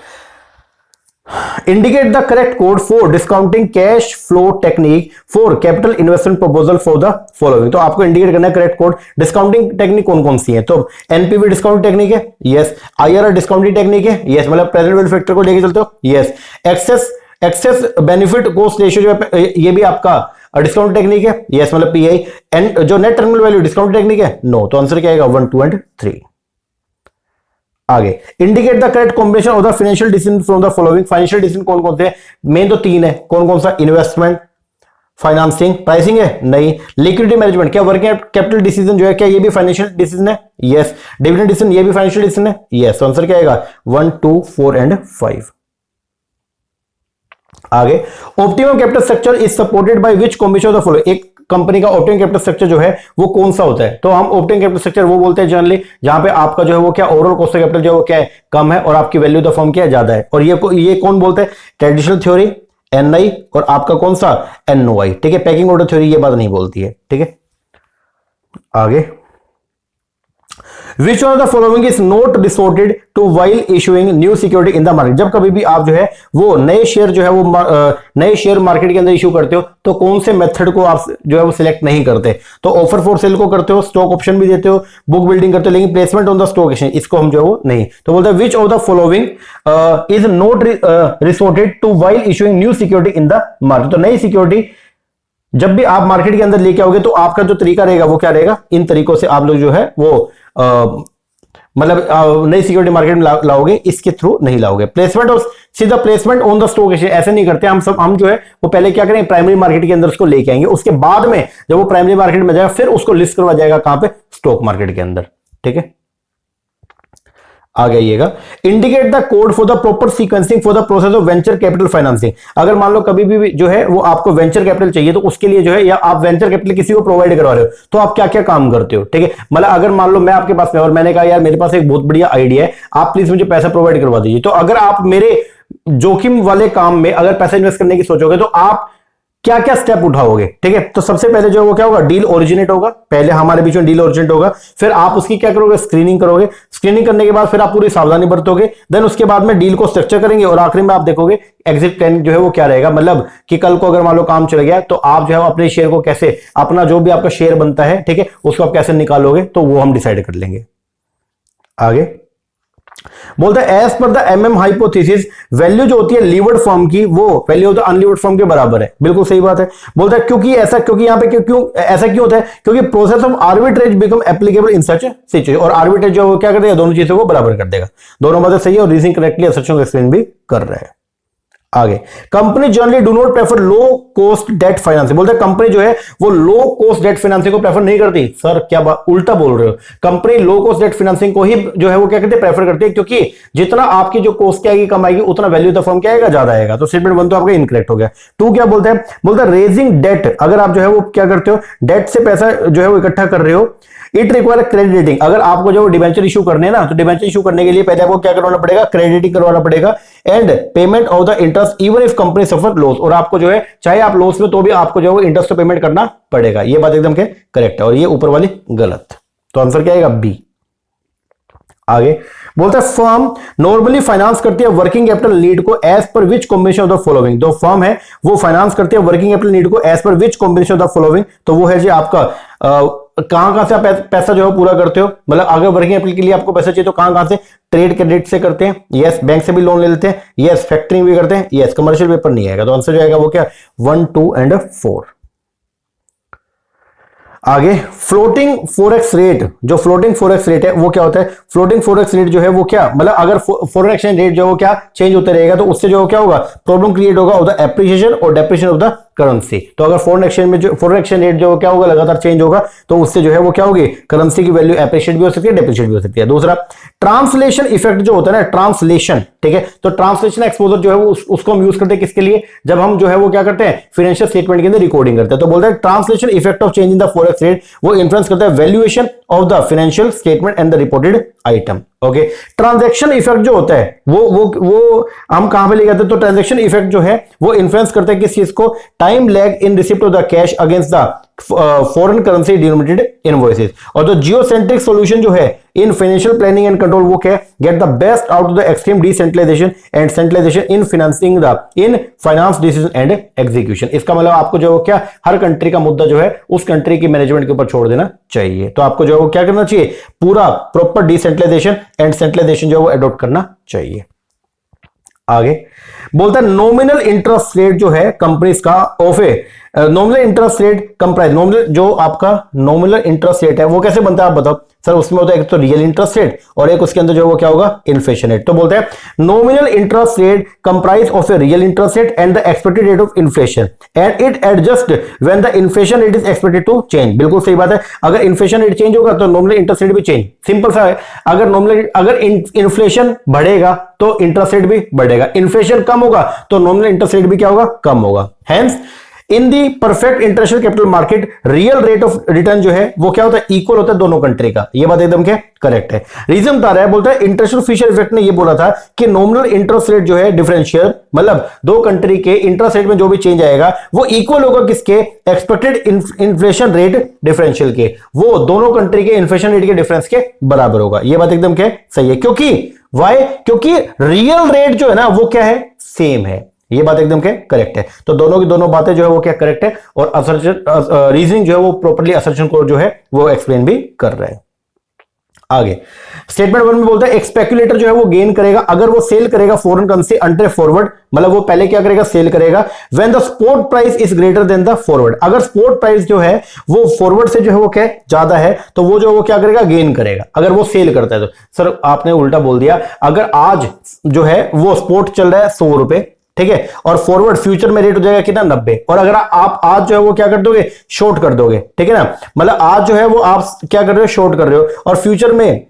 A: indicate the correct code for discounting cash flow technique for capital investment proposal for the following. तो आपको इंडिकेट करना है करेक्ट कोड। डिस्काउंटिंग टेक्निक कौन कौन सी है, तो एनपीवी डिस्काउंटिंग टेक्निक है, यस। आईआरआर डिस्काउंटिंग टेक्निक है, यस, मतलब प्रेजेंट वैल्यू फैक्टर को लेके चलते हो, yes. Excess benefit cost ratio जो है ये भी आपका डिस्काउंट टेक्निक है, यस, मतलब पीआई। एंड जो net terminal value discount technique है, नो। तो आंसर क्या आएगा 1, 2 एंड 3। आगे indicate the correct combination of the financial decision from the following. Financial decision कौन कौन से हैं, मेन तो 3 है, कौन कौन सा, इन्वेस्टमेंट, फाइनेंसिंग, प्राइसिंग है नहीं, लिक्विडिटी मैनेजमेंट, क्या वर्किंग कैपिटल डिसीजन जो है क्या ये भी फाइनेंशियल डिसीजन है, यस। डिविडेंड डिसीजन ये भी फाइनेंशियल डिसीजन है, यस। तो आंसर क्या आएगा 1, 2, 4 एंड 5। आगे optimum capital structure is supported by which combination of the following. एक कंपनी का ऑप्टिमम कैपिटल स्ट्रक्चर जो है वो कौन सा होता है, तो हम ऑप्टिमम कैपिटल स्ट्रक्चर वो बोलते हैं जनरली जहां पे आपका जो है वो क्या ओवरऑल कॉस्ट ऑफ कैपिटल जो है वो क्या है कम है और आपकी वैल्यू ऑफ द फर्म क्या है ज्यादा है। और ये कौन बोलते हैं, ट्रेडिशनल थ्योरी एनआई और आपका कौन सा एनओआई, ठीक है। पैकिंग ऑर्डर थ्योरी ये बात नहीं बोलती है, ठीक है। आगे Which one of the following is not resorted to while issuing new security in the market। जब कभी भी आप जो है वो नए शेयर जो है वो नए शेयर मार्केट के अंदर इशू करते हो तो कौन से मेथड को आप जो है वो सिलेक्ट नहीं करते, तो ऑफर फॉर सेल को करते हो, स्टॉक ऑप्शन भी देते हो, बुक बिल्डिंग करते हो, लेकिन placement on the stock exchange इसको हम जो है वो नहीं। तो बोलते हैं which of the following is not resorted to while issuing new security in the market. तो नई सिक्योरिटी जब भी आप मार्केट के अंदर लेके आओगे तो आपका जो तरीका रहेगा वो क्या रहेगा, इन तरीकों से आप लोग जो है वो मतलब नई सिक्योरिटी मार्केट में लाओगे, इसके थ्रू नहीं लाओगे। प्लेसमेंट और सीधा placement on the stock exchange ऐसे नहीं करते हम जो है वो पहले क्या करेंगे प्राइमरी मार्केट के अंदर उसको लेके आएंगे, उसके बाद में जब वो प्राइमरी मार्केट में जाएगा फिर उसको लिस्ट करवा जाएगा कहां पे, स्टॉक मार्केट के अंदर, ठीक है। आगे आइएगा indicate the code for the proper sequencing for the process of venture capital financing. अगर मान लो कभी भी जो है वो आपको वेंचर कैपिटल चाहिए तो उसके लिए जो है या आप वेंचर कैपिटल किसी को प्रोवाइड करवा रहे हो तो आप क्या क्या काम करते हो, ठीक है। मतलब अगर मान लो मैं आपके पास में और मैंने कहा यार मेरे पास एक बहुत बढ़िया आइडिया है, आप प्लीज मुझे पैसा प्रोवाइड करवा दीजिए, तो अगर आप मेरे जोखिम वाले काम में अगर पैसा इन्वेस्ट करने की सोचोगे तो आप क्या क्या स्टेप उठाओगे, ठीक है। तो सबसे पहले जो है वो क्या होगा, डील ओरिजिनेट होगा, पहले हमारे बीच में डील ओरिजिनेट होगा, फिर आप उसकी क्या करोगे, स्क्रीनिंग करोगे, स्क्रीनिंग करने के बाद फिर आप पूरी सावधानी बरतोगे, देन उसके बाद में डील को स्ट्रक्चर करेंगे और आखिरी में आप देखोगे एग्जिट प्लान जो है वो क्या रहेगा। मतलब कि कल को अगर मान लो काम चल गया तो आप जो है अपने शेयर को कैसे, अपना जो भी आपका शेयर बनता है, ठीक है, उसको आप कैसे निकालोगे तो वो हम डिसाइड कर लेंगे। आगे बोलता है एज पर द एमएम हाइपोथेसिस वैल्यू जो होती है लीवर्ड फॉर्म की वो value of the unlevered form के बराबर है। बिल्कुल सही बात है। बोलता है क्योंकि यहां पे क्यों ऐसा क्यों होता है, क्योंकि process of arbitrage become applicable in such situation. और आर्बिट्रेज जो वो क्या कर देगा, दोनों चीजों को बराबर कर देगा। दोनों बातें सही है और रीजनिंग करेक्टली असर्शन को एक्सप्लेन भी कर रहा है। आगे, company generally do not prefer low cost debt financing. बोलते हैं कंपनी जो है वो लो कॉस्ट डेट फाइनेंसिंग को प्रेफर नहीं करती। सर क्या उल्टा बोल रहे हो, company low cost debt financing को ही जो है वो क्या कहते हैं प्रेफर करती है, क्योंकि जितना आपकी जो कॉस्ट क्या आएगी कम आएगी उतना वैल्यू द फर्म क्या आएगा ज्यादा आएगा। तो स्टेटमेंट 1 तो आपका इनकरेक्ट हो गया। 2 क्या बोलते हैं, बोलते हैं रेजिंग डेट, अगर आप जो है वो क्या करते हो डेट से पैसा जो है वो इकट्ठा कर रहे हो, इट रिक्वायर क्रेडिट रेटिंग। अगर आपको जो डिबेंचर इशू करने ना, तो डिबेंचर इशू करने के लिए पहले आपको क्या करवाना पड़ेगा, क्रेडिटिंग करवाना पड़ेगा and payment of the interest even if company suffer loss. और आपको जो है चाहे आप लॉस में तो भी आपको जो है वो इंटरेस्ट तो पेमेंट करना पड़ेगा। ये बात एकदम के करेक्ट है और ये ऊपर वाली गलत। तो आंसर क्या आएगा, बी। आगे बोलता है फर्म नॉर्मली फाइनेंस करती है वर्किंग कैपिटल नीड को एज पर which combination of the following. जो फर्म है वो फाइनेंस करती है वर्किंग कैपिटल नीड को एज पर which combination of the following. तो वो है जी आपका कहां से आप पैसा जो है पूरा करते हो, मतलब अगर वर्किंग कैपिटल के लिए आपको पैसा चाहिए तो कहां से, ट्रेड क्रेडिट से करते हैं, यस बैंक से भी लोन ले लेते हैं, यस फैक्टरिंग भी करते हैं, यस कमर्शियल पेपर नहीं आएगा। तो आंसर जो आएगा वो क्या, 1, 2 एंड 4। आगे फ्लोटिंग फॉरेक्स रेट, जो फ्लोटिंग फॉरेक्स रेट है वो क्या होता है, फ्लोटिंग फॉरेक्स रेट जो है वो क्या, मतलब अगर फॉरेन एक्सचेंज रेट जो है वो क्या चेंज होते रहेगा तो उससे जो क्या होगा, प्रॉब्लम क्रिएट होगा ऑफ द एप्रिसिएशन और डेप्रिसिएशन ऑफ द करेंसी। तो अगर फॉरेन एक्सचेंज में जो फॉरेन एक्सचेंज रेट जो क्या होगा लगातार चेंज होगा तो उससे जो है वो क्या होगी, करेंसी की वैल्यू एप्रिशिएट भी हो सकती है, डेप्रिशिएट भी हो सकती है। दूसरा ट्रांसलेशन इफेक्ट जो होता है ना, ट्रांसलेशन, ठीक है, तो ट्रांसलेशन एक्सपोजर जो है वो उसको हम यूज करते हैं किसके लिए, जब हम जो है वो क्या करते हैं फाइनेंशियल स्टेटमेंट के अंदर रिकॉर्डिंग करते हैं। तो बोलते हैं translation effect of change in the forex rate वो इन्फ्लुएंस करता है valuation of the financial statement and the reported item. Okay, transaction effect जो होता है वो हम कहां पे ले जाते हैं, तो ट्रांजैक्शन इफेक्ट जो है वो इन्फ्लुएंस करता है किस चीज को, time lag in receipt of the cash against the foreign currency denominated invoices. और जो जियोसेंट्रिक सॉल्यूशन जो है in financial planning and control वो क्या, get the best out of the extreme decentralisation and centralisation in financing the in finance decision and execution. इसका मतलब आपको जो क्या हर कंट्री का मुद्दा जो है उस कंट्री की मैनेजमेंट के ऊपर छोड़ देना चाहिए। तो आपको जो है वो क्या करना चाहिए, पूरा प्रॉपर डिसेंट्रलाइजेशन एंड सेंट्रलाइजेशन जो है वो अडॉप्ट करना चाहिए। आगे बोलता है नॉमिनल इंटरेस्ट रेट जो है कंपनीज का of a nominal interest rate comprise, nominal जो आपका नॉमिनल इंटरेस्ट रेट है वो कैसे बनता है आप बताओ सर। उसमें होता है एक तो रियल इंटरेस्ट रेट और एक उसके अंदर जो है वो क्या होगा, इन्फ्लेशन रेट। तो बोलते हैं nominal interest rate comprise of a real interest rate and the expected rate of inflation and it adjust when the inflation rate is expected to change. बिल्कुल सही बात है, अगर इन्फ्लेशन रेट चेंज होगा तो नॉमिनल इंटरेस्ट रेट भी change. Simple सा है, अगर इन्फ्लेशन बढ़ेगा तो इंटरेस्ट रेट भी बढ़ेगा, इन्फ्लेशन कम होगा तो नॉमिनल इंटरेस्ट रेट भी क्या होगा, कम होगा। Hence in the perfect international capital market real rate of return जो है वो क्या होता है, इक्वल होता है दोनों कंट्री का। ये बात एकदम क्या करेक्ट है। रीजन बता रहा है, बोलता है इंटरनेशनल फिशर इफेक्ट ने ये बोला था कि नॉमिनल इंटरेस्ट रेट जो है डिफरेंशियल, मतलब दो कंट्री के इंटरेस्ट रेट में जो भी चेंज आएगा वो इक्वल होगा किसके, एक्सपेक्टेड इन्फ्लेशन रेट डिफरेंशियल के, वो दोनों कंट्री के इन्फ्लेशन रेट के डिफरेंस के बराबर होगा। ये बात एकदम क्या सही है, क्योंकि वाई, क्योंकि रियल रेट जो है ना वो क्या है, सेम है। ये बात एकदम क्या करेक्ट है। तो दोनों की दोनों बातें जो है वो क्या करेक्ट है और रीजनिंग जो है वो प्रॉपर्ली असर्शन को जो है वो एक्सप्लेन भी कर रहे हैं। आगे स्टेटमेंट 1 में बोलता है एक स्पेक्युलेटर जो है वो गेन करेगा अगर वो सेल करेगा फॉरेन करेंसी अंडर फॉरवर्ड, मतलब वो पहले क्या करेगा, सेल करेगा when the spot price is greater than the forward. अगर स्पॉट प्राइस जो है वो फॉरवर्ड से जो है वो क्या ज्यादा है तो वो जो है वो क्या करेगा, गेन करेगा। अगर वो सेल करता है तो सर आपने उल्टा बोल दिया, अगर आज जो है वो स्पॉट चल रहा है 100 रुपए, ठीक है, और फॉरवर्ड फ्यूचर में रेट हो जाएगा कितना, 90, और अगर आप आज जो है वो क्या कर दोगे, शॉर्ट कर दोगे, ठीक है ना, मतलब आज जो है वो आप क्या कर रहे हो, शॉर्ट कर रहे हो, और फ्यूचर में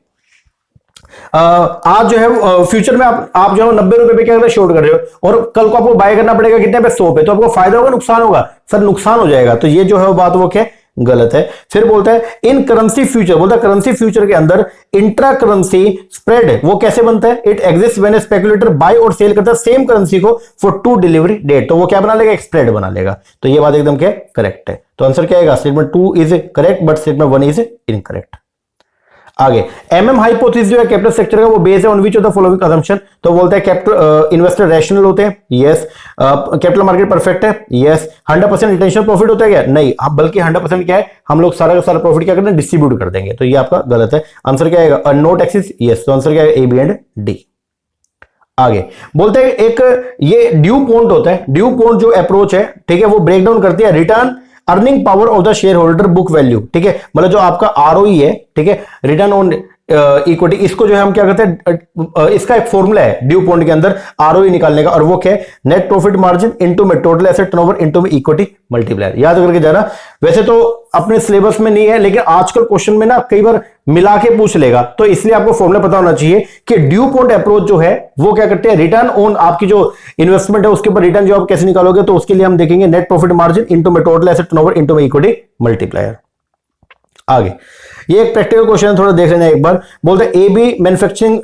A: आज जो है फ्यूचर में आप जो है 90 रुपए पे क्या कर रहे हो, शॉर्ट कर रहे हो, और कल को आपको बाय करना पड़ेगा कितने पे, 100 पे, तो आपको फायदा होगा नुकसान होगा, सर नुकसान हो जाएगा। तो ये जो है वो बात वो क्या गलत है। फिर बोलता है इन करेंसी फ्यूचर, बोलता है करेंसी फ्यूचर के अंदर इंट्रा करेंसी स्प्रेड वो कैसे बनता है, it exist when a speculator buy और सेल करता है सेम करेंसी को फॉर 2 डिलीवरी डेट, तो वो क्या बना लेगा, एक स्प्रेड बना लेगा। तो ये बात एकदम क्या करेक्ट है। तो आंसर क्या आएगा, statement 2 is correct but statement 1 is incorrect. आगे एमएम हाइपोथेसिस जो है कैपिटल स्ट्रक्चर का वो बेस है on which of the following assumption. तो बोलते हैं कैपिटल इन्वेस्टर रैशनल होते हैं, यस, कैपिटल मार्केट परफेक्ट है, यस, 100% रिटेंशन प्रॉफिट होता है क्या, नहीं, बल्कि 100% क्या है, हम लोग सारा का सारा प्रॉफिट क्या करते हैं, डिस्ट्रीब्यूट कर देंगे। तो ये आपका गलत है। आंसर क्या आएगा, नो टैक्सेस, यस, तो आंसर क्या आएगा, ए बी एंड डी। आगे बोलते हैं एक ये ड्यू पॉइंट होता है, ड्यू पॉइंट जो अप्रोच है, ठीक है, वो ब्रेक डाउन करती है return earning power of the share holder book value, ठीक है, मतलब जो आपका आरओई है, ठीक है, रिटर्न ऑन इक्विटी, इसको जो है हम क्या कहते हैं, इसका एक फॉर्मूला है ड्यू पॉइंट के अंदर आरओई निकालने का, और वो क्या है, नेट प्रॉफिट मार्जिन इनटू में टोटल एसेट टर्नओवर इनटू में इक्विटी मल्टीप्लायर। याद करके जाना, वैसे तो अपने सिलेबस में नहीं है, लेकिन आजकल क्वेश्चन में ना कई बार मिला के पूछ लेगा, तो इसलिए आपको फॉर्मूला पता होना चाहिए कि ड्यू पॉइंट अप्रोच जो है वो क्या करते हैं, रिटर्न ऑन आपकी जो इन्वेस्टमेंट है उसके ऊपर रिटर्न जो आप कैसे निकालोगे, तो उसके लिए हम देखेंगे नेट प्रॉफिट मार्जिन इनटू में टोटल एसेट टर्नओवर इनटू में इक्विटी मल्टीप्लायर। आगे ये एक प्रैक्टिकल क्वेश्चन है, थोड़ा देख लेना एक बार। बोलते हैं एबी मैन्युफैक्चरिंग,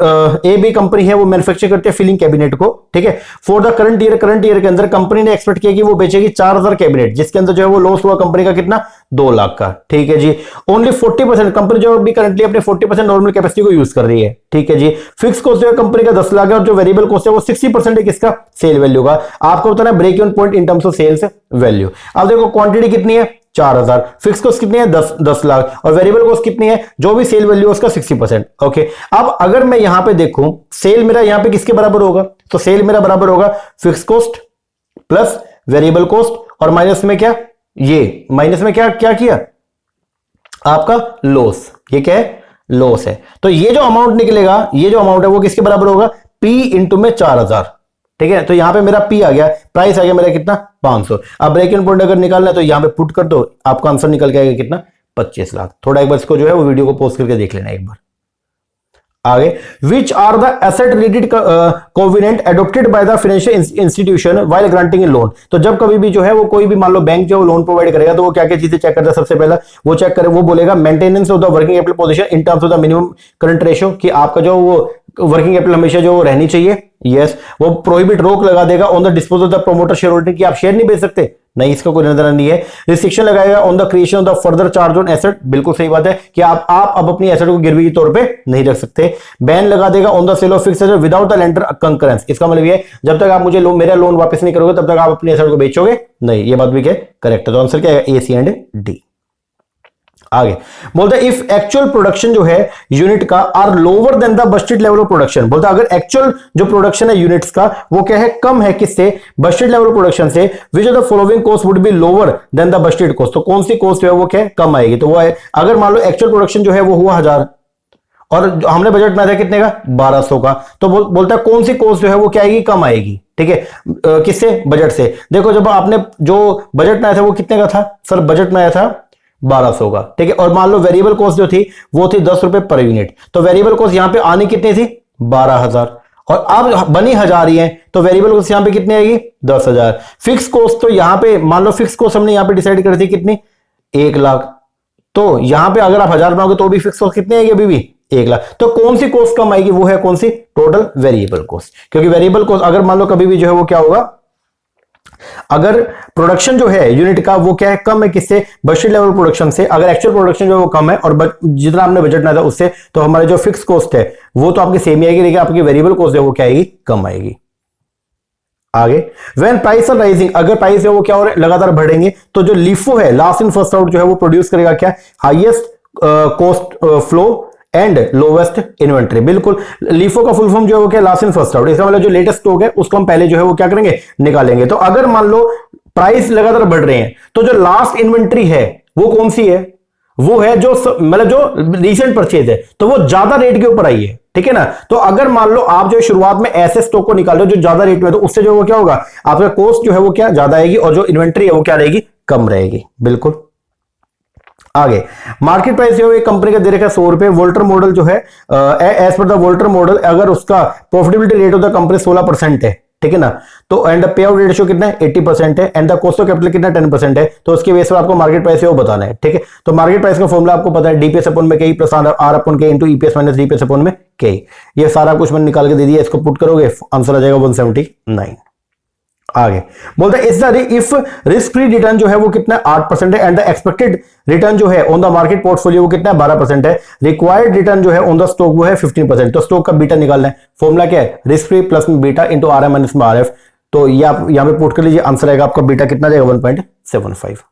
A: एबी कंपनी है वो मैन्युफैक्चर करती है फिलिंग कैबिनेट को, ठीक है, फॉर द करंट ईयर के अंदर कंपनी ने एक्सपेक्ट किया कि वो बेचेगी 4000 कैबिनेट, जिसके अंदर जो है वो लॉस हुआ कंपनी का कितना, 2 लाख का, ठीक है जी। ओनली 40% कंपनी जो अभी करंटली अपने 40% नॉर्मल कैपेसिटी को यूज कर रही है, ठीक है जी। फिक्स कॉस्ट जो है कंपनी का 10 लाख है, और जो वेरिएबल कॉस्ट है वो 60% है किसका, सेल वैल्यू का। आपको बताना break even point in terms of sales value. अब देखो क्वांटिटी कितनी है, 4000, फिक्स कॉस्ट कितनी है, 10 लाख, और वेरिएबल कॉस्ट कितनी है, जो भी सेल वैल्यू है उसका 60%। ओके, अब अगर मैं यहां पे देखूं सेल मेरा यहां पे किसके बराबर होगा, तो सेल मेरा बराबर होगा fix cost plus variable cost, और माइनस में क्या, ये माइनस में क्या क्या किया आपका लॉस, ये क्या है, लॉस है। तो ये जो अमाउंट निकलेगा, ये जो अमाउंट है वो किसके बराबर होगा, P इंटू में 4000, ठीक है। तो यहां पे मेरा P आ गया, प्राइस आ गया मेरा कितना, 500। अब ब्रेक इवन पॉइंट अगर निकालना है तो यहां पे पुट कर दो, आपका आंसर निकल के आएगा कितना, 25 लाख। थोड़ा एक बार इसको जो है वो वीडियो को पॉज करके देख लेना एक बार। आगे, which are the asset related covenant adopted by the financial institution while granting in loan. तो जब कभी भी जो है वो कोई भी मान लो बैंक जो लोन प्रोवाइड करेगा, तो वो क्या क्या चीजें चेक करता है, सबसे पहला वो चेक करे, वो बोलेगा maintenance of the working capital position in terms of the minimum current ratio, कि आपका जो वो वर्किंग कैपिटल हमेशा जो रहनी चाहिए, यस। वो प्रोहिबिट रोक लगा देगा on the disposal of the promoter share holding, कि आप शेयर नहीं बेच सकते, नहीं, इसका कोई नजर नहीं है। रिस्ट्रिक्शन लगाएगा on the creation of the further charge on asset, बिल्कुल सही बात है कि आप अब अपनी एसेट को गिरवी के तौर पे नहीं रख सकते। बैन लगा देगा on the sale of fixed asset without the lender concurrence, इसका मतलब ये जब तक आप मुझे मेरा लोन वापस नहीं करोगे तब तक आप अपनी एसेट को बेचोगे नहीं, ये बात भी क्या करेक्ट है। तो आंसर क्या है, ए, सी एंड डी। आगे बोलता है इफ एक्चुअल प्रोडक्शन जो है यूनिट का are lower than the budgeted level of production, बोलता है अगर एक्चुअल जो प्रोडक्शन है यूनिट्स का वो क्या है, कम है, किससे, बजटेड लेवल प्रोडक्शन से, विच of the following cost would be lower than the budgeted cost, तो कौन सी कॉस्ट जो है वो क्या है, कम आएगी। तो वो है, अगर मान लो एक्चुअल प्रोडक्शन जो है वो हुआ 1000 और हमने बजट बनाया था कितने का, 1200 का, तो बोलता है कौन सी कॉस्ट जो है वो क्या आएगी, कम आएगी, ठीक है, किससे, बजट से। देखो जब आपने जो बजट बनाया था वो कितने का था, सर बजट बनाया था 1200 का, ठीक है, और मान लो वेरिएबल कॉस्ट जो थी वो थी 10 रुपए पर यूनिट, तो वेरिएबल कॉस्ट यहां पे आनी कितनी थी, 12000, और अब बनी 1000 ही है, तो वेरिएबल कॉस्ट यहां पे कितनी आएगी, 10000। फिक्स कॉस्ट तो यहां पे मान लो फिक्स कॉस्ट हमने यहां पे डिसाइड करी थी कितनी, 1 लाख, तो यहां पे अगर आप 1000 बनाओगे तो भी फिक्स कॉस्ट कितनी आएगी, अभी भी 1 लाख। तो कौन सी कॉस्ट कम आएगी, वो है कौन सी, टोटल वेरिएबल कॉस्ट, क्योंकि वेरिएबल कॉस्ट अगर मान लो कभी भी जो है वो क्या होगा, अगर प्रोडक्शन जो है यूनिट का वो क्या है, कम है, किससे, बजटेड लेवल प्रोडक्शन से, अगर एक्चुअल प्रोडक्शन जो है वो कम है और जितना आपने बजट बनाया था उससे, तो हमारे जो फिक्स कॉस्ट है वो तो आपकी सेम ही आएगी, लेकिन आपकी वेरिएबल कॉस्ट है वो क्या आएगी, कम आएगी। आगे, व्हेन प्राइस आर राइजिंग, अगर प्राइस है वो क्या हो रहा है, लगातार बढ़ेंगे, तो जो लिफो है, लास्ट इन फर्स्ट आउट जो है वो प्रोड्यूस करेगा क्या, highest cost flow and lowest inventory. बिल्कुल, लिफो का फुल फॉर्म जो है वो क्या, लास्ट इन फर्स्ट आउट, इसका मतलब जो लेटेस्ट स्टॉक है उसको हम पहले जो है वो क्या करेंगे, निकालेंगे। तो अगर मान लो प्राइस लगातार बढ़ रहे हैं, तो जो लास्ट इन्वेंट्री है वो कौन सी है, वो है जो मतलब जो रीसेंट परचेज है, तो वो ज्यादा रेट के ऊपर आई है, ठीक है ना। तो अगर मान लो आप जो शुरुआत में ऐसे स्टॉक को निकाल रहे हो जो ज्यादा रेट में, तो उससे जो वो क्या होगा, आपका कॉस्ट जो है वो क्या ज्यादा आएगी, और जो इन्वेंट्री है वो क्या रहेगी, कम रहेगी। बिल्कुल। आगे, मार्केट प्राइस जो है कंपनी का दे रखा है 100 रुपए, वोल्टर मॉडल जो है एज पर द वोल्टर मॉडल, अगर उसका profitability rate of the company 16% है, ठीक है ना, तो एंड पे आउट रेशियो कितना है, 80% है, and the cost of capital कितना 10% है, तो उसके बेस पर आपको मार्केट प्राइस है वो बताना है, ठीक है। तो मार्केट प्राइस का फॉर्मूला आपको पता है, डीपीएस अपॉन में के प्लस आर अपॉन के into EPS minus DPS upon में के, ये सारा कुछ मैंने निकाल के दे दिया, इसको पुट करोगे आंसर आ जाएगा 179। आगे बोलता है इफ रिस्क फ्री रिटर्न जो है वो कितना 8% है, एंड द एक्सपेक्टेड रिटर्न जो है ऑन द मार्केट पोर्टफोलियो वो कितना 12% है, रिक्वायर्ड रिटर्न जो है ऑन द स्टॉक वो है 15%, तो स्टॉक का बीटा निकालना है। फॉर्मूला क्या है, रिस्क फ्री प्लस में beta into R M minus में आर एफ, तो ये आप यहां पे पुट कर लीजिए, आंसर आएगा आपका बीटा कितना जाएगा 1.75।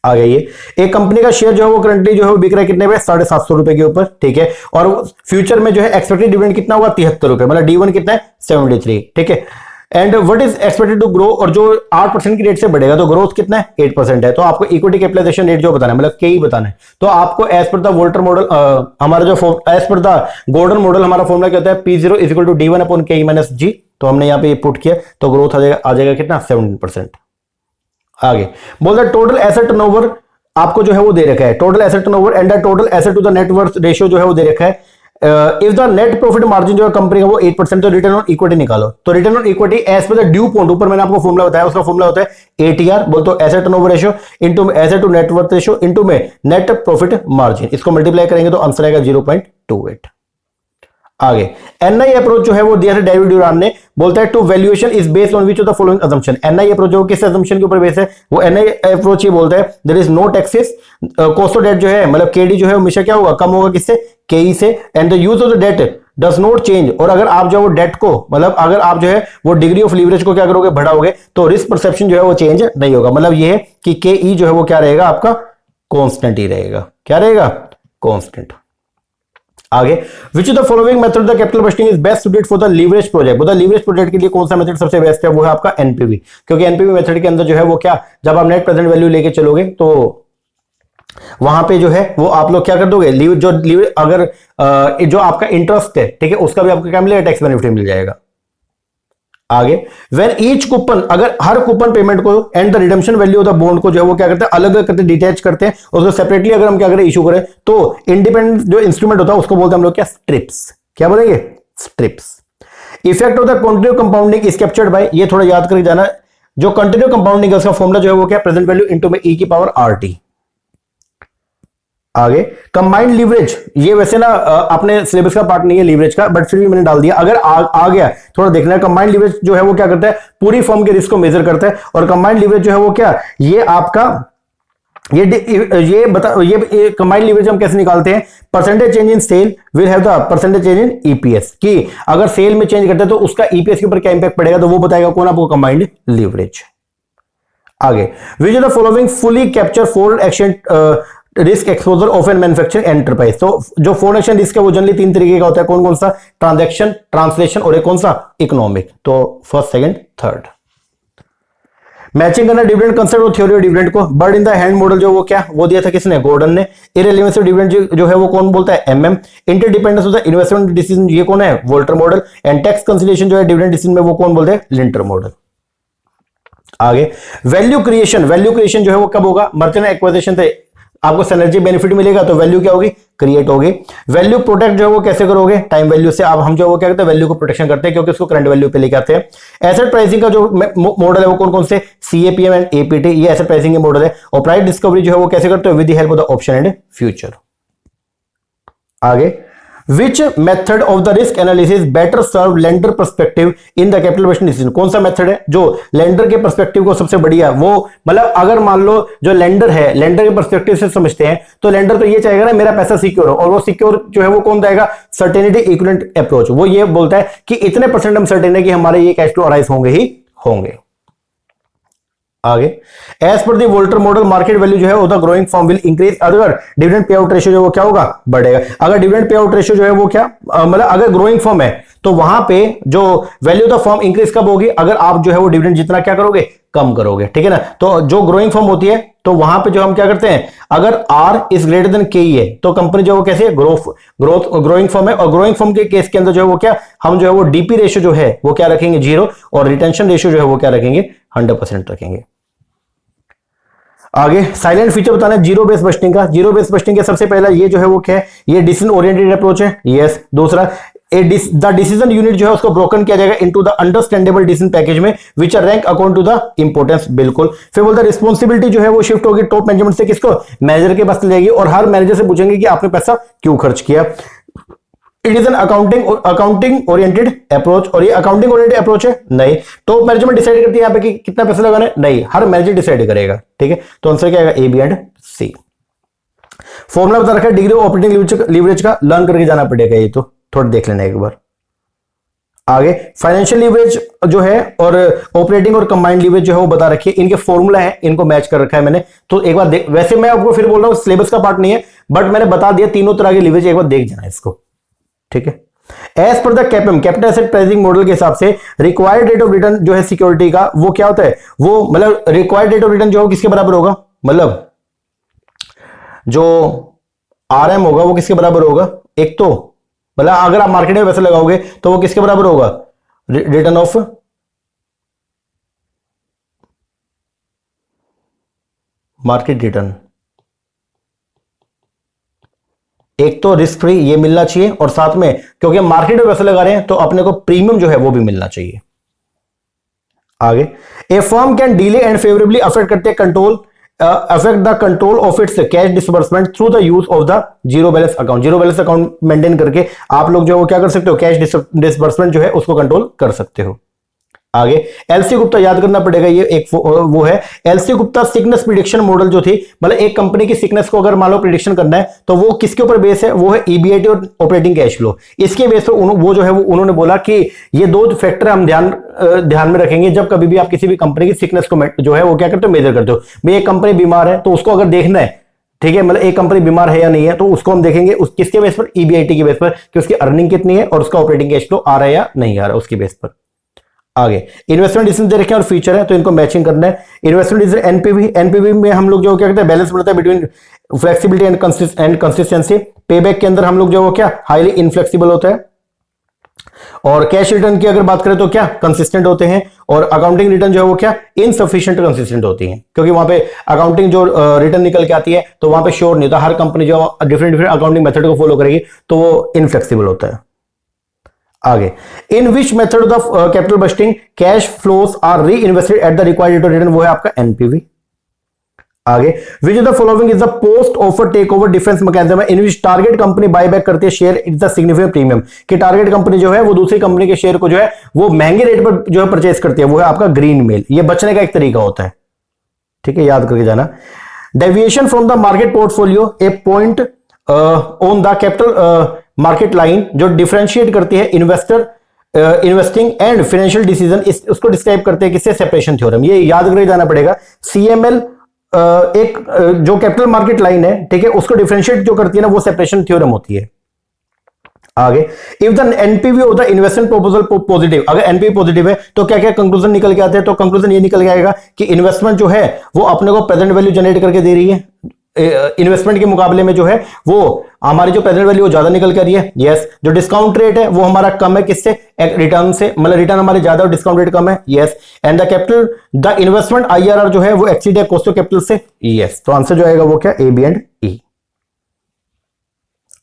A: आ गया ये एक कंपनी का शेयर जो है वो करंटली जो है वो बिक रहा है कितने पे, 750 रुपए के ऊपर, ठीक है, और फ्यूचर में जो है एक्सपेक्टेड डिविडेंड कितना होगा 73 रुपए, मतलब D1 कितना है 73, ठीक है। And what is expected to grow, और जो 8% की रेट से बढ़ेगा तो ग्रोथ कितना है 8% है। तो आपको इक्विटी कैपिटलाइजेशन रेट जो बताना है, मतलब के बताना है, तो आपको एज पर द वोल्टर मॉडल हमारा जो एज पर द गॉर्डन मॉडल हमारा फॉर्मूला क्या होता है, P0 is equal to D1 upon KE minus G। तो हमने यहां पे पुट किया तो ग्रोथ आ जाएगा कितना 17%। आगे बोल रहा टोटल एसेट टर्नओवर आपको जो है वो दे रखा है, total asset turnover and the total asset to the net worth ratio जो है वो दे रखा है। If the net profit margin जो है कंपनी का वो 8%, तो रिटर्न ऑन इक्विटी निकालो। तो रिटर्न ऑन इक्विटी एज पर द ड्यू पॉइंट, ऊपर मैंने आपको फॉर्मूला बताया, उसका फॉर्मूला होता है ATR, बोल तो asset turnover ratio into asset to net worth ratio into में नेट प्रॉफिट मार्जिन, इसको मल्टीप्लाई करेंगे तो आंसर आएगा 0.28। आगे एनआई अप्रोच जो है वो दिया है डेविड ड्यूरान ने, बोलता है to valuation is based on which of the following assumption. NI approach जो किस अजम्पशन के ऊपर बेस है, वो एनआई अप्रोच ये बोलता है there is no taxes, cost of debt जो है मतलब केडी जो है हमेशा क्या होगा, कम होगा किससे, केई से, and the use of the date does not change. और अगर आप जो वो डेट को मतलब अगर आप जो है वो डिग्री ऑफ लीवरेज को क्या करोगे, बढ़ाओगे, तो रिस्क परसेप्शन जो है वो चेंज नहीं होगा। मतलब ये है कि केई जो है वो क्या रहेगा आपका कांस्टेंट ही रहेगा, क्या रहेगा कांस्टेंट। आगे which of the following method the capital bursting is best suited for the leverage project. वो द लीवरेज प्रोजेक्ट के लिए कौन सा मेथड सबसे बेस्ट है, वो है आपका एनपीवी, क्योंकि एनपीवी मेथड के अंदर जो है वो क्या, जब आप नेट प्रेजेंट वैल्यू लेके चलोगे तो वहां पे जो है वो आप लोग क्या कर दोगे, अगर जो आपका इंटरेस्ट है, ठीक है, उसका भी आपको क्या मिलेगा, टैक्स बेनिफिट मिल जाएगा। आगे व्हेन ईच कूपन, अगर हर कूपन पेमेंट को and the redemption value of the bond को जो है वो क्या करते हैं, अलग अलग करते हैं, डिटैच करते हैं, और उसको सेपरेटली अगर हम क्या करें इशू करें, तो इंडिपेंडेंट जो इंस्ट्रूमेंट होता है उसको बोलते हैं हम लोग क्या, स्ट्रिप्स। क्या बोलेंगे, strips. Effect of the continue compounding is captured by, ये थोड़ा याद करके जाना, जो कंटिन्यू कंपाउंडिंग है उसका फॉर्मूला जो है वो क्या, प्रेजेंट वैल्यू इनटू में e की पावर RT। आगे कंबाइंड लीवरेज, ये वैसे ना अपने सिलेबस का पार्ट नहीं है लीवरेज का, बट फिर भी मैंने डाल दिया, अगर आ गया थोड़ा देखना है। कंबाइंड लीवरेज जो है वो क्या करता है, पूरी फर्म के रिस्क को मेजर करता है, और कंबाइंड लीवरेज जो है वो क्या, ये आपका ये कंबाइंड लीवरेज हम कैसे निकालते हैं, percentage change in sale will have the percentage change in EPS, कि अगर सेल में चेंज करते हैं तो उसका ईपीएस के ऊपर क्या इंपैक्ट पड़ेगा, तो वो बताएगा कौन, आपको कंबाइंड लीवरेज। आगे which of the following fully capture foreign exchange risk exposure of an manufacturing enterprise. तो जो फॉरेन एक्सचेंज रिस्क है वो जनरली 3 तरीके का होता है, कौन कौन सा, ट्रांजैक्शन, ट्रांसलेशन और एक कौन सा, इकोनॉमिक। तो फर्स्ट, सेकंड, थर्ड। मैचिंग करना डिविडेंड कंसेप्ट और थ्योरी ऑफ डिविडेंड को। Bird in the hand model जो वो क्या, वो दिया था किसने, गॉर्डन ने। इररिलेवेंस ऑफ डिविडेंड जो है वो कौन बोलता है, MM। Interdependence of the investment decision ये कौन है, Walter model. And tax consideration जो है डिविडेंड डिसीजन में वो कौन बोलते हैं, लिंटर मॉडल। आगे वैल्यू क्रिएशन, वैल्यू क्रिएशन जो है वो कब होगा, मर्चेंट एक्विजिशन से आपको सिनर्जी बेनिफिट मिलेगा तो वैल्यू क्या होगी, क्रिएट होगी। वैल्यू प्रोटेक्ट जो है वो कैसे करोगे, टाइम वैल्यू से। अब हम जो वो क्या करते हैं, वैल्यू को प्रोटेक्शन करते हैं क्योंकि उसको करंट वैल्यू पे लेके आते हैं। एसेट प्राइसिंग का जो मॉडल है वो कौन कौन से, CAPM एंड APT, ये एसेट प्राइसिंग के मॉडल है। और प्राइस डिस्कवरी जो है वो कैसे करते हो, with the help of the option and future. आगे Which method of the risk analysis better serve lender perspective in the capital allocation decision? कौन सा मेथड है जो लेंडर के पर्सपेक्टिव को सबसे बढ़िया, वो मतलब अगर मान लो जो लेंडर है, लेंडर के पर्सपेक्टिव से समझते हैं, तो लेंडर तो ये चाहेगा ना मेरा पैसा सिक्योर हो, और वो सिक्योर जो है वो कौन देगा, सर्टेनिटी इक्विवेलेंट अप्रोच। वो ये बोलता है कि इतने % हम सर्टेन है कि हमारे ये कैश फ्लो अराइज होंगे ही होंगे। आगे एज पर दी वोल्टर मॉडल मार्केट वैल्यू जो है the growing form will increase, अगर डिविडेंड पे आउट रेशियो जो वो क्या होगा, बढ़ेगा। अगर डिविडेंड पे आउट रेशियो जो है वो क्या मतलब अगर ग्रोइंग फॉर्म है तो वहां पे जो value of the form increase कब होगी, अगर आप जो है वो डिविडेंड जितना क्या करोगे, कम करोगे, ठीक है ना। तो जो ग्रोइंग फॉर्म होती है तो वहां पे जो हम क्या करते हैं, अगर R is greater than KE है तो कंपनी जो है वो कैसे ग्रोइंग फॉर्म है। और ग्रोइंग फॉर्म के केस के अंदर जो है वो क्या, हम जो है वो DP रेशियो जो है वो क्या रखेंगे, 0, और रिटेंशन रेशियो जो है वो क्या रखेंगे, 100% रखेंगे। आगे साइलेंट फीचर बताना है जीरो बेस बस्टिंग का। जीरो बेस बस्टिंग का सबसे पहला ये जो है वो क्या है, ये डिसीजन ओरिएंटेड अप्रोच है, यस। दूसरा द डिसीजन यूनिट जो है उसको ब्रोकन किया जाएगा into the understandable decision package में which are rank according to the importance, बिल्कुल। फिर बोलता है रिस्पॉन्सिबिलिटी जो है वो शिफ्ट होगी टॉप मैनेजमेंट से किसको, मैनेजर के पास चली जाएगी, और हर मैनेजर से पूछेंगे कि आपने पैसा क्यों खर्च किया। It is an accounting oriented approach, और ये अकाउंटिंग ओरिएंटेड अप्रोच है नहीं, टॉप मैनेजमेंट डिसाइड करती है यहाँ पे कि कितना पैसा लगाना है, नहीं, हर मैनेजर डिसाइड करेगा, ठीक है। तो आंसर क्या आएगा, A, B and C। Formula बता रखा है डिग्री ऑफ ऑपरेटिंग लीवरेज का, लर्न करके जाना पड़ेगा, ये तो थोड़ा देख लेना एक बार। आगे फाइनेंशियल लीवरेज जो है और ऑपरेटिंग और कंबाइंड लीवरेज जो है वो बता रखी है, इनके फॉर्मूला है, इनको मैच कर रखा है मैंने। तो एक बार वैसे मैं आपको फिर बोल रहा हूं सिलेबस का पार्ट नहीं है, बट मैंने बता दिया तीनों तरह के लीवरेज, एक बार देख जाना इसको, ठीक है। एज पर the CAPM capital asset pricing model के हिसाब से रिक्वायर्ड रेट ऑफ रिटर्न जो है सिक्योरिटी का वो क्या होता है, वो मतलब रिक्वायर्ड रेट ऑफ रिटर्न जो किसके बराबर होगा, मतलब जो आरएम होगा वो किसके बराबर होगा, एक तो मतलब अगर आप मार्केट में पैसे लगाओगे तो वो किसके बराबर होगा, रिटर्न ऑफ मार्केट रिटर्न। एक तो रिस्क फ्री ये मिलना चाहिए और साथ में क्योंकि मार्केट में पैसे लगा रहे हैं तो अपने को प्रीमियम जो है वो भी मिलना चाहिए। आगे, a firm can delay and favourably affect करते control affect the control of its cash disbursement through the use of the zero balance account. Zero balance account maintain करके आप लोग जो क्या कर सकते हो, कैश डिसबर्समेंट जो है उसको कंट्रोल कर सकते हो। आगे, एलसी गुप्ता याद करना पड़ेगा, ये एक वो है LC Gupta sickness prediction model जो थी, मतलब एक कंपनी की सिकनेस को अगर मान लो प्रिडिक्शन करना है तो वो किसके ऊपर बेस है, वो है ईबीआईटी और ऑपरेटिंग कैश फ्लो। इसके बेस पर वो जो है वो उन्होंने बोला कि ये दो फैक्टर हम ध्यान में रखेंगे जब कभी भी आप किसी भी कंपनी की सिकनेस को जो है वो क्या करते हो, मेजर करते हो। भाई एक कंपनी बीमार है तो उसको अगर देखना है, ठीक है, मतलब एक कंपनी बीमार है या नहीं है, तो उसको हम देखेंगे उस किसके बेस पर, ईबीआईटी के बेस पर कि उसकी अर्निंग कितनी है और उसका ऑपरेटिंग कैश फ्लो आ रहा है या नहीं आ रहा है, उसके बेस पर। आगे, इन्वेस्टमेंट डिसीजन दे रखे हैं और फीचर है तो इनको मैचिंग करना है। इन्वेस्टमेंट डिसीजन एनपीवी, एनपीवी में हम लोग जो क्या कहते हैं, बैलेंस बनता है between flexibility and consistency. Payback के अंदर हम लोग जो वो क्या हाईली इनफ्लेक्सिबल होता है। और कैश रिटर्न की अगर बात करें तो क्या कंसिस्टेंट होते हैं। और अकाउंटिंग रिटर्न जो है वो क्या इनसफिशिएंट कंसिस्टेंट होती है, क्योंकि वहां पे अकाउंटिंग जो रिटर्न निकल के आती है तो वहां पे श्योर नहीं होता, हर कंपनी जो डिफरेंट डिफरेंट अकाउंटिंग मेथड को फॉलो करेगी तो वो इनफ्लेक्सिबल होता है। आगे, in which method of capital budgeting cash flows are reinvested at the required rate of return, वो है आपका एनपीवी। आगे, which of the following is the post offer take over defence mechanism in which target company buy back करती है share is the significant premium, कि target company जो है वो दूसरी कंपनी के शेयर को जो है वो महंगे रेट पर जो है परचेस करती है, वो है आपका ग्रीन मेल। ये बचने का एक तरीका होता है, ठीक है, याद करके जाना। Deviation from the market portfolio A point on the capital market line जो डिफरेंशिएट करती है इन्वेस्टिंग एंड फाइनेंशियल डिसीजन, उसको डिस्क्राइब करते हैं किससे, सेपरेशन थ्योरम। ये याद करके जाना पड़ेगा। सीएमएल एक जो कैपिटल मार्केट लाइन है, ठीक है, उसको डिफरेंशिएट जो करती है ना वो सेपरेशन थ्योरम होती है। आगे, if the NPV of the investment proposal positive, अगर एनपीवी पॉजिटिव है तो क्या क्या कंक्लूजन निकल के आते हैं, तो कंक्लूजन ये निकल के आएगा कि इन्वेस्टमेंट जो है वो अपने को प्रेजेंट वैल्यू जनरेट करके दे रही है, इन्वेस्टमेंट के मुकाबले में जो है वो हमारी जो प्रेजेंट वैल्यू वो ज्यादा निकल कर रही है। यस, जो डिस्काउंट रेट है वो हमारा कम है किससे, रिटर्न से, मतलब रिटर्न हमारे ज्यादा और डिस्काउंट रेट कम है। Yes, and the capital the investment IRR जो है वो एक्सीड है कॉस्ट ऑफ कैपिटल से। यस, तो आंसर जो आएगा वो क्या, ए बी एंड ई।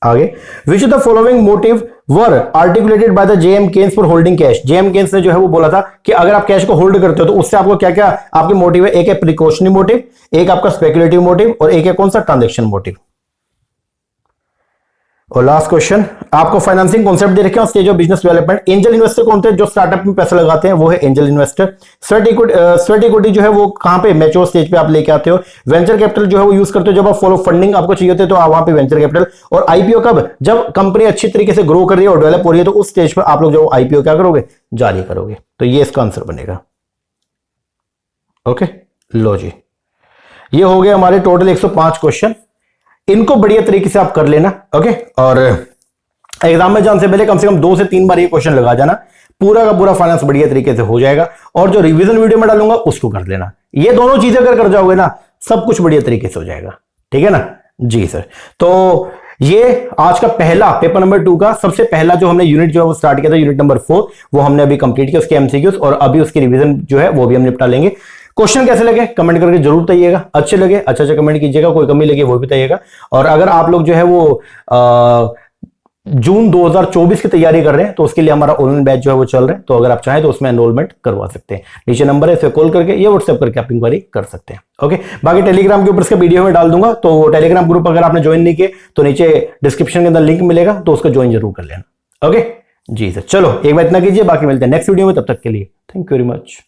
A: आगे, which of the following motive were articulated by the JM Keynes for holding cash, JM Keynes ने जो है वो बोला था कि अगर आप कैश को होल्ड करते हो तो उससे आपको क्या क्या आपके मोटिव है, एक है प्रिकॉशनरी मोटिव, एक आपका स्पेकुलेटिव मोटिव और एक है कौन सा, ट्रांजैक्शन मोटिव। और लास्ट क्वेश्चन, आपको फाइनेंसिंग कॉन्सेप्ट दे रखे हैं, stage of business development. Angel investor कौन थे, जो स्टार्टअप में पैसा लगाते हैं वो है एंजल इन्वेस्टर। स्वेट इक्विटी जो है वो कहां पे, मैच्योर स्टेज पे आप लेके आते हो। वेंचर कैपिटल जो है वो यूज करते हो जब आप फॉलो फंडिंग आपको चाहिए होते हैं तो आप वहां पे वेंचर कैपिटल। और आईपीओ कब, जब कंपनी अच्छी तरीके से ग्रो कर रही है और डेवलप हो रही है तो उस स्टेज पर आप लोग जो आईपीओ क्या करोगे, जारी करोगे। तो ये इसका आंसर बनेगा। ओके, लो जी, ये हो गए हमारे टोटल 105 क्वेश्चन। इनको बढ़िया तरीके से आप कर लेना। ओके, और एग्जाम में जाने से पहले कम से कम 2 से 3 बार ये क्वेश्चन लगा जाना, पूरा का पूरा फाइनेंस बढ़िया तरीके से हो जाएगा। और जो रिवीजन वीडियो में डालूंगा उसको कर लेना। ये दोनों चीजें अगर कर जाओगे ना, सब कुछ बढ़िया तरीके से हो जाएगा। ठीक है ना जी सर। तो ये आज का पहला पेपर नंबर 2 का सबसे पहला जो हमने यूनिट जो है वो स्टार्ट किया था, यूनिट नंबर 4, वो हमने अभी कंप्लीट किया, उसके एमसीक्यूज और अभी उसकी रिवीजन जो है वो भी हम निपटा लेंगे। क्वेश्चन कैसे लगे कमेंट करके जरूर बताइएगा, अच्छे लगे अच्छा कमेंट कीजिएगा, कोई कमी लगे वो भी बताइएगा। और अगर आप लोग जो है वो जून 2024 की तैयारी कर रहे हैं तो उसके लिए हमारा ऑनलाइन बैच जो है वो चल रहा है, तो अगर आप चाहें तो उसमें एनरोलमेंट करवा सकते हैं। नीचे नंबर है, इसे कॉल करके या व्हाट्सएप करके आप इंक्वायरी कर सकते हैं। ओके, बाकी टेलीग्राम के ऊपर इसका वीडियो में डाल दूंगा, तो टेलीग्राम ग्रुप अगर आपने ज्वाइन नहीं किए तो नीचे डिस्क्रिप्शन के अंदर लिंक मिलेगा, तो उसको ज्वाइन जरूर कर लेना। ओके जी सर, चलो एक बार इतना कीजिए, बाकी मिलते हैं नेक्स्ट वीडियो में, तब तक के लिए थैंक यू वेरी मच।